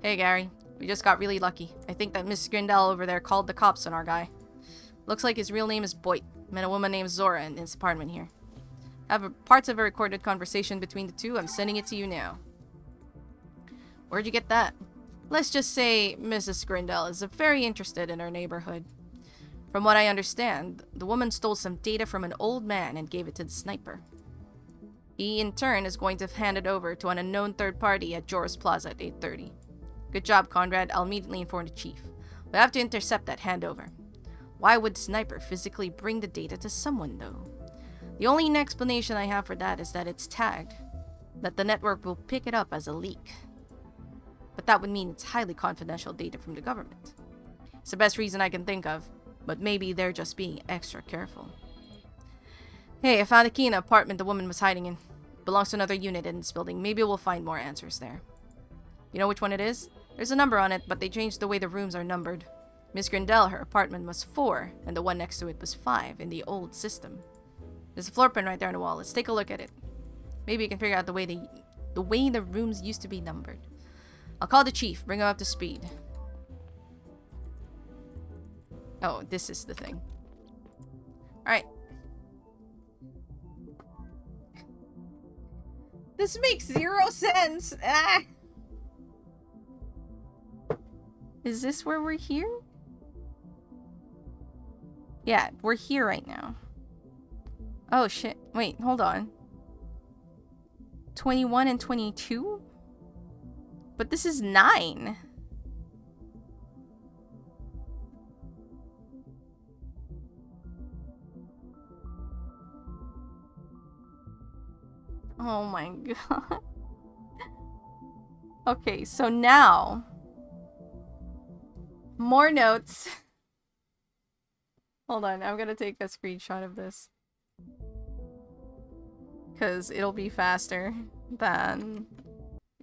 Hey, Gary. We just got really lucky. I think that Miss Grindel over there called the cops on our guy. Looks like his real name is Boyd. Met a woman named Zora in his apartment here. I have parts of a recorded conversation between the two. I'm sending it to you now. Where'd you get that? Let's just say Mrs. Grindel is very interested in our neighborhood. From what I understand, the woman stole some data from an old man and gave it to the sniper. He, in turn, is going to hand it over to an unknown third party at Joris Plaza at 8:30. Good job, Conrad. I'll immediately inform the chief. We have to intercept that handover. Why would the sniper physically bring the data to someone, though? The only explanation I have for that is that it's tagged, that the network will pick it up as a leak. But that would mean it's highly confidential data from the government. It's the best reason I can think of, but maybe they're just being extra careful. Hey, I found a key in the apartment the woman was hiding in. It belongs to another unit in this building. Maybe we'll find more answers there. You know which one it is? There's a number on it, but they changed the way the rooms are numbered. Miss Grindel, her apartment was 4, and the one next to it was 5 in the old system. There's a floor plan right there on the wall. Let's take a look at it. Maybe you can figure out the way the rooms used to be numbered. I'll call the chief, bring him up to speed. Oh, this is the thing. Alright. This makes 0 sense! Ah! Is this where we're here? Yeah, we're here right now. Oh shit. Wait, hold on. 21 and 22? But this is 9. Oh my god. Okay, so now more notes. Hold on, I'm gonna take a screenshot of this. Because it'll be faster than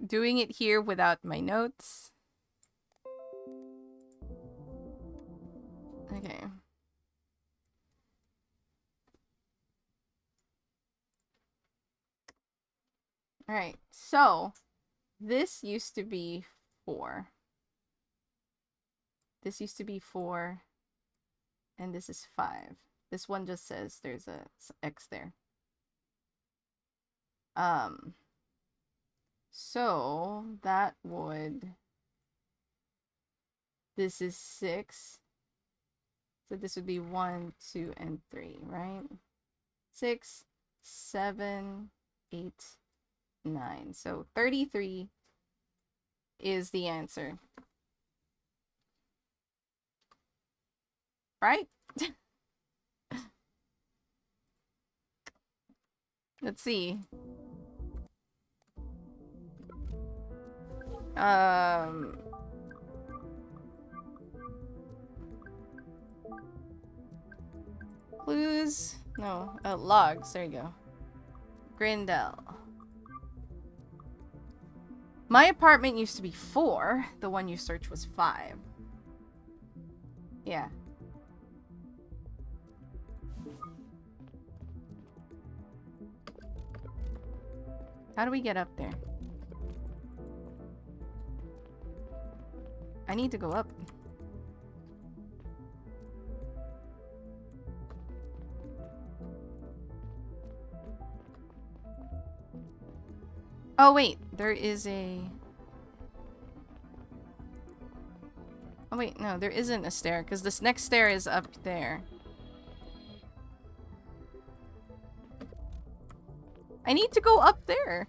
doing it here without my notes. Okay. Alright, so this used to be 4. This used to be 4. And this is 5. This one just says there's a X there. So that would... This is 6. So this would be 1, 2, and 3, right? 6, 7, 8, 9. So 33 is the answer. Right? Let's see. Um... Clues? No. Logs. There you go. Grindel. My apartment used to be 4. The one you searched was 5. Yeah. How do we get up there? I need to go up. Oh wait, there is a... Oh wait, no, there isn't a stair, because this next stair is up there. I need to go up there.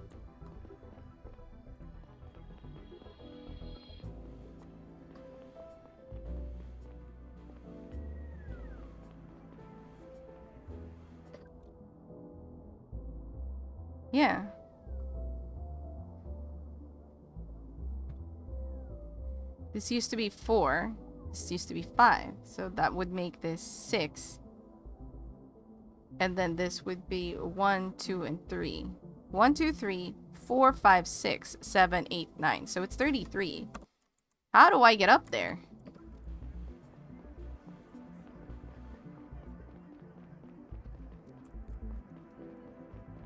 Yeah. This used to be 4. This used to be 5. So that would make this 6. And then this would be 1, 2, and 3. 1, 2, 3, 4, 5, 6, 7, 8, 9. So it's 33. How do I get up there?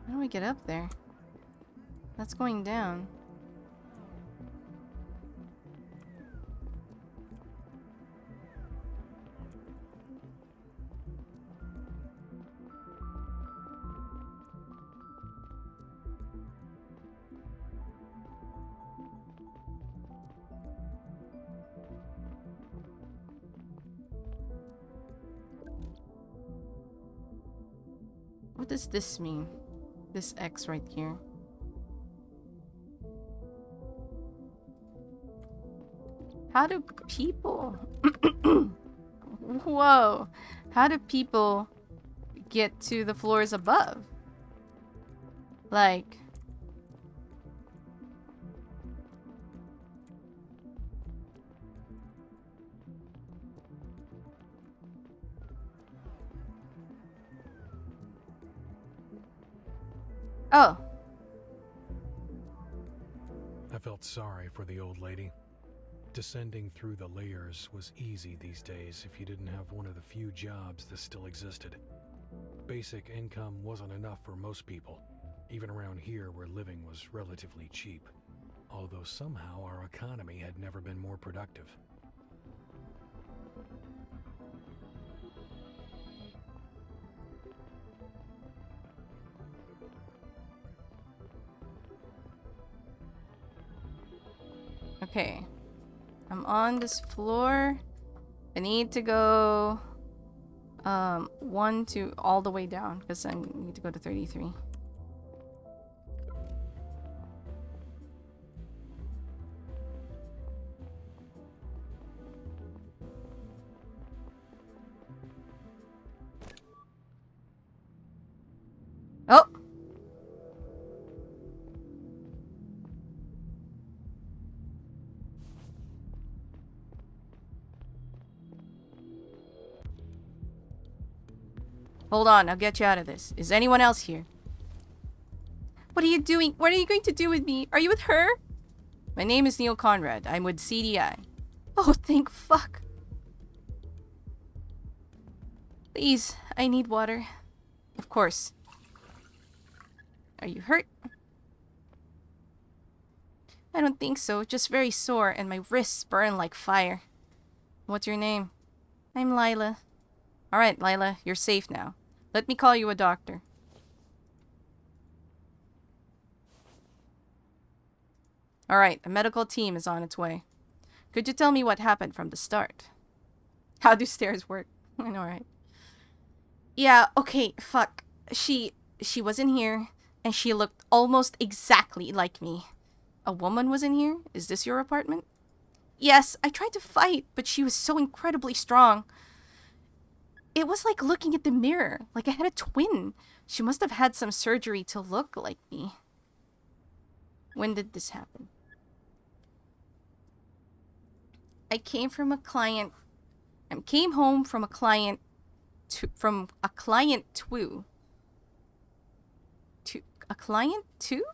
How do I get up there? That's going down. What does this mean? This X right here. How do people... Whoa. How do people get to the floors above? Like... Oh. I felt sorry for the old lady. Descending through the layers was easy these days if you didn't have one of the few jobs that still existed. Basic income wasn't enough for most people, even around here where living was relatively cheap. Although somehow our economy had never been more productive. Okay. I'm on this floor. I need to go 1, 2, all the way down because I need to go to 33. Oh! Hold on, I'll get you out of this. Is anyone else here? What are you doing? What are you going to do with me? Are you with her? My name is Neil Conrad. I'm with CDI. Oh, thank fuck. Please, I need water. Of course. Are you hurt? I don't think so. Just very sore and my wrists burn like fire. What's your name? I'm Lila. Alright, Lila, you're safe now. Let me call you a doctor. Alright, a medical team is on its way. Could you tell me what happened from the start? How do stairs work? I know, right? Yeah, okay, fuck. She was in here, and she looked almost exactly like me. A woman was in here? Is this your apartment? Yes, I tried to fight, but she was so incredibly strong. It was like looking at the mirror, like I had a twin. She must have had some surgery to look like me. When did this happen? I came from a client. I came home from a client. From a client to a client to.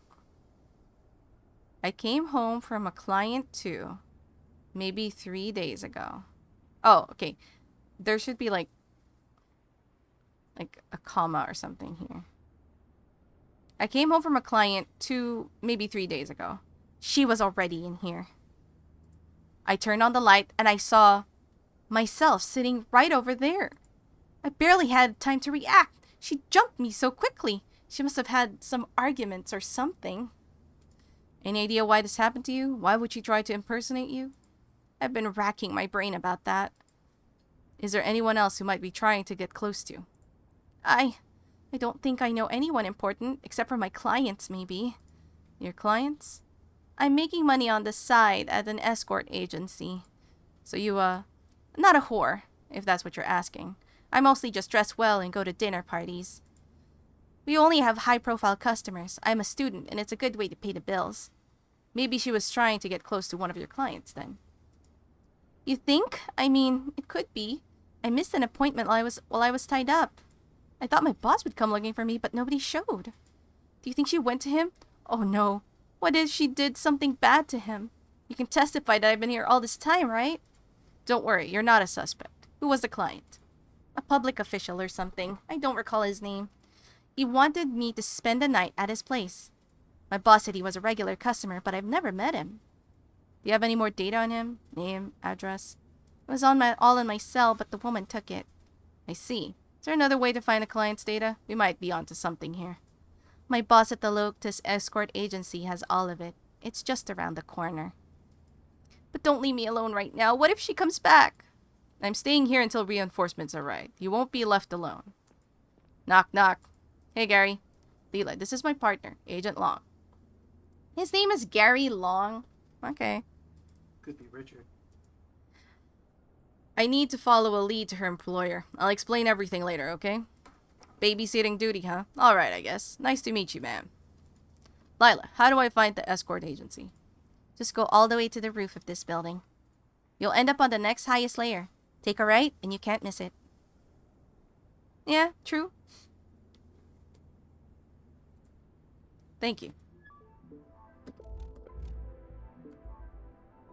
I came home from a client to. Maybe 3 days ago. Oh, okay. There should be like a comma or something here. I came home from a client to maybe 3 days ago. She was already in here. I turned on the light and I saw myself sitting right over there. I barely had time to react. She jumped me so quickly. She must have had some arguments or something. Any idea why this happened to you? Why would she try to impersonate you? I've been racking my brain about that. Is there anyone else who might be trying to get close to? I don't think I know anyone important, except for my clients, maybe. Your clients? I'm making money on the side at an escort agency. So you, not a whore, if that's what you're asking. I mostly just dress well and go to dinner parties. We only have high-profile customers. I'm a student, and it's a good way to pay the bills. Maybe she was trying to get close to one of your clients, then. You think? I mean, it could be. I missed an appointment while I was tied up. I thought my boss would come looking for me, but nobody showed. Do you think she went to him? Oh no. What if she did something bad to him? You can testify that I've been here all this time, right? Don't worry, you're not a suspect. Who was the client? A public official or something. I don't recall his name. He wanted me to spend the night at his place. My boss said he was a regular customer, but I've never met him. Do you have any more data on him? Name, address? It was all in my cell, but the woman took it. I see. Is there another way to find the client's data? We might be onto something here. My boss at the Lotus Escort Agency has all of it. It's just around the corner. But don't leave me alone right now. What if she comes back? I'm staying here until reinforcements arrive. You won't be left alone. Knock, knock. Hey, Gary. Leela, this is my partner, Agent Long. His name is Gary Long? Okay. Could be Richard. I need to follow a lead to her employer. I'll explain everything later, okay? Babysitting duty, huh? Alright, I guess. Nice to meet you, ma'am. Lila, how do I find the escort agency? Just go all the way to the roof of this building. You'll end up on the next highest layer. Take a right, and you can't miss it. Yeah, true. Thank you.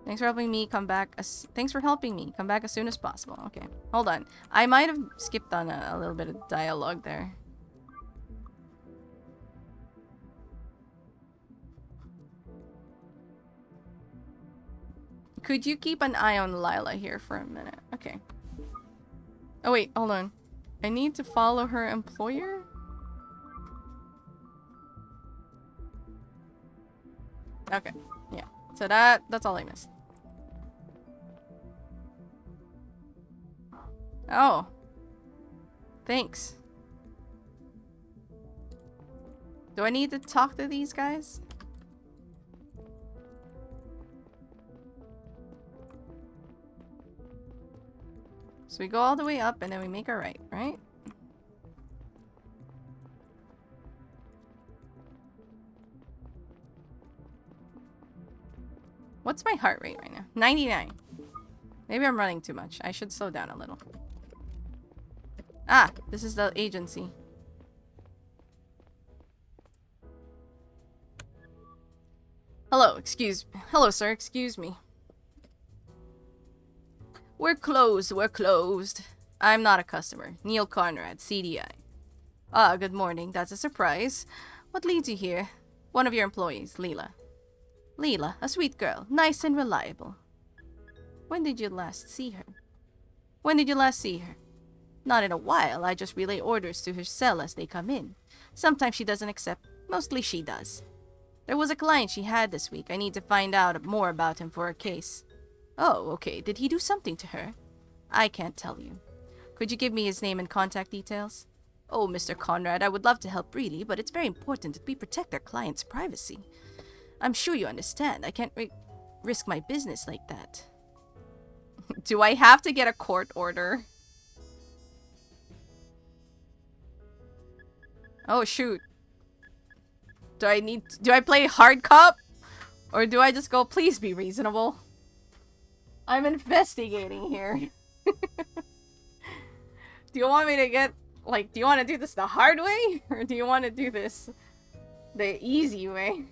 Thanks for helping me come back thanks for helping me come back as soon as possible. Okay, hold on. I might have skipped on a little bit of dialogue there. Could you keep an eye on Lila here for a minute? Okay. Oh wait, hold on. I need to follow her employer? Okay, yeah. So that's all I missed. Oh. Thanks. Do I need to talk to these guys? So we go all the way up and then we make a right, right? What's my heart rate right now? 99. Maybe I'm running too much. I should slow down a little. Ah, this is the agency. Hello, hello, sir, excuse me. We're closed. I'm not a customer. Neil Conrad, CDI. Ah, good morning. That's a surprise. What leads you here? One of your employees, Leela. Leela, a sweet girl, nice and reliable. When did you last see her? Not in a while. I just relay orders to her cell as they come in. Sometimes she doesn't accept. Mostly she does. There was a client she had this week. I need to find out more about him for a case. Oh, okay. Did he do something to her? I can't tell you. Could you give me his name and contact details? Oh, Mr. Conrad, I would love to help really, but it's very important that we protect our client's privacy. I'm sure you understand. I can't risk my business like that. Do I have to get a court order? Oh, shoot. Do I play hard cop? Or do I just go, please be reasonable? I'm investigating here. Do you want me to get, like, do you want to do this the hard way? Or do you want to do this the easy way?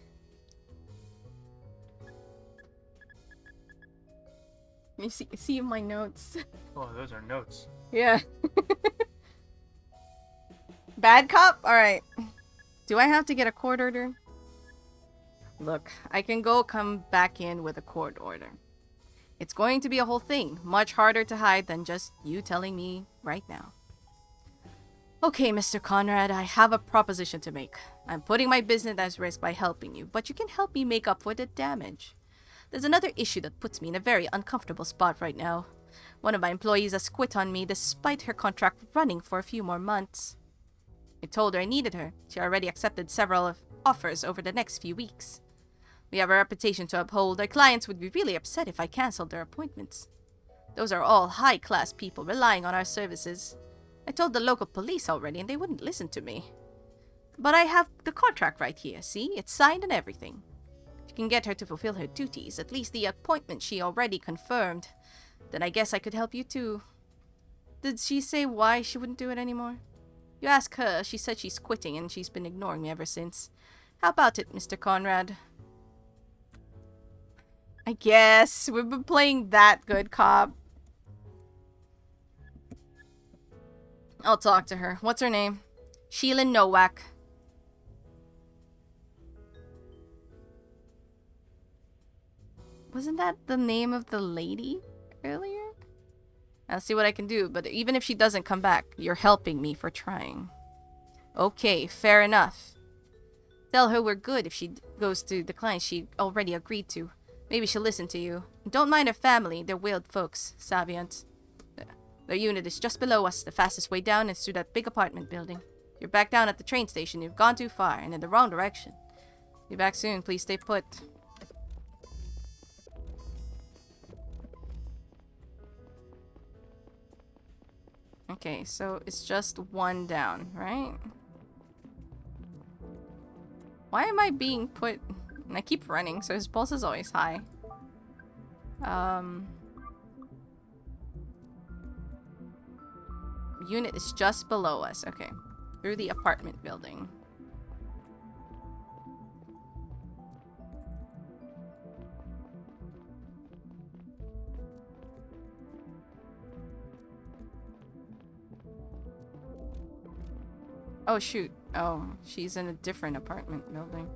You see my notes. Oh, those are notes. Yeah. Bad cop? Alright. Do I have to get a court order? Look, I can come back in with a court order. It's going to be a whole thing. Much harder to hide than just you telling me right now. Okay, Mr. Conrad, I have a proposition to make. I'm putting my business at risk by helping you, but you can help me make up for the damage. There's another issue that puts me in a very uncomfortable spot right now. One of my employees has quit on me despite her contract running for a few more months. I told her I needed her. She already accepted several offers over the next few weeks. We have a reputation to uphold. Our clients would be really upset if I canceled their appointments. Those are all high-class people relying on our services. I told the local police already and they wouldn't listen to me. But I have the contract right here, see? It's signed and everything. If you can get her to fulfill her duties, at least the appointment she already confirmed, then I guess I could help you too. Did she say why she wouldn't do it anymore? You ask her, she said she's quitting and she's been ignoring me ever since. How about it, Mr. Conrad? I guess we've been playing that good cop. I'll talk to her. What's her name? Sheila Nowak. Wasn't that the name of the lady earlier? I'll see what I can do, but even if she doesn't come back, you're helping me for trying. Okay, fair enough. Tell her we're good if she goes to the client she already agreed to. Maybe she'll listen to you. Don't mind her family, they're wild folks, Saviant. Their unit is just below us. The fastest way down is through that big apartment building. You're back down at the train station. You've gone too far and in the wrong direction. Be back soon. Please stay put. Okay, so it's just one down, right? Why am I being put... And I keep running, so his pulse is always high. Unit is just below us. Okay. Through the apartment building. Oh, shoot. Oh, she's in a different apartment building.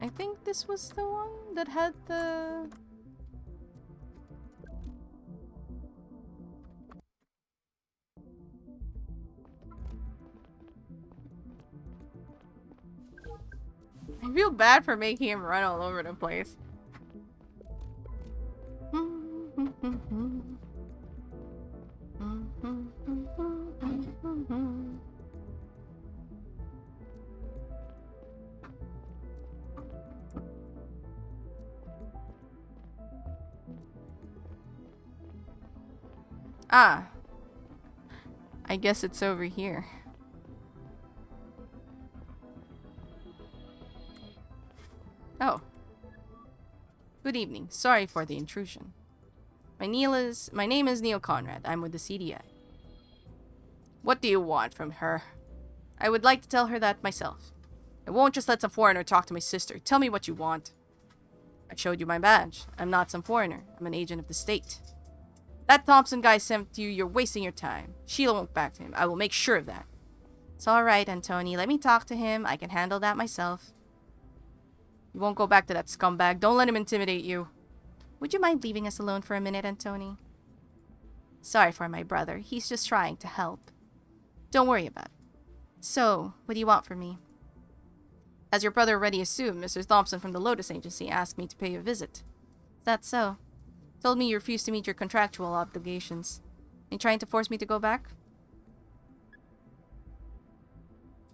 I think this was the one that had the... I feel bad for making him run all over the place. Ah. I guess it's over here. Oh. Good evening. Sorry for the intrusion. My name is Neil Conrad. I'm with the CDI. What do you want from her? I would like to tell her that myself. I won't just let some foreigner talk to my sister. Tell me what you want. I showed you my badge. I'm not some foreigner. I'm an agent of the state. That Thompson guy sent you. You're wasting your time. Sheila won't back to him. I will make sure of that. It's alright, Antoni. Let me talk to him. I can handle that myself. You won't go back to that scumbag. Don't let him intimidate you. Would you mind leaving us alone for a minute, Antoni? Sorry for my brother. He's just trying to help. Don't worry about it. So, what do you want from me? As your brother already assumed, Mr. Thompson from the Lotus Agency asked me to pay you a visit. Is that so? Told me you refused to meet your contractual obligations. Are you trying to force me to go back?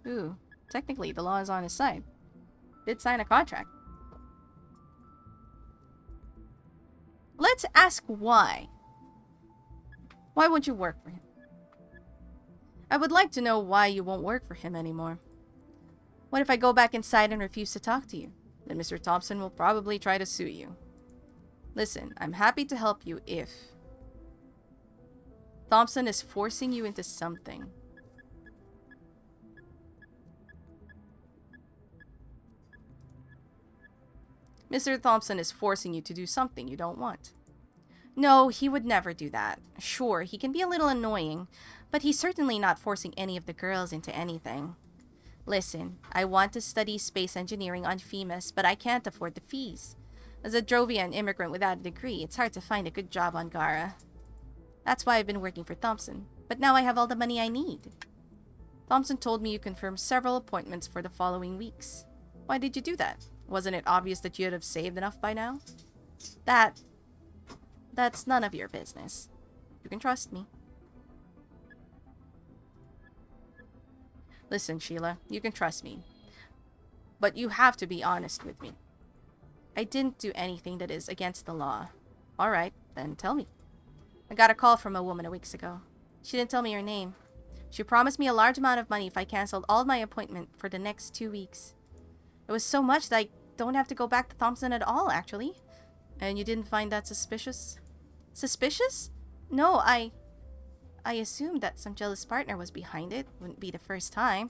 Ooh, technically the law is on his side. Did sign a contract. Let's ask why. Why won't you work for him? I would like to know why you won't work for him anymore. What if I go back inside and refuse to talk to you? Then Mr. Thompson will probably try to sue you. Listen, I'm happy to help you if Thompson is forcing you into something. Mr. Thompson is forcing you to do something you don't want. No, he would never do that. Sure, he can be a little annoying, but he's certainly not forcing any of the girls into anything. Listen, I want to study space engineering on FEMAS, but I can't afford the fees. As a Drovian immigrant without a degree, it's hard to find a good job on Gara. That's why I've been working for Thompson, but now I have all the money I need. Thompson told me you confirmed several appointments for the following weeks. Why did you do that? Wasn't it obvious that you'd have saved enough by now? That's none of your business. You can trust me. Listen, Sheila, you can trust me. But you have to be honest with me. I didn't do anything that is against the law. Alright, then tell me. I got a call from a woman a week ago. She didn't tell me her name. She promised me a large amount of money if I canceled all my appointment for the next 2 weeks. It was so much that I don't have to go back to Thompson at all, actually. And you didn't find that suspicious? Suspicious? No, I assumed that some jealous partner was behind it. Wouldn't be the first time.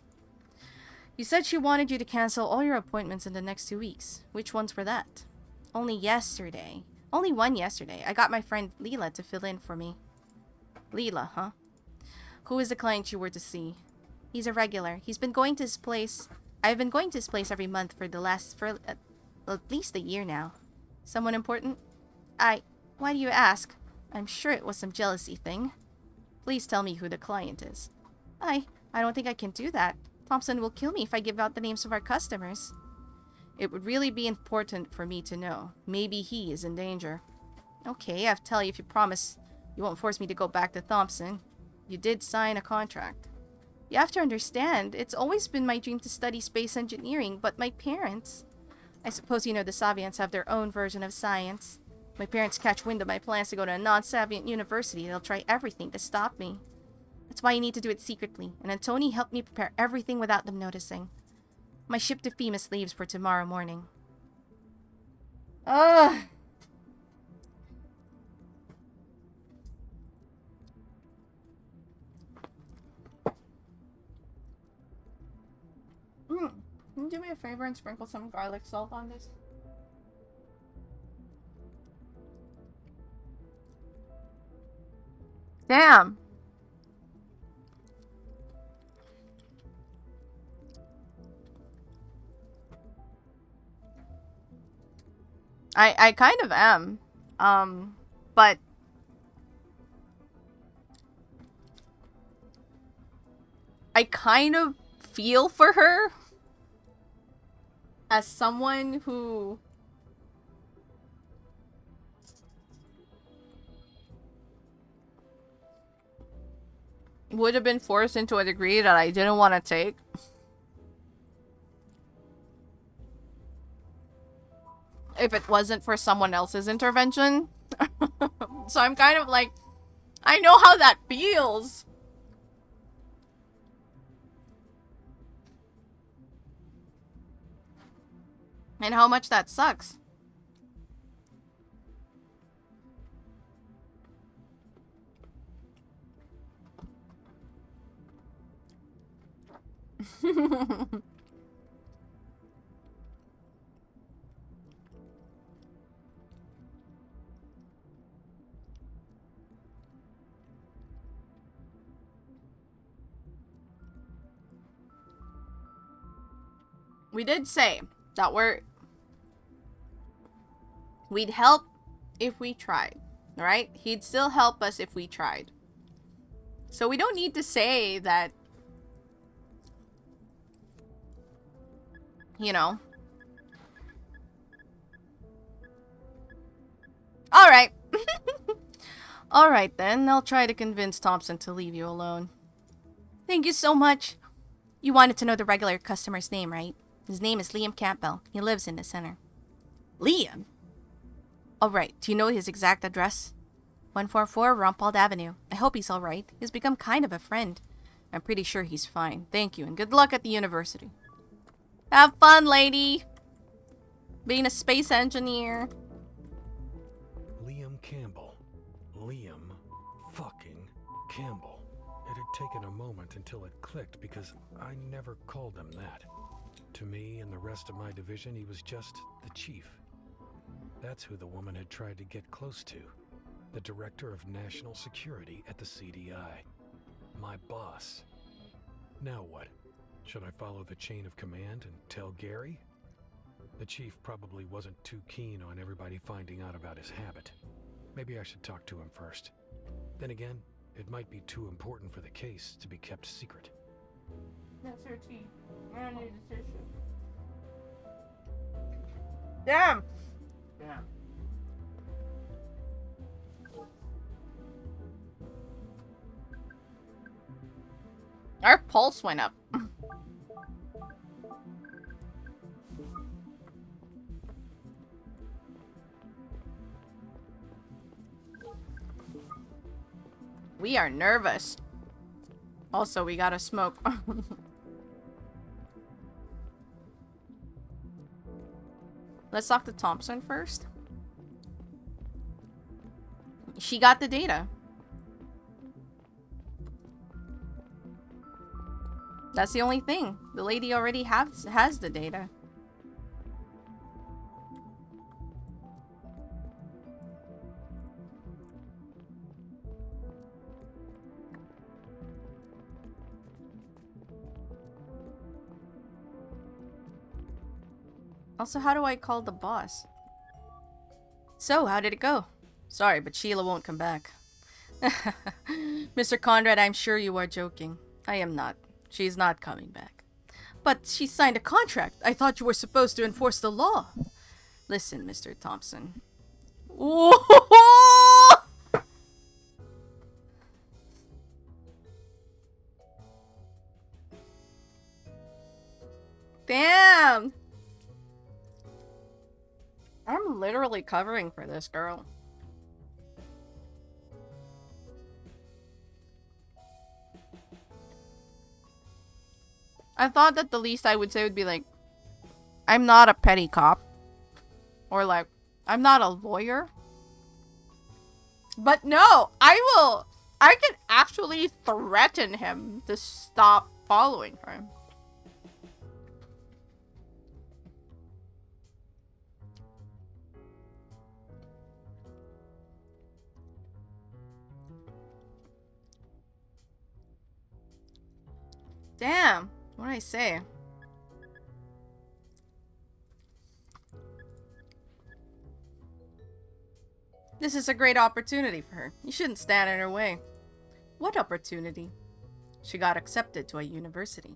You said she wanted you to cancel all your appointments in the next 2 weeks. Which ones were that? Only yesterday. Only one yesterday. I got my friend Leela to fill in for me. Leela, huh? Who is the client you were to see? He's a regular. He's been going to his place. I've been going to his place every month for at least a year now. Someone important? Why do you ask? I'm sure it was some jealousy thing. Please tell me who the client is. I don't think I can do that. Thompson will kill me if I give out the names of our customers. It would really be important for me to know. Maybe he is in danger. Okay, I'll tell you if you promise you won't force me to go back to Thompson. You did sign a contract. You have to understand, it's always been my dream to study space engineering, but my parents... I suppose you know the Savians have their own version of science. My parents catch wind of my plans to go to a non-Savient university. They'll try everything to stop me. That's why you need to do it secretly, and Antoni helped me prepare everything without them noticing. My ship to FEMAS leaves for tomorrow morning. Ugh! Can you do me a favor and sprinkle some garlic salt on this? Damn! I kind of am. But I kind of feel for her as someone who would have been forced into a degree that I didn't want to take. If it wasn't for someone else's intervention. So I'm kind of like, I know how that feels. And how much that sucks. We did say that we'd help if we tried, right? He'd still help us if we tried. So we don't need to say that, you know. Alright. Alright then, I'll try to convince Thompson to leave you alone. Thank you so much. You wanted to know the regular customer's name, right? His name is Liam Campbell. He lives in the center. Liam? Alright, do you know his exact address? 144 Rumpald Avenue. I hope he's alright. He's become kind of a friend. I'm pretty sure he's fine. Thank you, and good luck at the university. Have fun, lady! Being a space engineer. Liam Campbell. Liam fucking Campbell. It had taken a moment until it clicked because I never called him that. To me and the rest of my division, he was just the chief. That's who the woman had tried to get close to. The director of national security at the CDI. My boss. Now what? Should I follow the chain of command and tell Gary? The chief probably wasn't too keen on everybody finding out about his habit. Maybe I should talk to him first. Then again, it might be too important for the case to be kept secret. That's your tea. I need a tissue. Damn! Damn. Our pulse went up. We are nervous. Also, we gotta smoke. Let's talk to Thompson first. She got the data. That's the only thing. The lady already has the data. Also, how do I call the boss? So, how did it go? Sorry, but Sheila won't come back. Mr. Conrad, I'm sure you are joking. I am not. She's not coming back. But she signed a contract. I thought you were supposed to enforce the law. Listen, Mr. Thompson. Damn! I'm literally covering for this girl. I thought that the least I would say would be like, I'm not a petty cop. Or like, I'm not a lawyer. But no, I can actually threaten him to stop following her. Damn, what did I say? This is a great opportunity for her. You shouldn't stand in her way. What opportunity? She got accepted to a university.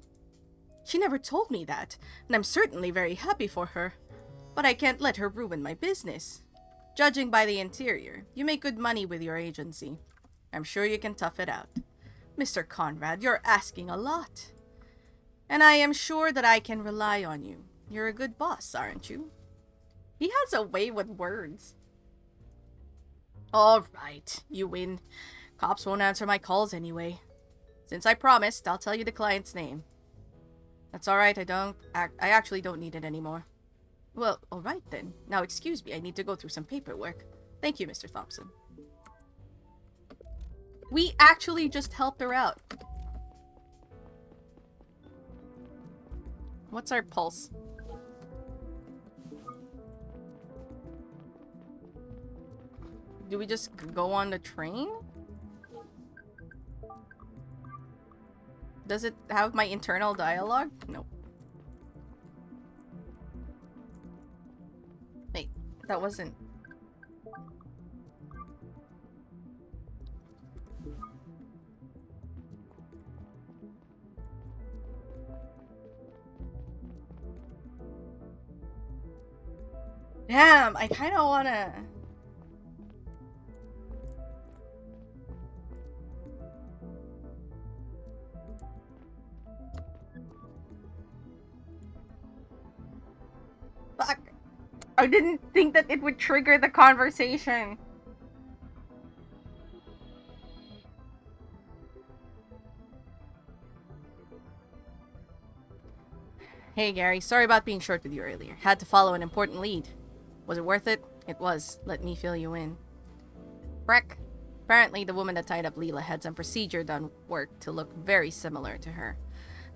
She never told me that, and I'm certainly very happy for her. But I can't let her ruin my business. Judging by the interior, you make good money with your agency. I'm sure you can tough it out. Mr. Conrad, you're asking a lot. And I am sure that I can rely on you. You're a good boss, aren't you? He has a way with words. All right, you win. Cops won't answer my calls anyway. Since I promised, I'll tell you the client's name. That's all right, I actually don't need it anymore. Well, all right then. Now excuse me, I need to go through some paperwork. Thank you, Mr. Thompson. We actually just helped her out. What's our pulse? Do we just go on the train? Does it have my internal dialogue? Nope. Wait, that wasn't... Damn, I kind of want to... Fuck. I didn't think that it would trigger the conversation. Hey Gary, sorry about being short with you earlier. Had to follow an important lead. Was it worth it? It was. Let me fill you in. Freck. Apparently the woman that tied up Leela had some procedure done work to look very similar to her.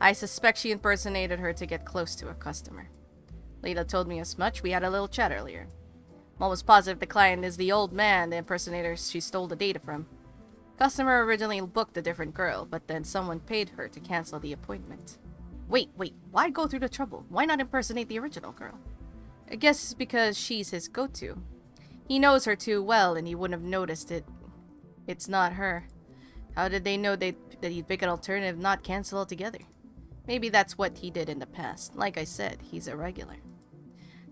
I suspect she impersonated her to get close to a customer. Leela told me as much. We had a little chat earlier. I'm almost positive the client is the old man, the impersonator she stole the data from. Customer originally booked a different girl, but then someone paid her to cancel the appointment. Wait, why go through the trouble? Why not impersonate the original girl? I guess it's because she's his go-to. He knows her too well and he wouldn't have noticed it. It's not her. How did they know that he'd pick an alternative, not cancel altogether? Maybe that's what he did in the past. Like I said, he's a regular.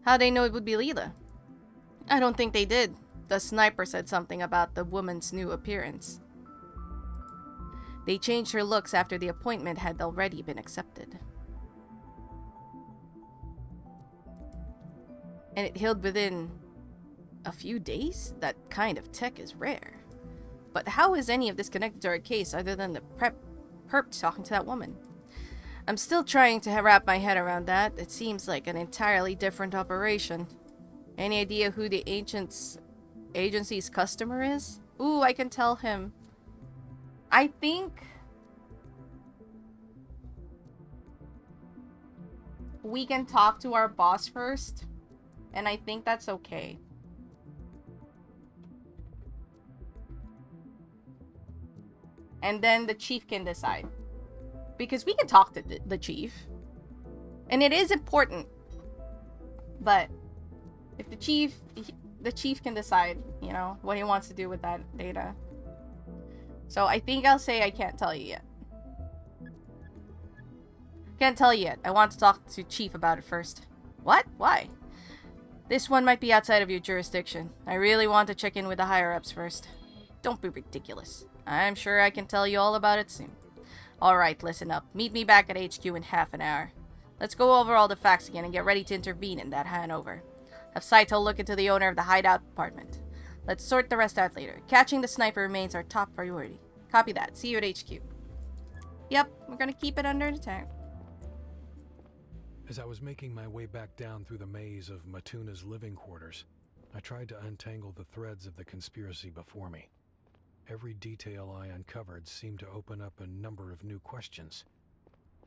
How'd they know it would be Leela? I don't think they did. The sniper said something about the woman's new appearance. They changed her looks after the appointment had already been accepted. And it healed within a few days? That kind of tech is rare. But how is any of this connected to our case other than the perp talking to that woman? I'm still trying to wrap my head around that. It seems like an entirely different operation. Any idea who the agency's customer is? Ooh, I can tell him. I think we can talk to our boss first, and I think that's okay. And then the chief can decide. Because we can talk to the chief. And it is important. But if the chief can decide, you know, what he wants to do with that data. So I think I'll say I can't tell you yet. Can't tell you yet. I want to talk to Chief about it first. What? Why? This one might be outside of your jurisdiction. I really want to check in with the higher-ups first. Don't be ridiculous. I'm sure I can tell you all about it soon. Alright, listen up. Meet me back at HQ in half an hour. Let's go over all the facts again and get ready to intervene in that handover. Have Saito look into the owner of the hideout apartment. Let's sort the rest out later. Catching the sniper remains our top priority. Copy that. See you at HQ. Yep, we're gonna keep it under the tent. As I was making my way back down through the maze of Matuna's living quarters, I tried to untangle the threads of the conspiracy before me. Every detail I uncovered seemed to open up a number of new questions.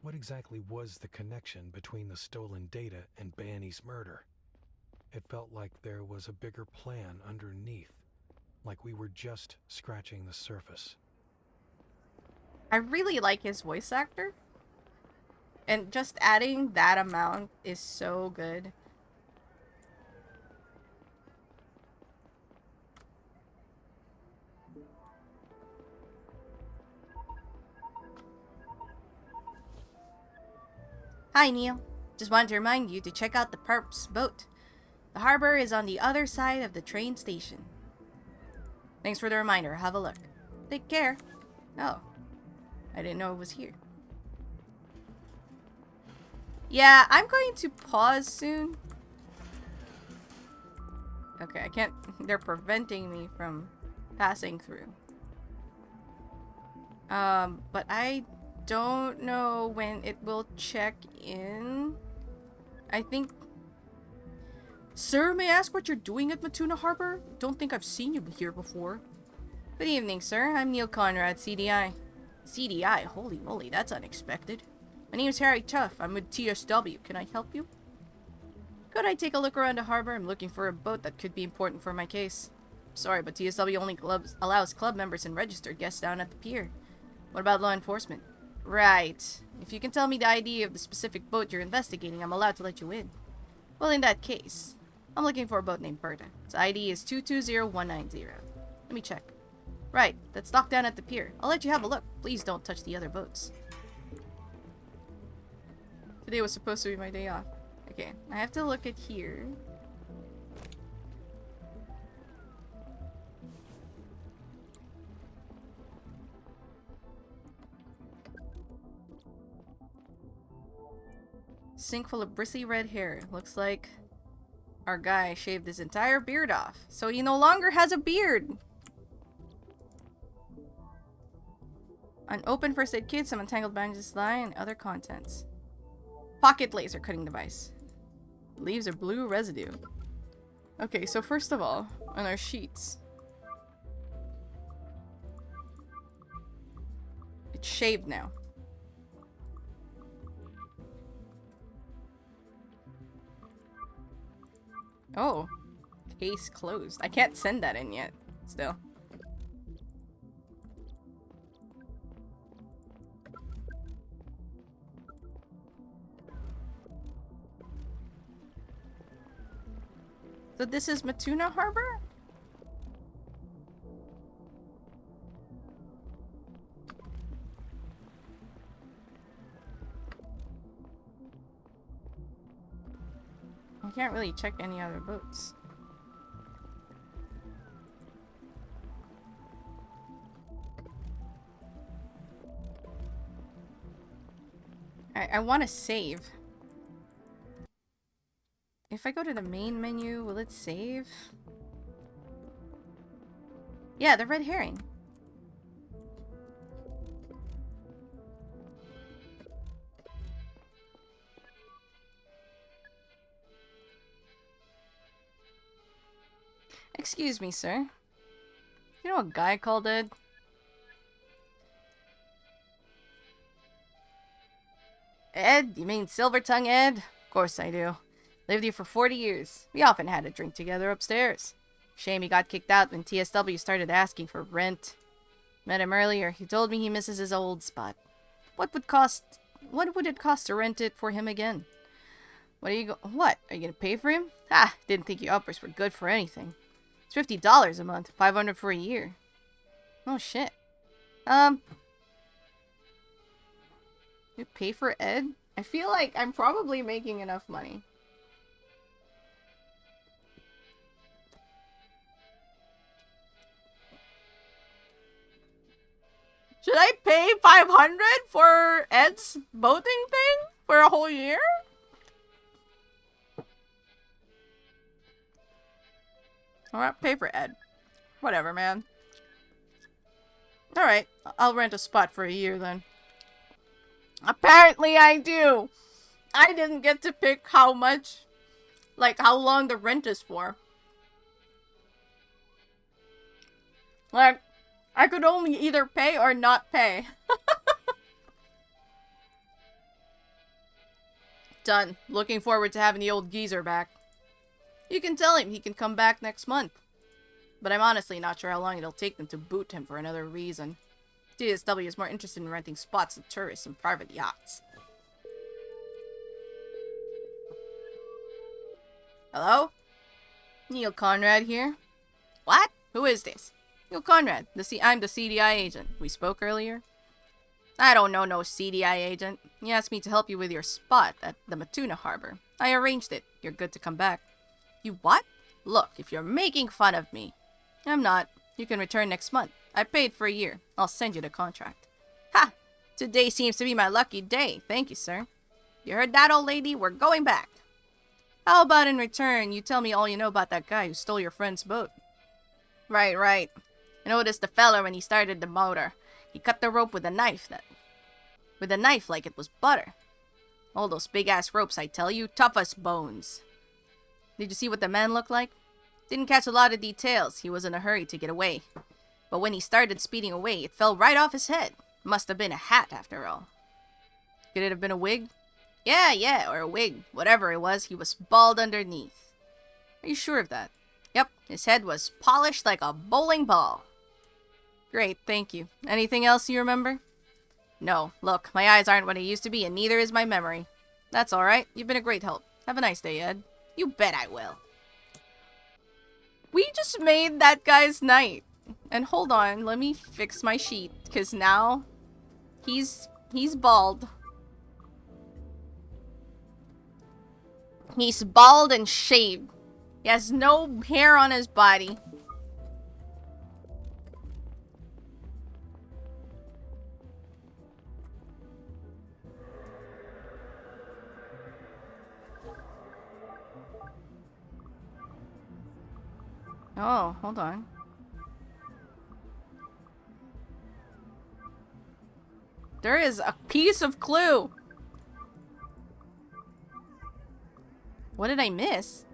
What exactly was the connection between the stolen data and Banny's murder? It felt like there was a bigger plan underneath, like we were just scratching the surface. I really like his voice actor. And just adding that amount is so good. Hi, Neil. Just wanted to remind you to check out the perp's boat. The harbor is on the other side of the train station. Thanks for the reminder. Have a look. Take care. Oh. I didn't know it was here. Yeah, I'm going to pause soon. Okay, I can't... They're preventing me from passing through. But I don't know when it will check in. I think... Sir, may I ask what you're doing at Matuna Harbor? Don't think I've seen you here before. Good evening, sir. I'm Neil Conrad, CDI. CDI? Holy moly, that's unexpected. My name is Harry Tuff. I'm with TSW. Can I help you? Could I take a look around the harbor? I'm looking for a boat that could be important for my case. Sorry, but TSW only allows club members and registered guests down at the pier. What about law enforcement? Right. If you can tell me the ID of the specific boat you're investigating, I'm allowed to let you in. Well, in that case, I'm looking for a boat named Berta. Its ID is 220190. Let me check. Right, that's docked down at the pier. I'll let you have a look. Please don't touch the other boats. Today was supposed to be my day off. Okay, I have to look at here. Sink full of bristly red hair. Looks like our guy shaved his entire beard off. So he no longer has a beard. An open first aid kit, some untangled bandages lie, and other contents. Pocket laser cutting device. Leaves a blue residue. Okay, so first of all, on our sheets. It's shaved now. Oh. Case closed. I can't send that in yet. Still. So this is Lacuna Harbor? I can't really check any other boats. I want to save. If I go to the main menu, will it save? Yeah, the red herring. Excuse me, sir. You know a guy called Ed? Ed? You mean Silver Tongue Ed? Of course I do. Lived here for 40 years. We often had a drink together upstairs. Shame he got kicked out when TSW started asking for rent. Met him earlier. He told me he misses his old spot. What would it cost to rent it for him again? What? Are you gonna pay for him? Ha! Didn't think you uppers were good for anything. It's $50 a month, $500 for a year. Oh shit. You pay for Ed? I feel like I'm probably making enough money. Should I pay $500 for Ed's boating thing for a whole year? Alright, pay for Ed. Whatever, man. Alright, I'll rent a spot for a year then. Apparently I do! I didn't get to pick how much, like how long the rent is for. Like, I could only either pay or not pay. Done. Looking forward to having the old geezer back. You can tell him he can come back next month. But I'm honestly not sure how long it'll take them to boot him for another reason. TSW is more interested in renting spots to tourists and private yachts. Hello? Neil Conrad here. What? Who is this? Neil Conrad. I'm the CDI agent. We spoke earlier. I don't know no CDI agent. He asked me to help you with your spot at the Lacuna Harbor. I arranged it. You're good to come back. You what? Look, if you're making fun of me. I'm not. You can return next month. I paid for a year. I'll send you the contract. Ha! Today seems to be my lucky day. Thank you, sir. You heard that, old lady? We're going back. How about in return, you tell me all you know about that guy who stole your friend's boat? Right. I noticed the fella when he started the motor. He cut the rope with a knife like it was butter. All those big-ass ropes, I tell you, tough as bones. Did you see what the man looked like? Didn't catch a lot of details. He was in a hurry to get away. But when he started speeding away, it fell right off his head. Must have been a hat, after all. Could it have been a wig? Yeah, or a wig. Whatever it was, he was bald underneath. Are you sure of that? Yep, his head was polished like a bowling ball. Great, thank you. Anything else you remember? No, look, my eyes aren't what they used to be, and neither is my memory. That's alright. You've been a great help. Have a nice day, Ed. You bet I will. We just made that guy's night. And hold on, let me fix my sheet, because now he's bald. He's bald and shaved. He has no hair on his body. Oh, hold on. There is a piece of clue. What did I miss?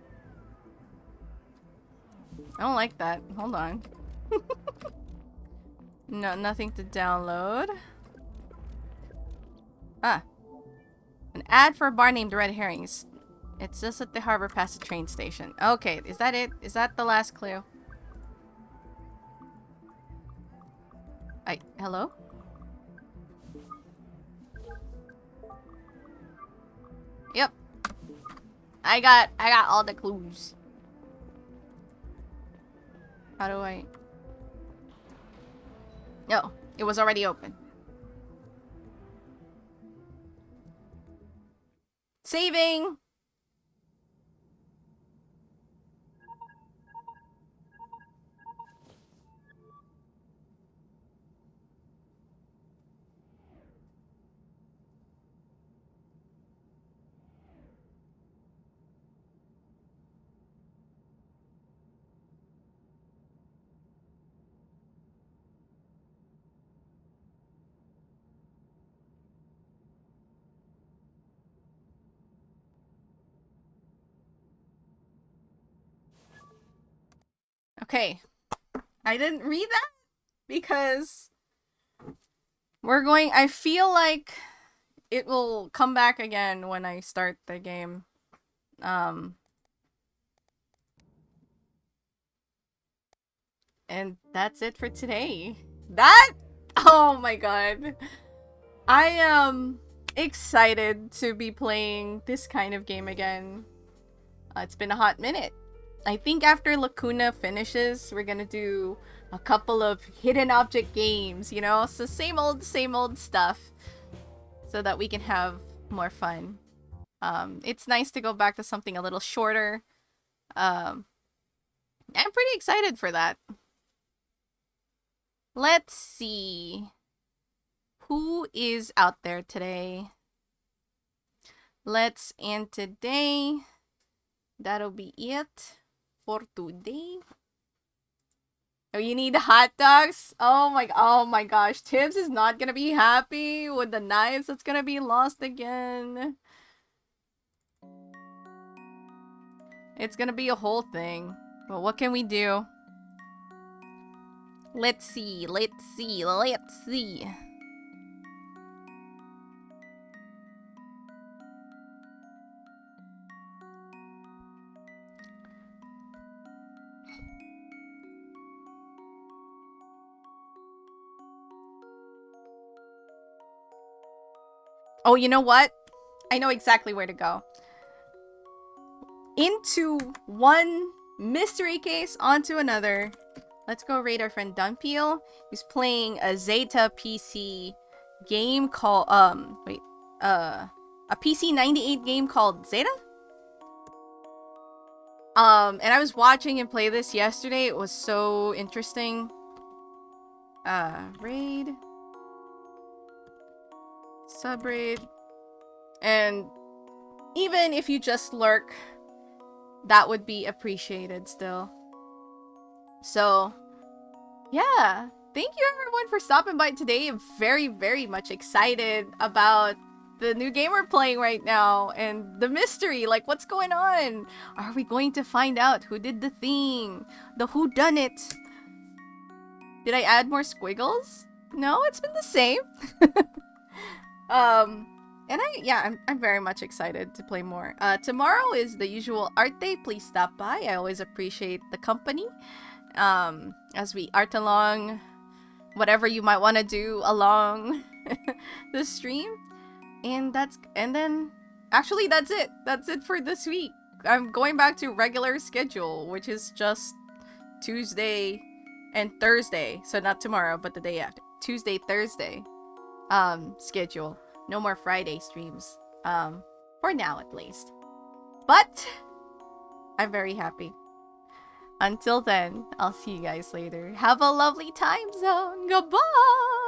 I don't like that. Hold on. No, nothing to download. Ah. An ad for a bar named Red Herrings. It's just at the Harbor past the train station. Okay, is that it? Is that the last clue? Hello? Yep. I got all the clues. How do I... No, it was already open. Saving! Okay. I didn't read that because I feel like it will come back again when I start the game. And that's it for today. Oh my god. I am excited to be playing this kind of game again. It's been a hot minute. I think after Lacuna finishes, we're gonna do a couple of hidden object games, you know? So same old stuff. So that we can have more fun. It's nice to go back to something a little shorter. I'm pretty excited for that. Let's see. Who is out there today? And today, that'll be it for today. Oh, you need hot dogs? Oh my gosh. Tibbs is not gonna be happy with the knives. It's gonna be lost again. It's gonna be a whole thing. But what can we do? Let's see. Oh, you know what? I know exactly where to go. Into one mystery case, onto another. Let's go raid our friend Dunpeel, who's playing a Zeta PC game called, a PC 98 game called Zeta? And I was watching him play this yesterday. It was so interesting. Raid. Subraid. And even if you just lurk, that would be appreciated still. So, yeah. Thank you everyone for stopping by today. I'm very, very much excited about the new game we're playing right now and the mystery. Like, what's going on? Are we going to find out who did the thing? The whodunit? Did I add more squiggles? No, it's been the same. And I'm very much excited to play more. Tomorrow is the usual art day. Please stop by. I always appreciate the company. As we art along whatever you might want to do along the stream. And then actually that's it. That's it for this week. I'm going back to regular schedule, which is just Tuesday and Thursday. So not tomorrow, but the day after. Tuesday, Thursday schedule. No more Friday streams. For now at least. But I'm very happy. Until then, I'll see you guys later. Have a lovely time zone. Goodbye!